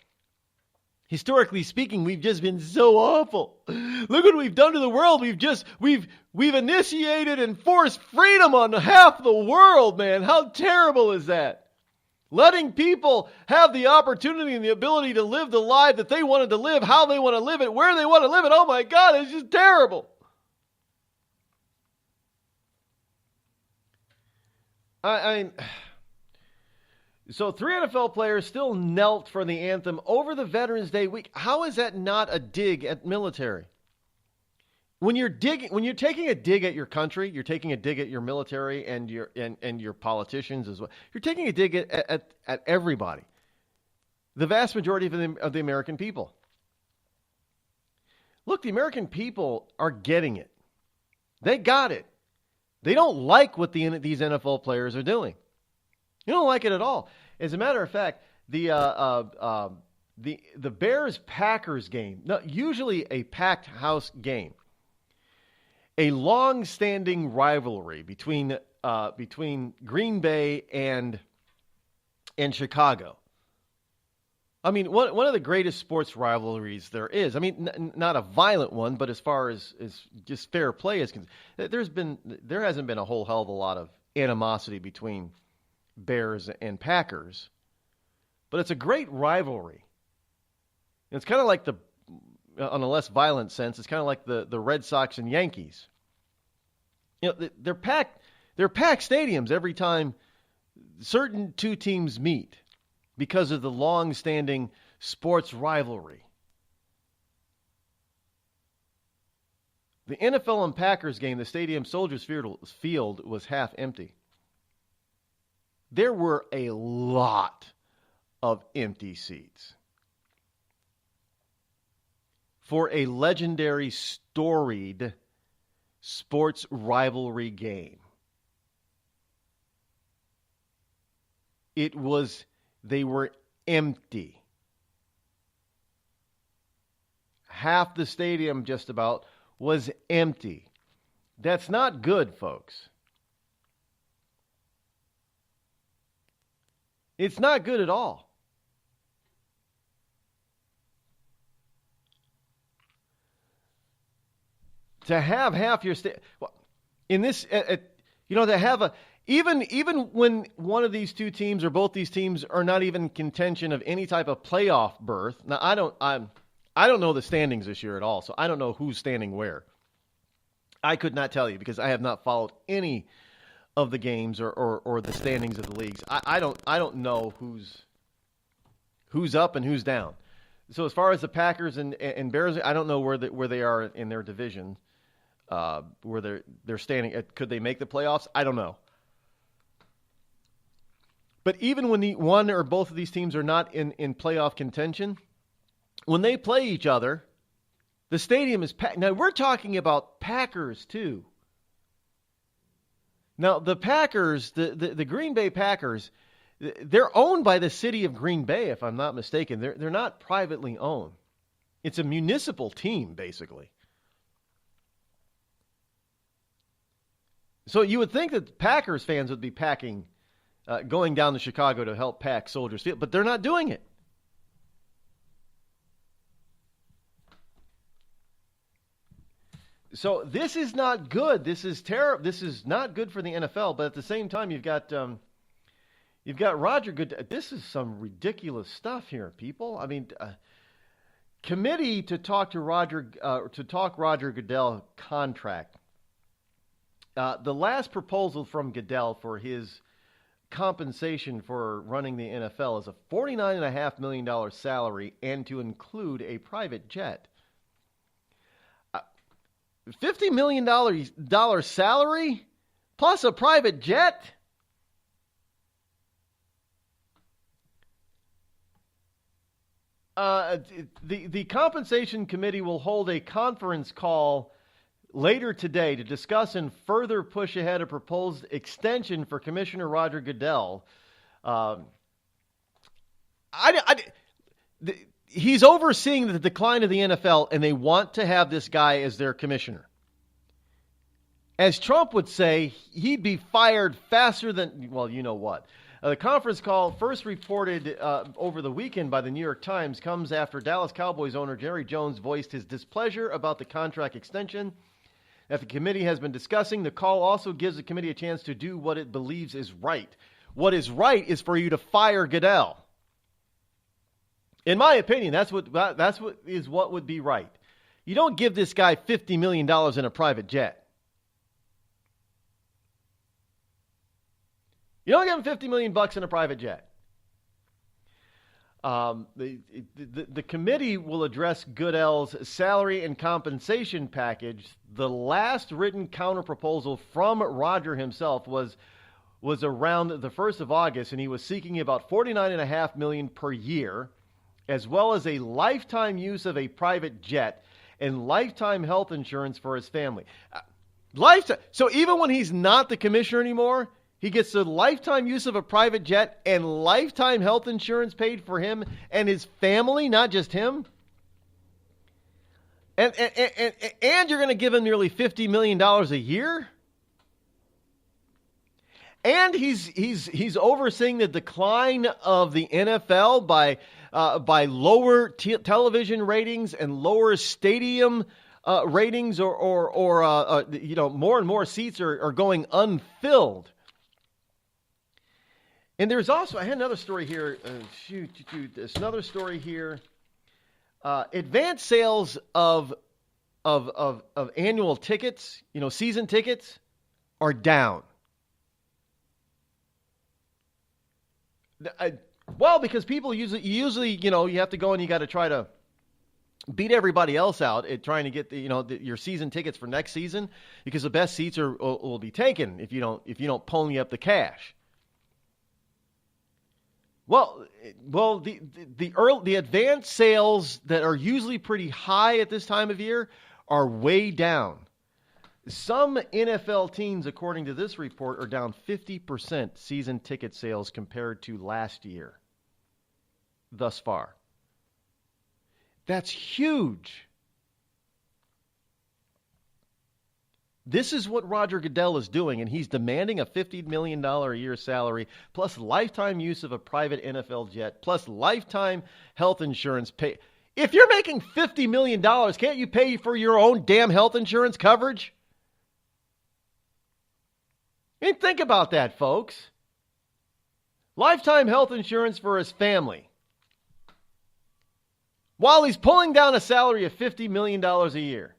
Historically speaking, we've just been so awful. Look what we've done to the world. We've initiated and forced freedom on half the world, man. How terrible is that? Letting people have the opportunity and the ability to live the life that they wanted to live, how they want to live it, where they want to live it. Oh my God, it's just terrible. So 3 NFL players still knelt for the anthem over the Veterans Day week. How is that not a dig at military? When you're taking a dig at your country, you're taking a dig at your military and your politicians as well. You're taking a dig at everybody. The vast majority of the American people. Look, the American people are getting it. They got it. They don't like what these NFL players are doing. You don't like it at all. As a matter of fact, the Bears-Packers game, usually a packed house game, a long-standing rivalry between Green Bay and Chicago. I mean, one of the greatest sports rivalries there is. I mean, not a violent one, but as far as just fair play is concerned, there hasn't been a whole hell of a lot of animosity between Bears and Packers, but it's a great rivalry. It's kind of like on a less violent sense, it's kind of like the Red Sox and Yankees. They're packed stadiums every time certain two teams meet because of the long-standing sports rivalry. The NFL and Packers game, the stadium Soldiers Field was half empty. There were a lot of empty seats for a legendary, storied sports rivalry game. They were empty. Half the stadium just about was empty. That's not good, folks. It's not good at all. To have half your in this, to have even when one of these two teams or both these teams are not even in contention of any type of playoff berth. Now I don't know the standings this year at all, so I don't know who's standing where. I could not tell you because I have not followed any of the games or the standings of the leagues. I don't know who's up and who's down. So as far as the Packers and Bears, I don't know where they are in their division, where they're standing. Could they make the playoffs? I don't know. But even when one or both of these teams are not in playoff contention, when they play each other, the stadium is packed. Now we're talking about Packers too. Now, the Packers, the Green Bay Packers, they're owned by the city of Green Bay, if I'm not mistaken. They're not privately owned. It's a municipal team, basically. So you would think that Packers fans would be going down to Chicago to help pack Soldiers Field, but they're not doing it. So this is not good. This is terrible. This is not good for the NFL. But at the same time, you've got Roger Goodell. This is some ridiculous stuff here, people. I mean, committee to talk Roger Goodell contract. The last proposal from Goodell for his compensation for running the NFL is a $49.5 million salary and to include a private jet. $50 million salary plus a private jet? The compensation committee will hold a conference call later today to discuss and further push ahead a proposed extension for Commissioner Roger Goodell. He's overseeing the decline of the NFL, and they want to have this guy as their commissioner. As Trump would say, he'd be fired faster than, well, you know what. The conference call, first reported over the weekend by the New York Times, comes after Dallas Cowboys owner Jerry Jones voiced his displeasure about the contract extension that the committee has been discussing. The call also gives the committee a chance to do what it believes is right. What is right is for you to fire Goodell. In my opinion, that's what would be right. You don't give this guy $50 million in a private jet. You don't give him $50 million in a private jet. The committee will address Goodell's salary and compensation package. The last written counterproposal from Roger himself was around the 1st of August, and he was seeking about $49.5 million per year, as well as a lifetime use of a private jet and lifetime health insurance for his family. Lifetime. So even when he's not the commissioner anymore, he gets the lifetime use of a private jet and lifetime health insurance paid for him and his family, not just him. And you're going to give him nearly $50 million a year? And he's overseeing the decline of the NFL by lower television ratings and lower stadium ratings, or more and more seats are going unfilled. And there's also, I had another story here. There's another story here. Advanced sales of annual tickets, season tickets, are down. Well, because people usually, you have to go and you got to try to beat everybody else out at trying to get your season tickets for next season, because the best seats will be taken if you don't pony up the cash. Well, the advanced sales that are usually pretty high at this time of year are way down. Some NFL teams, according to this report, are down 50% season ticket sales compared to last year thus far. That's huge. This is what Roger Goodell is doing, and he's demanding a $50 million a year salary, plus lifetime use of a private NFL jet, plus lifetime health insurance pay. If you're making $50 million, can't you pay for your own damn health insurance coverage? I mean, think about that, folks. Lifetime health insurance for his family, while he's pulling down a salary of $50 million a year.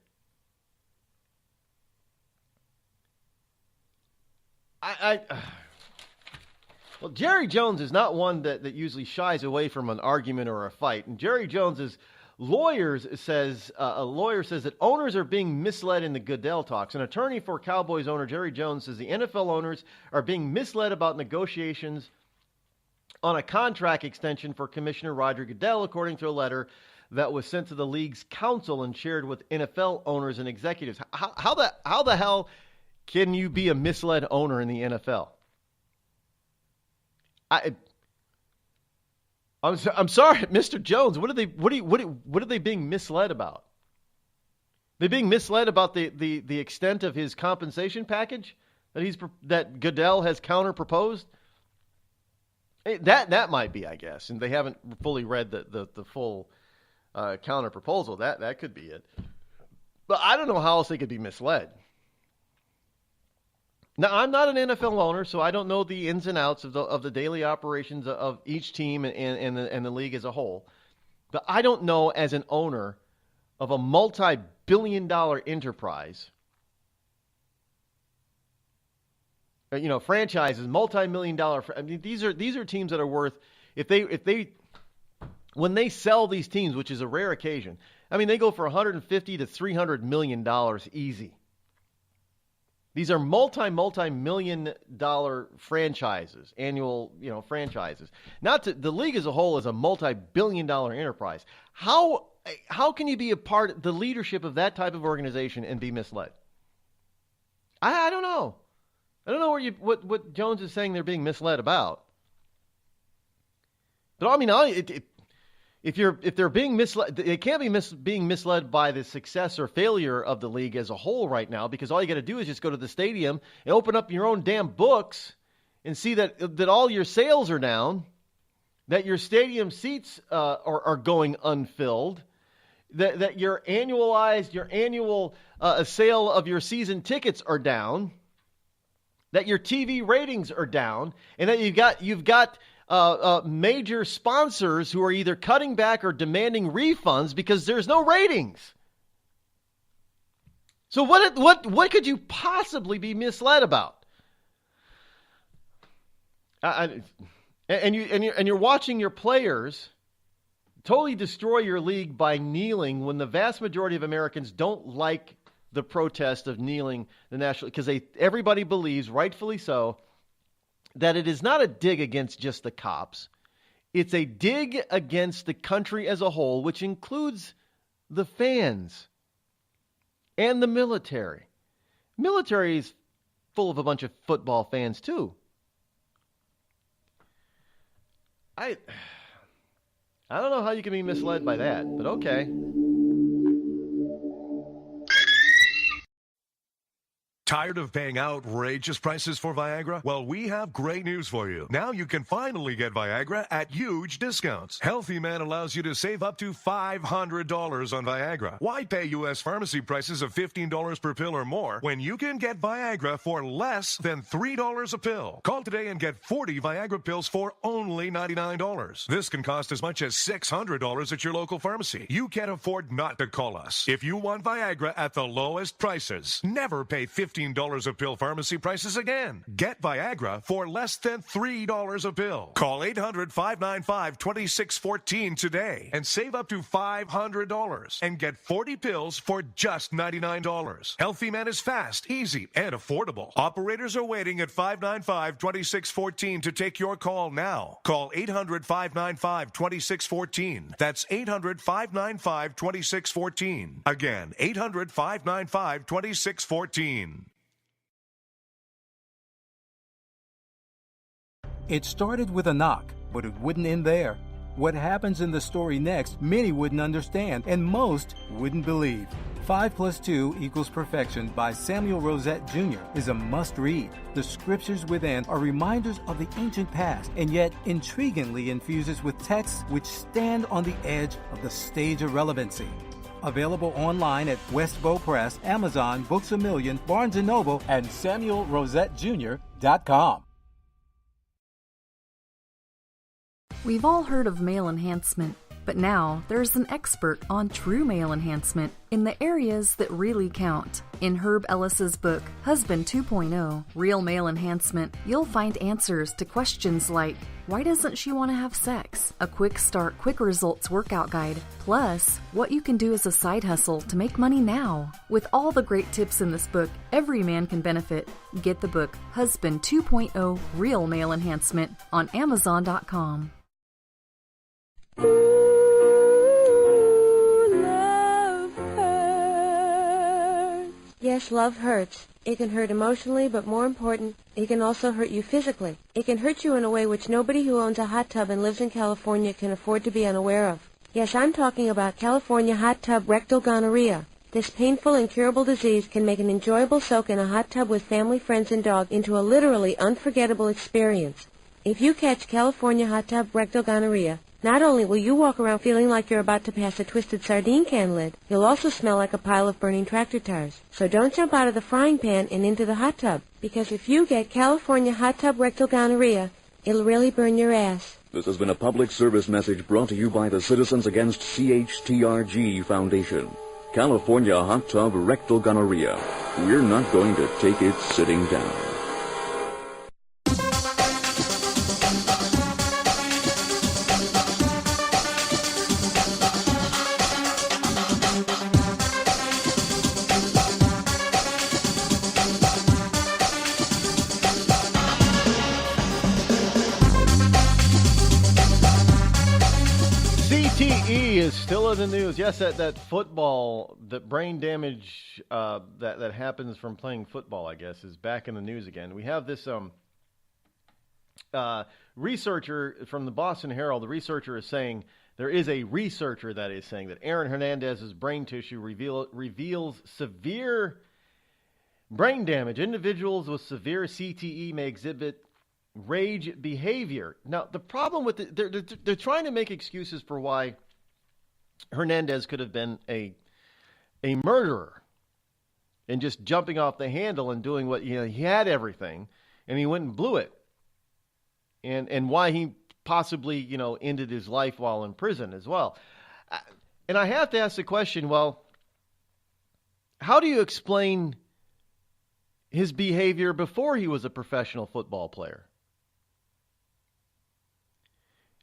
Well, Jerry Jones is not one that usually shies away from an argument or a fight. And Jerry Jones's a lawyer says that owners are being misled in the Goodell talks. An attorney for Cowboys owner Jerry Jones says the NFL owners are being misled about negotiations on a contract extension for Commissioner Roger Goodell, according to a letter that was sent to the league's council and shared with NFL owners and executives. How the hell can you be a misled owner in the NFL? I'm sorry, Mr. Jones. What are they being misled about? They're being misled about the extent of his compensation package that Goodell has counter proposed. That might be, I guess, and they haven't fully read the full counter proposal. That could be it. But I don't know how else they could be misled. Now, I'm not an NFL owner, so I don't know the ins and outs of the daily operations of each team and the league as a whole. But I don't know, as an owner of a multi-billion-dollar enterprise, franchises, multi-million-dollar. I mean, these are teams that are worth when they sell these teams, which is a rare occasion. I mean, they go for $150 to $300 million easy. These are multi-million-dollar franchises, annual, franchises. The league as a whole is a multi-billion-dollar enterprise. How can you be a part of the leadership of that type of organization and be misled? I don't know. I don't know what Jones is saying they're being misled about. But I mean, if they're being misled, they can't be being misled by the success or failure of the league as a whole right now, because all you got to do is just go to the stadium and open up your own damn books and see that all your sales are down, that your stadium seats are going unfilled, that your annual sale of your season tickets are down, that your TV ratings are down, and that you've got major sponsors who are either cutting back or demanding refunds because there's no ratings. So what could you possibly be misled about? And you're watching your players totally destroy your league by kneeling when the vast majority of Americans don't like the protest of kneeling the national, because everybody believes, rightfully so, that it is not a dig against just the cops. It's a dig against the country as a whole, which includes the fans and the military. Military is full of a bunch of football fans too. I don't know how you can be misled by that, but okay. Tired of paying outrageous prices for Viagra? Well, we have great news for you. Now you can finally get Viagra at huge discounts. Healthy Man allows you to save up to $500 on Viagra. Why pay U.S. pharmacy prices of $15 per pill or more when you can get Viagra for less than $3 a pill? Call today and get 40 Viagra pills for only $99. This can cost as much as $600 at your local pharmacy. You can't afford not to call us. If you want Viagra at the lowest prices, never pay $15 a pill pharmacy prices again. Get Viagra for less than $3 a pill. Call 800-595-2614 today and save up to $500 and get 40 pills for just $99. Healthy Man is fast, easy, and affordable. Operators are waiting at 595-2614 to take your call now. Call 800-595-2614. That's 800-595-2614. Again, 800-595-2614. It started with a knock, but it wouldn't end there. What happens in the story next, many wouldn't understand, and most wouldn't believe. 5 + 2 = Perfection by Samuel Rosette Jr. is a must-read. The scriptures within are reminders of the ancient past, and yet intriguingly infuses with texts which stand on the edge of the stage of relevancy. Available online at Westbow Press, Amazon, Books A Million, Barnes & Noble, and SamuelRosetteJr.com. We've all heard of male enhancement, but now there's an expert on true male enhancement in the areas that really count. In Herb Ellis's book, Husband 2.0, Real Male Enhancement, you'll find answers to questions like, why doesn't she want to have sex? A quick start, quick results workout guide, plus what you can do as a side hustle to make money now. With all the great tips in this book, every man can benefit. Get the book, Husband 2.0, Real Male Enhancement, on Amazon.com. Yes, love hurts. It can hurt emotionally, but more important, it can also hurt you physically. It can hurt you in a way which nobody who owns a hot tub and lives in California can afford to be unaware of. Yes, I'm talking about California hot tub rectal gonorrhea. This painful, incurable disease can make an enjoyable soak in a hot tub with family, friends, and dog into a literally unforgettable experience. If you catch California hot tub rectal gonorrhea, not only will you walk around feeling like you're about to pass a twisted sardine can lid, you'll also smell like a pile of burning tractor tires. So don't jump out of the frying pan and into the hot tub, because if you get California hot tub rectal gonorrhea, it'll really burn your ass. This has been a public service message brought to you by the Citizens Against CHTRG Foundation. California hot tub rectal gonorrhea. We're not going to take it sitting down. is still in the news. Yes, that football, that brain damage that happens from playing football, I guess, is back in the news again. We have this researcher from the Boston Herald. The researcher is saying, there is a researcher that is saying that Aaron Hernandez's brain tissue reveals severe brain damage. Individuals with severe CTE may exhibit rage behavior. Now, the problem with it, they're trying to make excuses for why Hernandez could have been a murderer and just jumping off the handle and doing what, he had everything and he went and blew it. And why he possibly, ended his life while in prison as well. And I have to ask the question, well, how do you explain his behavior before he was a professional football player?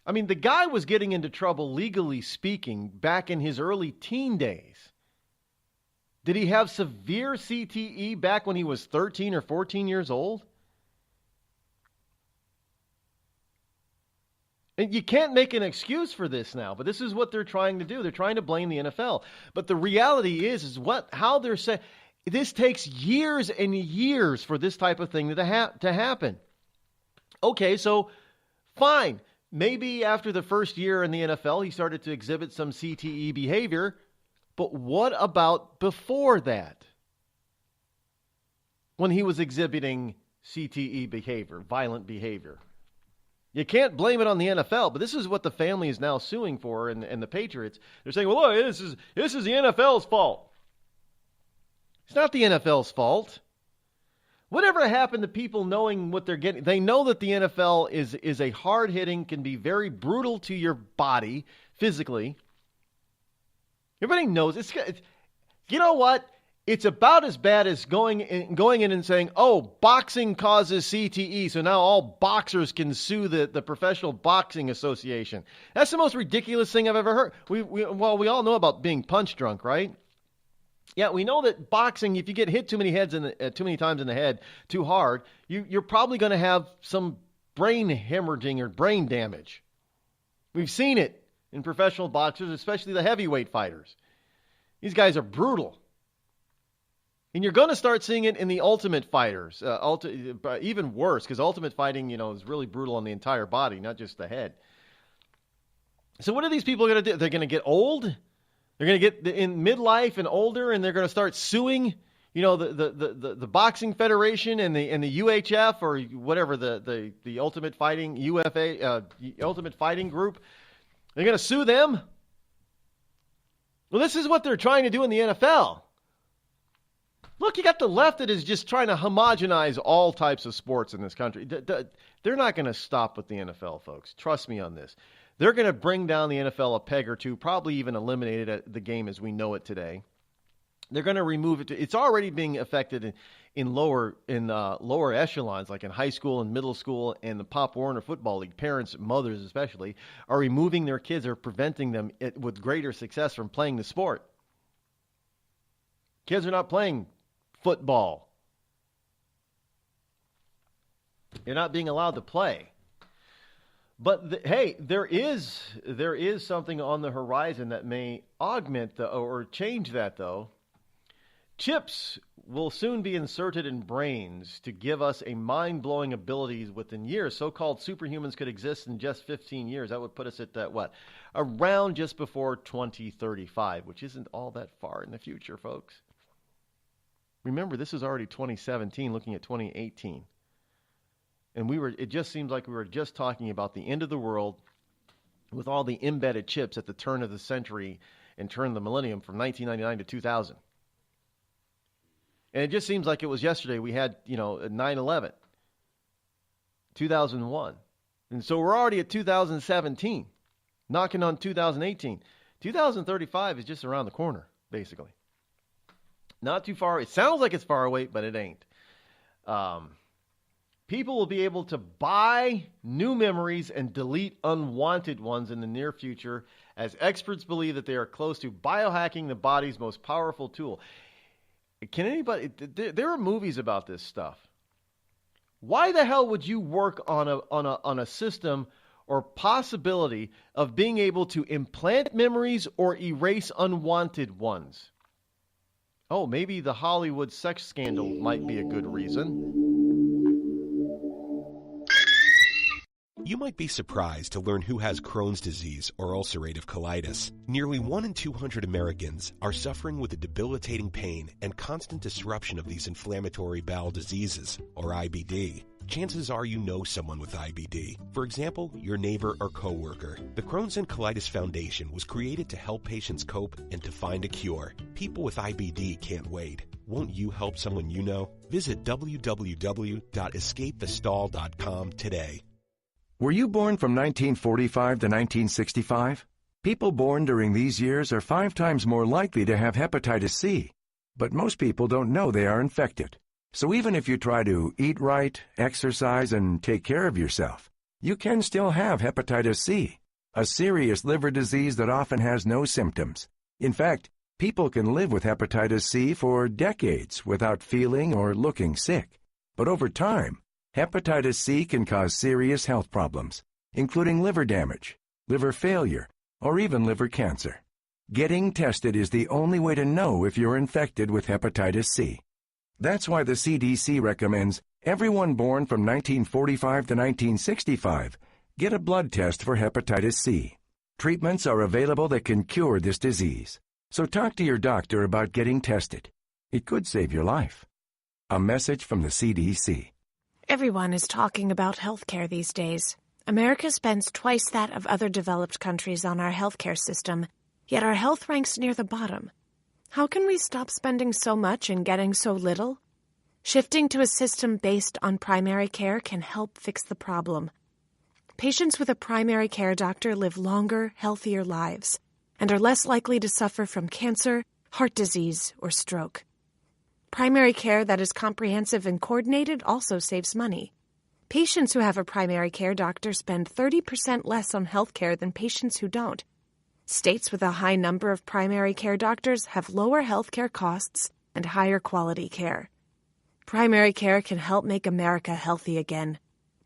I mean, the guy was getting into trouble, legally speaking, back in his early teen days. Did he have severe CTE back when he was 13 or 14 years old? And you can't make an excuse for this now, but this is what they're trying to do. They're trying to blame the NFL. But the reality is how they're saying, this takes years and years for this type of thing to happen. Okay, so fine. Maybe after the first year in the NFL, he started to exhibit some CTE behavior. But what about before that? When he was exhibiting CTE behavior, violent behavior. You can't blame it on the NFL, but this is what the family is now suing for, and the Patriots. They're saying, well, look, this is the NFL's fault. It's not the NFL's fault. Whatever happened to people knowing what they're getting? They know that the NFL is a hard-hitting, can be very brutal to your body physically. Everybody knows. You know what? It's about as bad as going in and saying, oh, boxing causes CTE, so now all boxers can sue the Professional Boxing Association. That's the most ridiculous thing I've ever heard. We all know about being punch drunk, right? Yeah, we know that boxing, if you get hit too many times in the head too hard, you're probably going to have some brain hemorrhaging or brain damage. We've seen it in professional boxers, especially the heavyweight fighters. These guys are brutal. And you're going to start seeing it in the ultimate fighters, even worse, because ultimate fighting, is really brutal on the entire body, not just the head. So what are these people going to do? They're going to get old? They're going to get in midlife and older, and they're going to start suing, the boxing federation and the UHF or whatever the ultimate fighting UFA ultimate fighting group. They're going to sue them. Well, this is what they're trying to do in the NFL. Look, you got the left that is just trying to homogenize all types of sports in this country. They're not going to stop with the NFL, folks. Trust me on this. They're going to bring down the NFL a peg or two, probably even eliminate the game as we know it today. They're going to remove it. It's already being affected in lower echelons, like in high school and middle school and the Pop Warner Football League. Parents, mothers especially, are removing their kids or preventing them with greater success from playing the sport. Kids are not playing football. You're not being allowed to play. But hey, there is something on the horizon that may augment or change that, though. Chips will soon be inserted in brains to give us a mind-blowing abilities within years. So-called superhumans could exist in just 15 years. That would put us at around just before 2035, which isn't all that far in the future, folks. Remember, this is already 2017, looking at 2018. And it just seems like we were just talking about the end of the world with all the embedded chips at the turn of the century and turn of the millennium from 1999 to 2000. And it just seems like it was yesterday we had, 9/11, 2001. And so we're already at 2017, knocking on 2018. 2035 is just around the corner, basically. Not too far. It sounds like it's far away, but it ain't. People will be able to buy new memories and delete unwanted ones in the near future, as experts believe that they are close to biohacking the body's most powerful tool. Can anybody? There are movies about this stuff. Why the hell would you work on a system or possibility of being able to implant memories or erase unwanted ones. Oh, maybe the Hollywood sex scandal might be a good reason. You might be surprised to learn who has Crohn's disease or ulcerative colitis. Nearly 1 in 200 Americans are suffering with the debilitating pain and constant disruption of these inflammatory bowel diseases, or IBD. Chances are you know someone with IBD. For example, your neighbor or coworker. The Crohn's and Colitis Foundation was created to help patients cope and to find a cure. People with IBD can't wait. Won't you help someone you know? Visit www.escapethestall.com today. Were you born from 1945 to 1965? People born during these years are 5 times more likely to have hepatitis C. But most people don't know they are infected. So even if you try to eat right, exercise, and take care of yourself, you can still have hepatitis C, a serious liver disease that often has no symptoms. In fact, people can live with hepatitis C for decades without feeling or looking sick. But over time, hepatitis C can cause serious health problems, including liver damage, liver failure, or even liver cancer. Getting tested is the only way to know if you're infected with hepatitis C. That's why the CDC recommends everyone born from 1945 to 1965 get a blood test for hepatitis C. Treatments are available that can cure this disease. So talk to your doctor about getting tested. It could save your life. A message from the CDC. Everyone is talking about healthcare these days. America spends twice that of other developed countries on our healthcare system, yet our health ranks near the bottom. How can we stop spending so much and getting so little? Shifting to a system based on primary care can help fix the problem. Patients with a primary care doctor live longer, healthier lives and are less likely to suffer from cancer, heart disease, or stroke. Primary care that is comprehensive and coordinated also saves money. Patients who have a primary care doctor spend 30% less on health care than patients who don't. States with a high number of primary care doctors have lower health care costs and higher quality care. Primary care can help make America healthy again.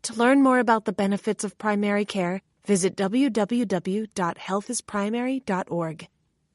To learn more about the benefits of primary care, visit www.healthisprimary.org.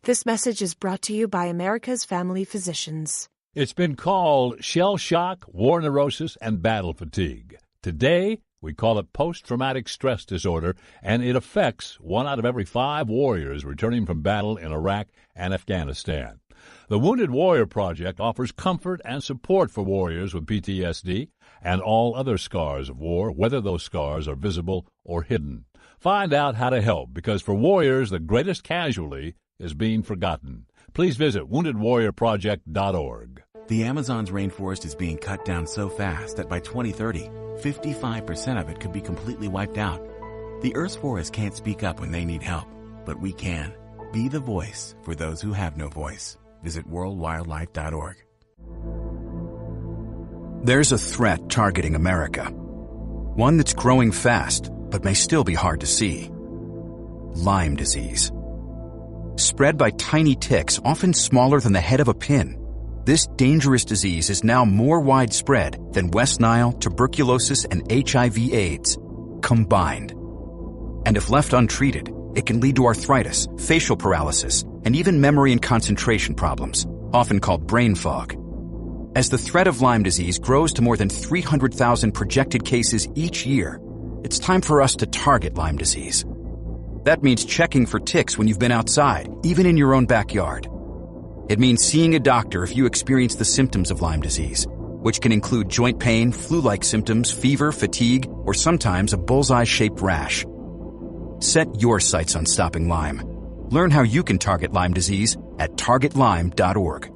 This message is brought to you by America's Family Physicians. It's been called shell shock, war neurosis, and battle fatigue. Today, we call it post-traumatic stress disorder, and it affects 1 out of every 5 warriors returning from battle in Iraq and Afghanistan. The Wounded Warrior Project offers comfort and support for warriors with PTSD and all other scars of war, whether those scars are visible or hidden. Find out how to help, because for warriors, the greatest casualty is being forgotten. Please visit woundedwarriorproject.org. The Amazon's rainforest is being cut down so fast that by 2030, 55% of it could be completely wiped out. The Earth's forests can't speak up when they need help, but we can. Be the voice for those who have no voice. Visit worldwildlife.org. There's a threat targeting America. One that's growing fast, but may still be hard to see. Lyme disease. Spread by tiny ticks, often smaller than the head of a pin. This dangerous disease is now more widespread than West Nile, tuberculosis, and HIV/AIDS combined. And if left untreated, it can lead to arthritis, facial paralysis, and even memory and concentration problems, often called brain fog. As the threat of Lyme disease grows to more than 300,000 projected cases each year, it's time for us to target Lyme disease. That means checking for ticks when you've been outside, even in your own backyard. It means seeing a doctor if you experience the symptoms of Lyme disease, which can include joint pain, flu-like symptoms, fever, fatigue, or sometimes a bullseye-shaped rash. Set your sights on stopping Lyme. Learn how you can target Lyme disease at targetlyme.org.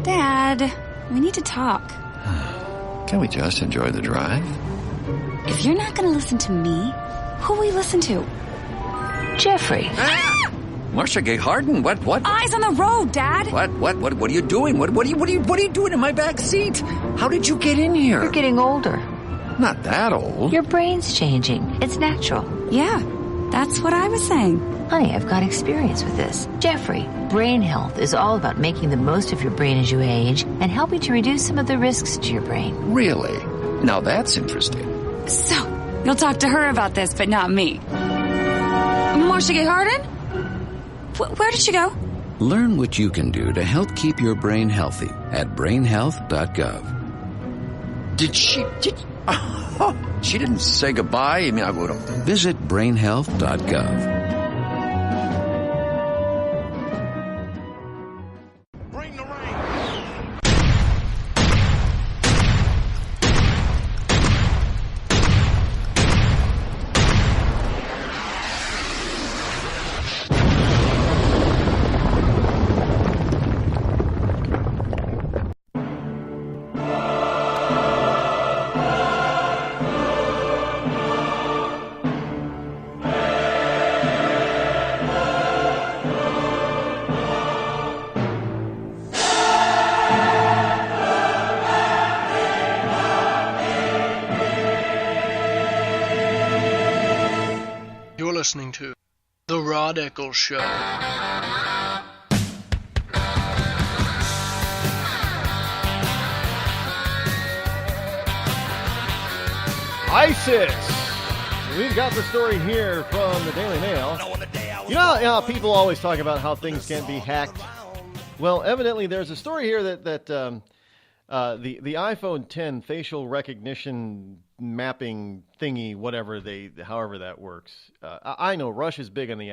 Dad, we need to talk. Can we just enjoy the drive? If you're not going to listen to me, who will we listen to? Jeffrey. Ah! Marcia Gay Harden, what? Eyes on the road, Dad. What are you doing? What are you doing in my back seat? How did you get in here? You're getting older. Not that old. Your brain's changing. It's natural. Yeah, that's what I was saying. Honey, I've got experience with this. Jeffrey, brain health is all about making the most of your brain as you age and helping to reduce some of the risks to your brain. Really? Now that's interesting. So, you'll talk to her about this, but not me. Marcia Harden? Where did she go? Learn what you can do to help keep your brain healthy at brainhealth.gov. She didn't say goodbye? I mean, I would have. Visit brainhealth.gov. Listening to The Rod Eccles Show. ISIS! We've got the story here from the Daily Mail. You know how people always talk about how things can be hacked? Well, evidently there's a story here that the iPhone 10 facial recognition mapping thingy, however that works. I know Rush is big on the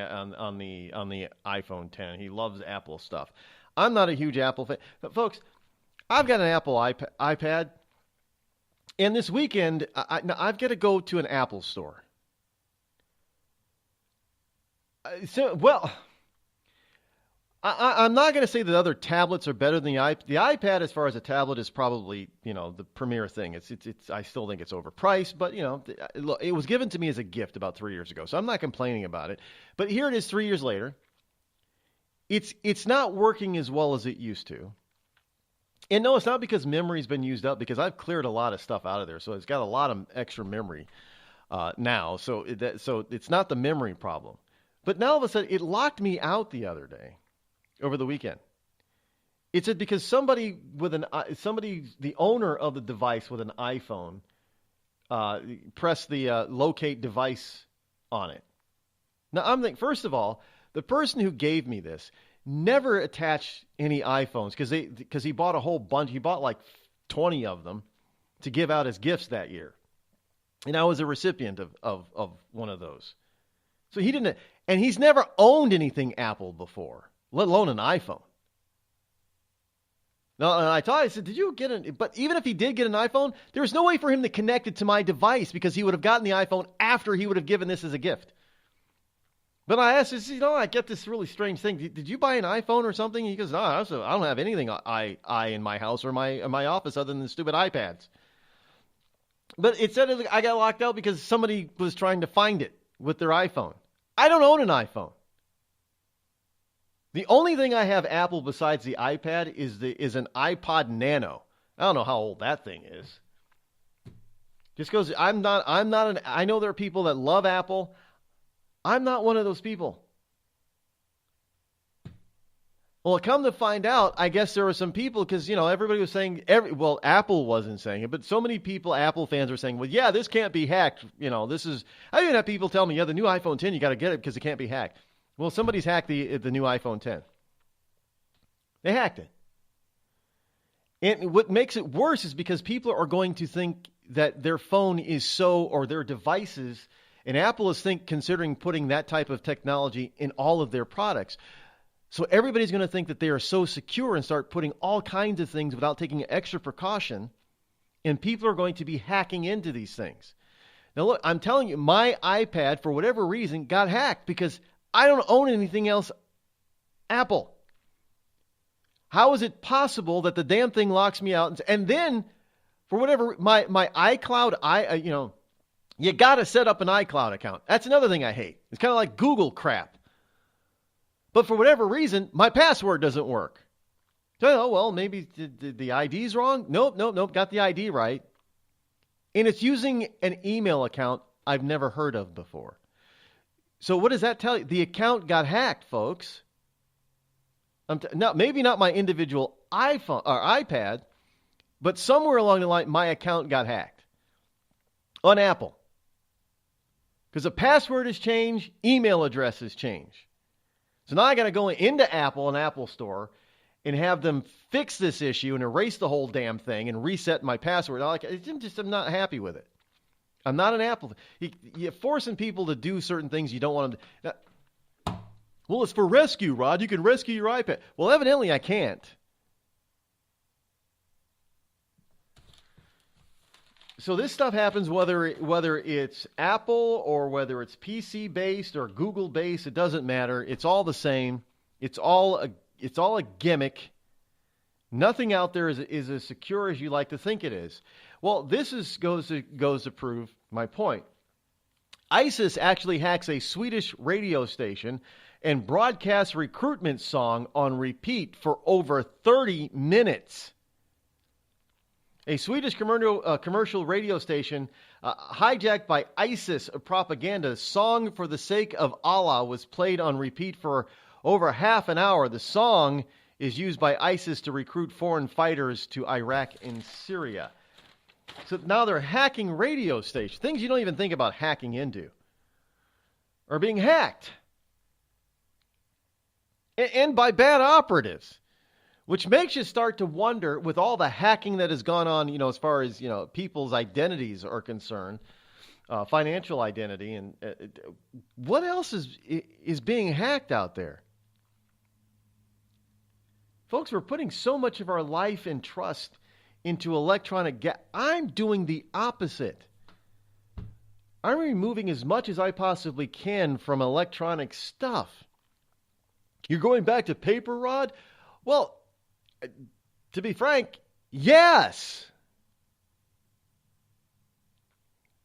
iPhone 10. He loves Apple stuff. I'm not a huge Apple fan, but folks, I've got an Apple iPad, and this weekend I've got to go to an Apple store. I'm not going to say that other tablets are better than the iPad. As far as a tablet is probably, the premier thing. It's I still think it's overpriced, but it was given to me as a gift about 3 years ago, so I'm not complaining about it. But here it is 3 years later. It's not working as well as it used to. And no, it's not because memory's been used up, because I've cleared a lot of stuff out of there, so it's got a lot of extra memory now. So it's not the memory problem. But now all of a sudden it locked me out the other day. Over the weekend. It said because the owner of the device with an iPhone pressed the locate device on it. Now, I'm thinking, first of all, the person who gave me this never attached any iPhones because he bought a whole bunch. He bought like 20 of them to give out as gifts that year. And I was a recipient of one of those. So he didn't, and he's never owned anything Apple before, let alone an iPhone. Now, and I said, did you get an, but even if he did get an iPhone, there's no way for him to connect it to my device because he would have gotten the iPhone after he would have given this as a gift. But I asked, I get this really strange thing. Did you buy an iPhone or something? He goes, no, I don't have anything I in my house or my office other than the stupid iPads. But it said I got locked out because somebody was trying to find it with their iPhone. I don't own an iPhone. The only thing I have Apple besides the iPad is an iPod Nano. I don't know how old that thing is. Just goes, I know there are people that love Apple. I'm not one of those people. Well, come to find out, I guess there were some people, because, everybody was saying, Apple wasn't saying it, but so many people, Apple fans are saying, well, yeah, this can't be hacked. I even have people tell me, yeah, the new iPhone 10, you got to get it because it can't be hacked. Well, somebody's hacked the new iPhone 10. They hacked it. And what makes it worse is because people are going to think that their phone is or their devices, and Apple is considering putting that type of technology in all of their products. So everybody's going to think that they are so secure and start putting all kinds of things without taking extra precaution, and people are going to be hacking into these things. Now, look, I'm telling you, my iPad, for whatever reason, got hacked because I don't own anything else Apple. How is it possible that the damn thing locks me out? And then, for whatever, my iCloud, you got to set up an iCloud account. That's another thing I hate. It's kind of like Google crap. But for whatever reason, my password doesn't work. So, well, maybe the ID's wrong? Nope, got the ID right. And it's using an email account I've never heard of before. So what does that tell you? The account got hacked, folks. Maybe not my individual iPhone or iPad, but somewhere along the line, my account got hacked. on Apple. Because the password has changed, email address has changed. So now I got to go into Apple, an Apple store, and have them fix this issue and erase the whole damn thing and reset my password. I'm not happy with it. I'm not an Apple. You're forcing people to do certain things you don't want them to. Now, well, it's for rescue, Rod. You can rescue your iPad. Well, evidently I can't. So this stuff happens whether it's Apple or whether it's PC-based or Google-based. It doesn't matter. It's all the same. It's all a gimmick. Nothing out there is as secure as you like to think it is. Well, this goes to prove my point. ISIS actually hacks a Swedish radio station and broadcasts recruitment song on repeat for over 30 minutes. A Swedish commercial radio station hijacked by ISIS propaganda, Song for the Sake of Allah, was played on repeat for over half an hour. The song is used by ISIS to recruit foreign fighters to Iraq and Syria. So now they're hacking radio stations. Things you don't even think about hacking into are being hacked. And by bad operatives. Which makes you start to wonder, with all the hacking that has gone on, as far as, people's identities are concerned, financial identity, and what else is being hacked out there? Folks, we're putting so much of our life and trust into electronic I'm doing the opposite. I'm removing as much as I possibly can from electronic stuff. You're going back to paper, Rod? Well, to be frank, yes.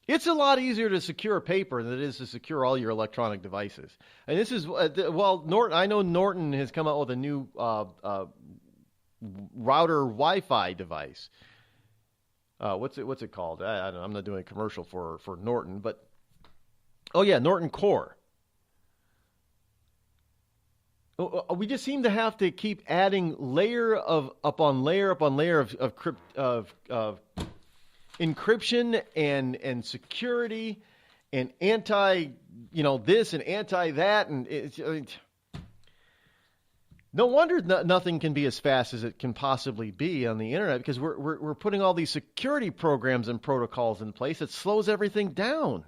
It's a lot easier to secure paper than it is to secure all your electronic devices. And this is, Norton. I know Norton has come out with a new router Wi-Fi device. What's it called? I don't know. I'm not doing a commercial for Norton, but Norton Core. We just seem to have to keep adding layer upon layer of encryption and security and anti, this and anti that, and no wonder nothing can be as fast as it can possibly be on the internet, because we're putting all these security programs and protocols in place that slows everything down.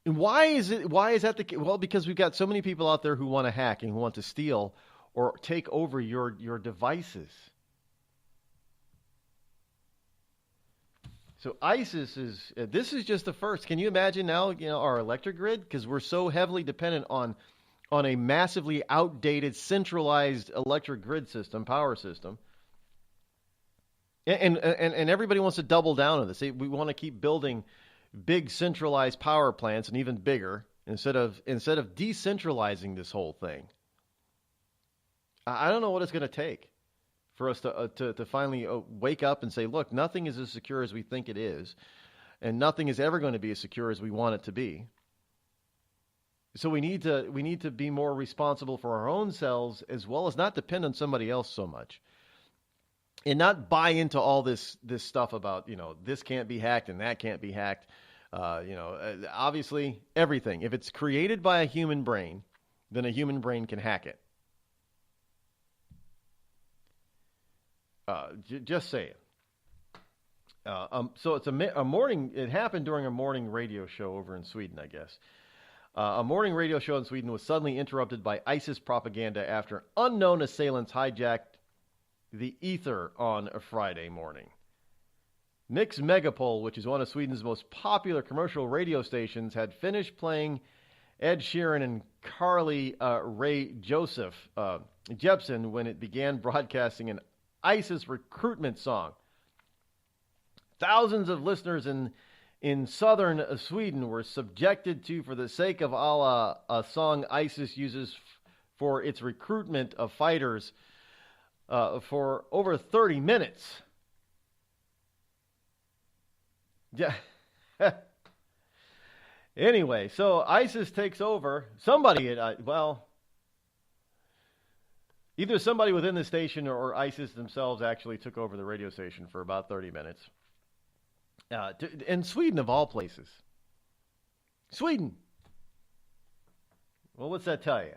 And why is that the case? Well, because we've got so many people out there who want to hack and who want to steal or take over your devices. So ISIS this is just the first. Can you imagine now, our electric grid? Because we're so heavily dependent on a massively outdated, centralized electric grid system, power system. And everybody wants to double down on this. We want to keep building big centralized power plants, and even bigger, instead of decentralizing this whole thing. I don't know what it's going to take for us to finally wake up and say, look, nothing is as secure as we think it is, and nothing is ever going to be as secure as we want it to be. So we need to be more responsible for our own selves, as well as not depend on somebody else so much. And not buy into all this stuff about, this can't be hacked and that can't be hacked. Obviously, everything. If it's created by a human brain, then a human brain can hack it. Just saying. So it's a morning. It happened during a morning radio show over in Sweden, I guess. A morning radio show in Sweden was suddenly interrupted by ISIS propaganda after unknown assailants hijacked the ether on a Friday morning. Mix Megapol, which is one of Sweden's most popular commercial radio stations, had finished playing Ed Sheeran and Carly Rae Jepsen when it began broadcasting an ISIS recruitment song. Thousands of listeners in southern Sweden were subjected to, For the Sake of Allah, a song ISIS uses for its recruitment of fighters for over 30 minutes. Yeah. Anyway, so ISIS takes over. Somebody, Either somebody within the station or ISIS themselves actually took over the radio station for about 30 minutes. In Sweden, of all places. Sweden. Well, what's that tell you?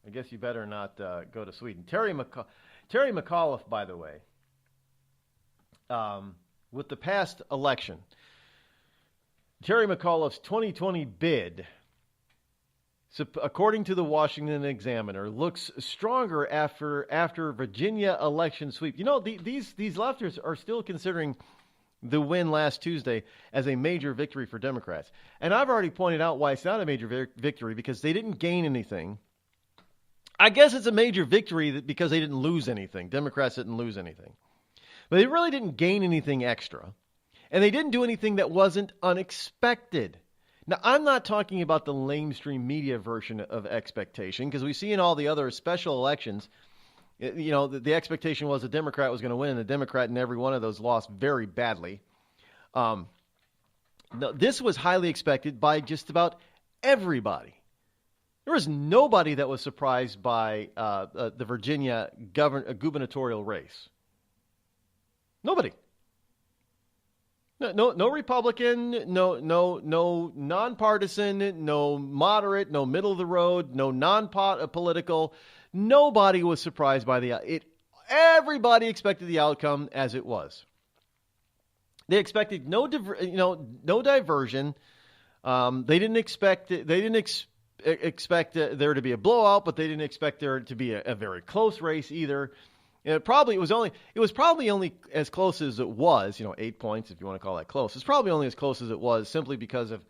I guess you better not go to Sweden. Terry McAuliffe, by the way, with the past election, Terry McAuliffe's 2020 bid, according to the Washington Examiner, looks stronger after Virginia election sweep. You know, these lefters are still considering the win last Tuesday as a major victory for Democrats. And I've already pointed out why it's not a major victory, because they didn't gain anything. I guess it's a major victory because they didn't lose anything. Democrats didn't lose anything. But they really didn't gain anything extra. And they didn't do anything that wasn't unexpected. Now, I'm not talking about the lamestream media version of expectation, because we see in all the other special elections, you know, the expectation was the Democrat was going to win, and the Democrat in every one of those lost very badly. No, this was highly expected by just about everybody. There was nobody that was surprised by the Virginia gubernatorial race. Nobody. No Republican, no nonpartisan, no moderate, no middle of the road, no non-political. Nobody was surprised by it. Everybody expected the outcome as it was. They expected no diversion. They didn't expect there to be a blowout, but they didn't expect there to be a very close race either. It was probably only as close as it was, 8 points if you want to call that close. It's probably only as close as it was simply because of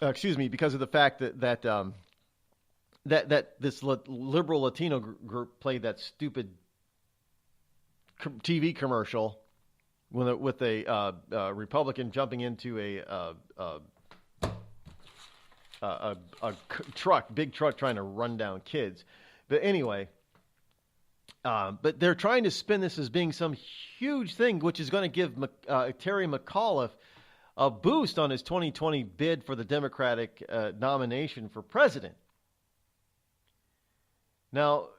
the fact that this liberal Latino group played that stupid TV commercial with a Republican jumping into a big truck trying to run down kids. But anyway, but they're trying to spin this as being some huge thing, which is going to give Terry McAuliffe a boost on his 2020 bid for the Democratic nomination for president. Now,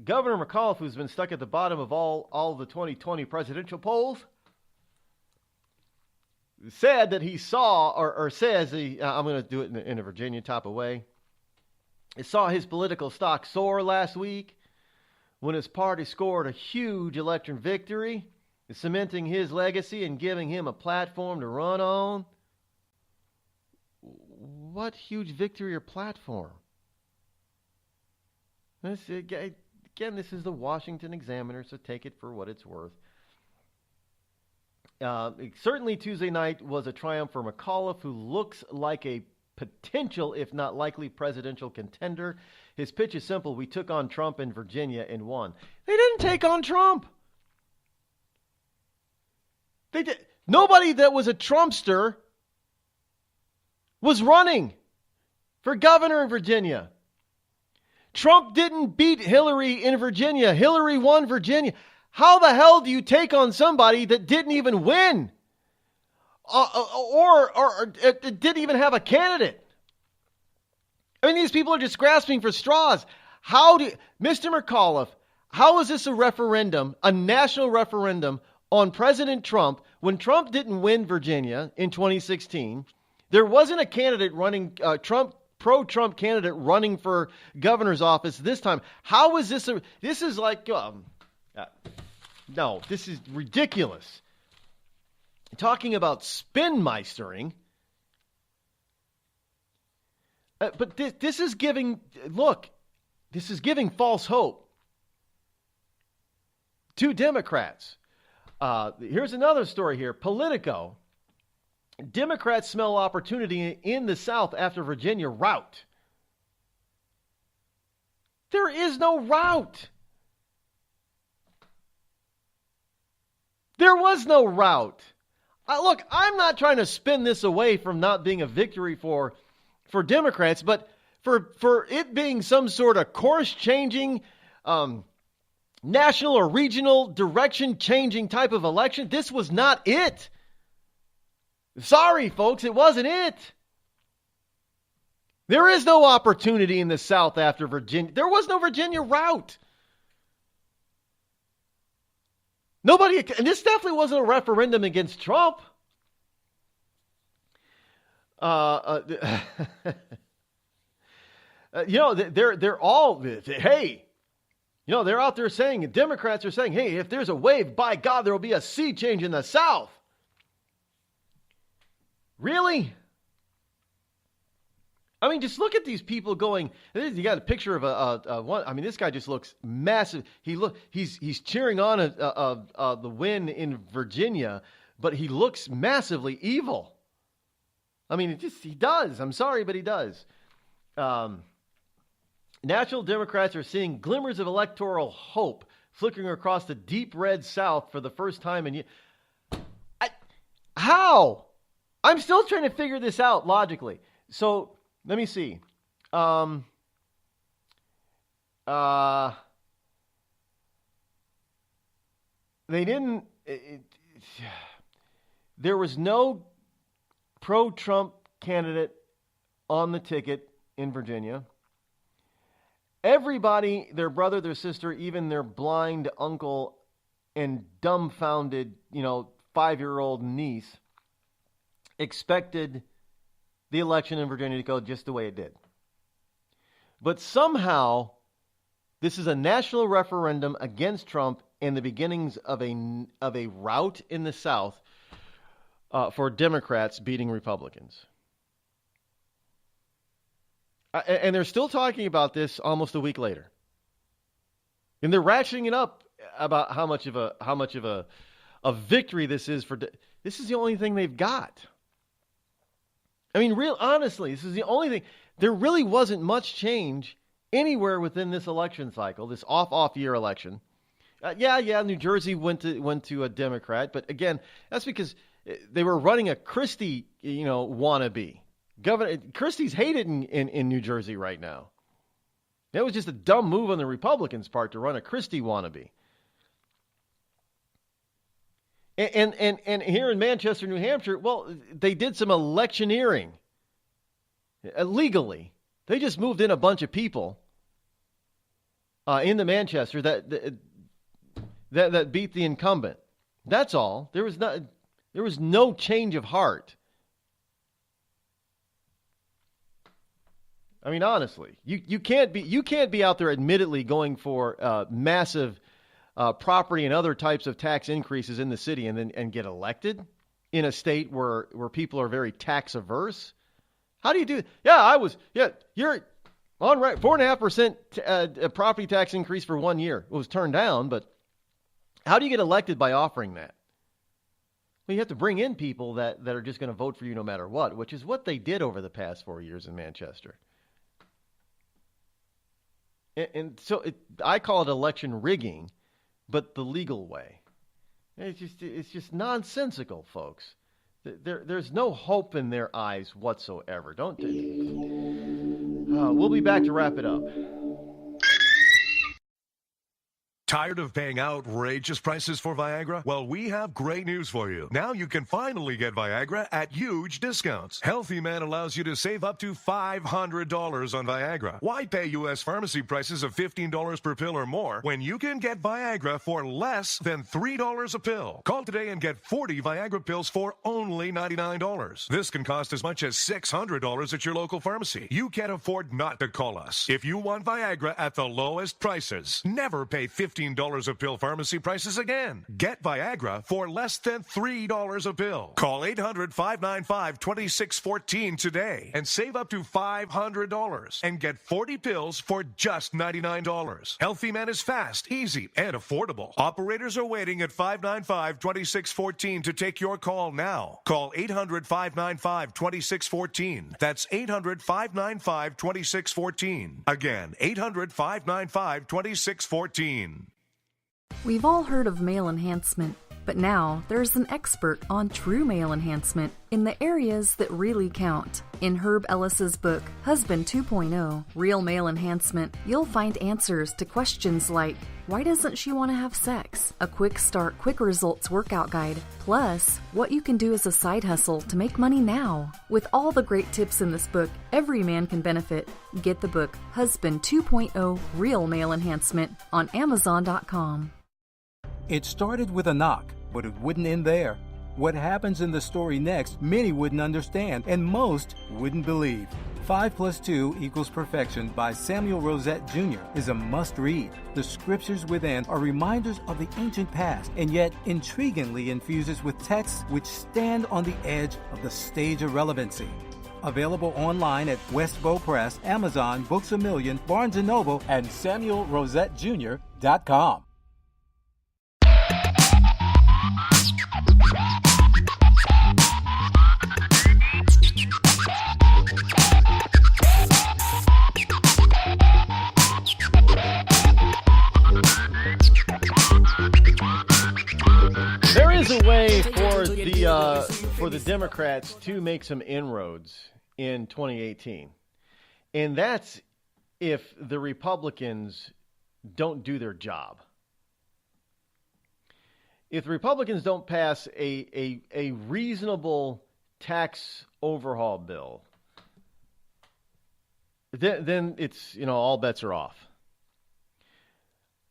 Governor McAuliffe, who's been stuck at the bottom of all the 2020 presidential polls, said that he saw, or says, I'm going to do it in a Virginia type of way, he saw his political stock soar last week when his party scored a huge election victory, cementing his legacy and giving him a platform to run on. What huge victory or platform? Again, this is the Washington Examiner, so take it for what it's worth. Certainly Tuesday night was a triumph for McAuliffe, who looks like a potential, if not likely, presidential contender. His pitch is simple. We took on Trump in Virginia and won. They didn't take on Trump. They did. Nobody that was a Trumpster was running for governor in Virginia. Trump didn't beat Hillary in Virginia. Hillary won Virginia. How the hell do you take on somebody that didn't even win? Or didn't even have a candidate? I mean, these people are just grasping for straws. Mr. McAuliffe, how is this a referendum, a national referendum on President Trump, when Trump didn't win Virginia in 2016? There wasn't a candidate running, pro-Trump candidate running for governor's office this time. How is this? This is like, no, this is ridiculous. Talking about spin-meistering. But this is giving false hope to Democrats. Here's another story here. Politico. Democrats smell opportunity in the South after Virginia rout. There is no rout. There was no rout. Look, I'm not trying to spin this away from not being a victory for Democrats, but for it being some sort of course-changing, national or regional direction-changing type of election, this was not it. Sorry, folks, it wasn't it. There is no opportunity in the South after Virginia. There was no Virginia route. Nobody, and this definitely wasn't a referendum against Trump. They're all, hey, they're out there saying, Democrats are saying, hey, if there's a wave, by God, there will be a sea change in the South. Really? I mean, just look at these people going. You got a picture of one. I mean, this guy just looks massive. He's cheering on the win in Virginia, but he looks massively evil. I mean, he does. I'm sorry, but he does. National Democrats are seeing glimmers of electoral hope flickering across the deep red South for the first time in years. How? I'm still trying to figure this out logically. So let me see. They didn't. There was no pro-Trump candidate on the ticket in Virginia. Everybody, their brother, their sister, even their blind uncle and dumbfounded, 5-year-old niece expected the election in Virginia to go just the way it did. But somehow, this is a national referendum against Trump and the beginnings of a rout in the South for Democrats beating Republicans. And they're still talking about this almost a week later. And they're ratcheting it up about how much of a victory this is for. This is the only thing they've got. I mean, honestly, this is the only thing. There really wasn't much change anywhere within this election cycle, this off year election. New Jersey went to a Democrat, but again, that's because they were running a Christie, wannabe. Governor Christie's hated in New Jersey right now. That was just a dumb move on the Republicans' part to run a Christie wannabe. And here in Manchester, New Hampshire, well, they did some electioneering legally. They just moved in a bunch of people into Manchester that beat the incumbent. That's all. There was no change of heart. I mean, honestly, you can't be out there admittedly going for massive property and other types of tax increases in the city and get elected in a state where people are very tax averse. How do you do? You're on right. 4.5% property tax increase for 1 year. It was turned down, but how do you get elected by offering that? Well, you have to bring in people that are just going to vote for you no matter what, which is what they did over the past 4 years in Manchester. And so I call it election rigging, but the legal way. It's just nonsensical, folks. There's no hope in their eyes whatsoever. We'll be back to wrap it up. Tired of paying outrageous prices for Viagra? Well, we have great news for you. Now you can finally get Viagra at huge discounts. Healthy Man allows you to save up to $500 on Viagra. Why pay U.S. pharmacy prices of $15 per pill or more when you can get Viagra for less than $3 a pill? Call today and get 40 Viagra pills for only $99. This can cost as much as $600 at your local pharmacy. You can't afford not to call us. If you want Viagra at the lowest prices, never pay $15 a pill pharmacy prices again. Get Viagra for less than $3 a pill. Call 800-595-2614 today and save up to $500 and get 40 pills for just $99. Healthy Man is fast, easy, and affordable. Operators are waiting at 595-2614 to take your call now. Call 800-595-2614. That's 800-595-2614. Again, 800-595-2614. We've all heard of male enhancement, But now there's an expert on true male enhancement in the areas that really count. In Herb Ellis's book, Husband 2.0, Real Male Enhancement, you'll find answers to questions like, why doesn't she want to have sex? A quick start, quick results workout guide, plus what you can do as a side hustle to make money now. With all the great tips in this book, every man can benefit. Get the book, Husband 2.0, Real Male Enhancement, on Amazon.com. It started with a knock, but it wouldn't end there. What happens in the story next, many wouldn't understand, and most wouldn't believe. 5 + 2 = Perfection by Samuel Rosette Jr. is a must-read. The scriptures within are reminders of the ancient past, and yet intriguingly infuses with texts which stand on the edge of the stage of relevancy. Available online at Westbow Press, Amazon, Books A Million, Barnes & Noble, and SamuelRosetteJr.com. There is a way for the Democrats to make some inroads in 2018, and that's if the Republicans don't do their job. If the Republicans don't pass a reasonable tax overhaul bill, then it's, all bets are off.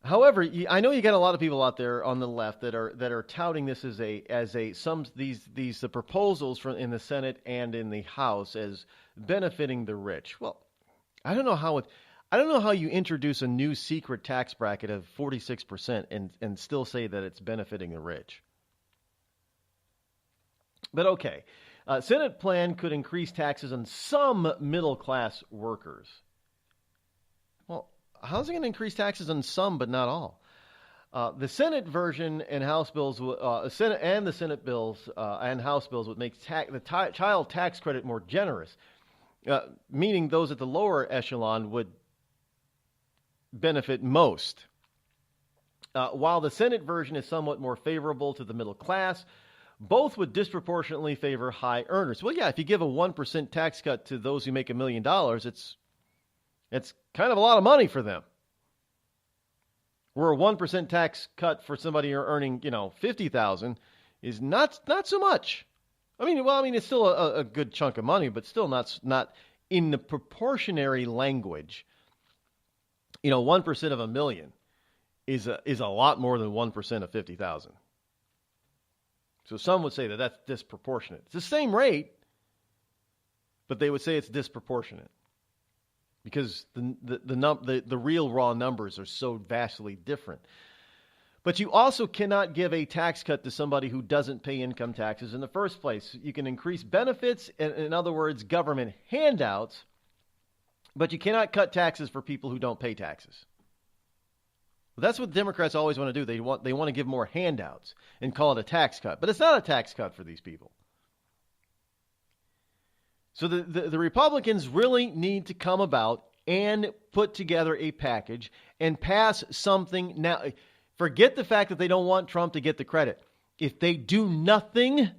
However, I know you got a lot of people out there on the left that are touting this as the proposals in the Senate and in the House as benefiting the rich. Well, I don't know how you introduce a new secret tax bracket of 46% and still say that it's benefiting the rich. But okay, Senate plan could increase taxes on some middle class workers. Well, how's it going to increase taxes on some but not all? The Senate version and House bills, Senate and the Senate bills and House bills would make the child tax credit more generous, meaning those at the lower echelon would benefit most. While the Senate version is somewhat more favorable to the middle class, both would disproportionately favor high earners. Well, yeah, if you give a 1% tax cut to those who make $1 million, it's kind of a lot of money for them. Where a 1% tax cut for somebody earning, $50,000 is not so much. I mean, it's still a good chunk of money, but still not in the proportionary language. 1% of $1 million is a lot more than 1% of 50,000. So some would say that that's disproportionate. It's the same rate, but they would say it's disproportionate because the real raw numbers are so vastly different. But you also cannot give a tax cut to somebody who doesn't pay income taxes in the first place. You can increase benefits, in other words, government handouts, but you cannot cut taxes for people who don't pay taxes. Well, that's what Democrats always want to do. They want to give more handouts and call it a tax cut. But it's not a tax cut for these people. So the Republicans really need to come about and put together a package and pass something now. Forget the fact that they don't want Trump to get the credit. If they do nothing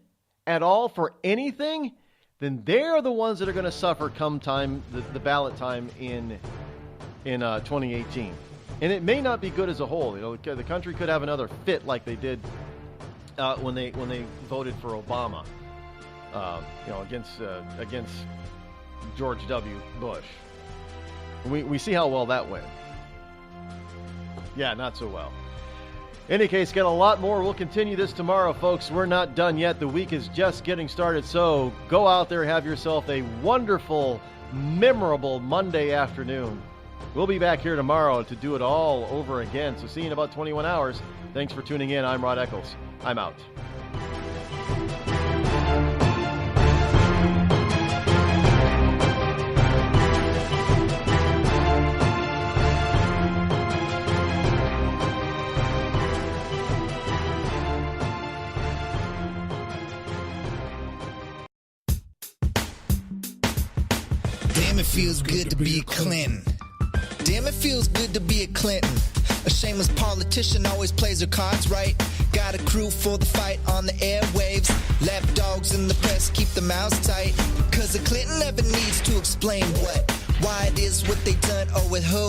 at all for anything, then they're the ones that are going to suffer come time the ballot time in 2018. And it may not be good as a whole. The country could have another fit like they did when they voted for Obama. Against George W. Bush. We see how well that went. Yeah, not so well. In any case, got a lot more. We'll continue this tomorrow, folks. We're not done yet. The week is just getting started. So go out there, have yourself a wonderful, memorable Monday afternoon. We'll be back here tomorrow to do it all over again. So see you in about 21 hours. Thanks for tuning in. I'm Rod Eccles. I'm out. Damn, it feels good to be a Clinton. Damn, it feels good to be a Clinton. A shameless politician always plays her cards right. Got a crew for the fight on the airwaves. Lapdogs in the press keep their mouths tight. Cause a Clinton never needs to explain what, why it is what they done or with who.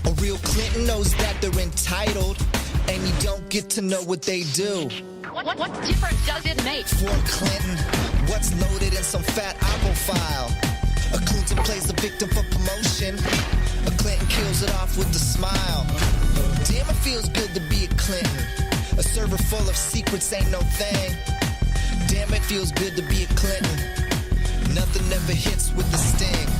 A real Clinton knows that they're entitled, and you don't get to know what they do. What difference does it make? For Clinton, what's loaded in some fat opera file? A Clinton plays the victim for promotion. A Clinton kills it off with a smile. Damn, it feels good to be a Clinton. A server full of secrets ain't no thing. Damn, it feels good to be a Clinton. Nothing ever hits with the sting.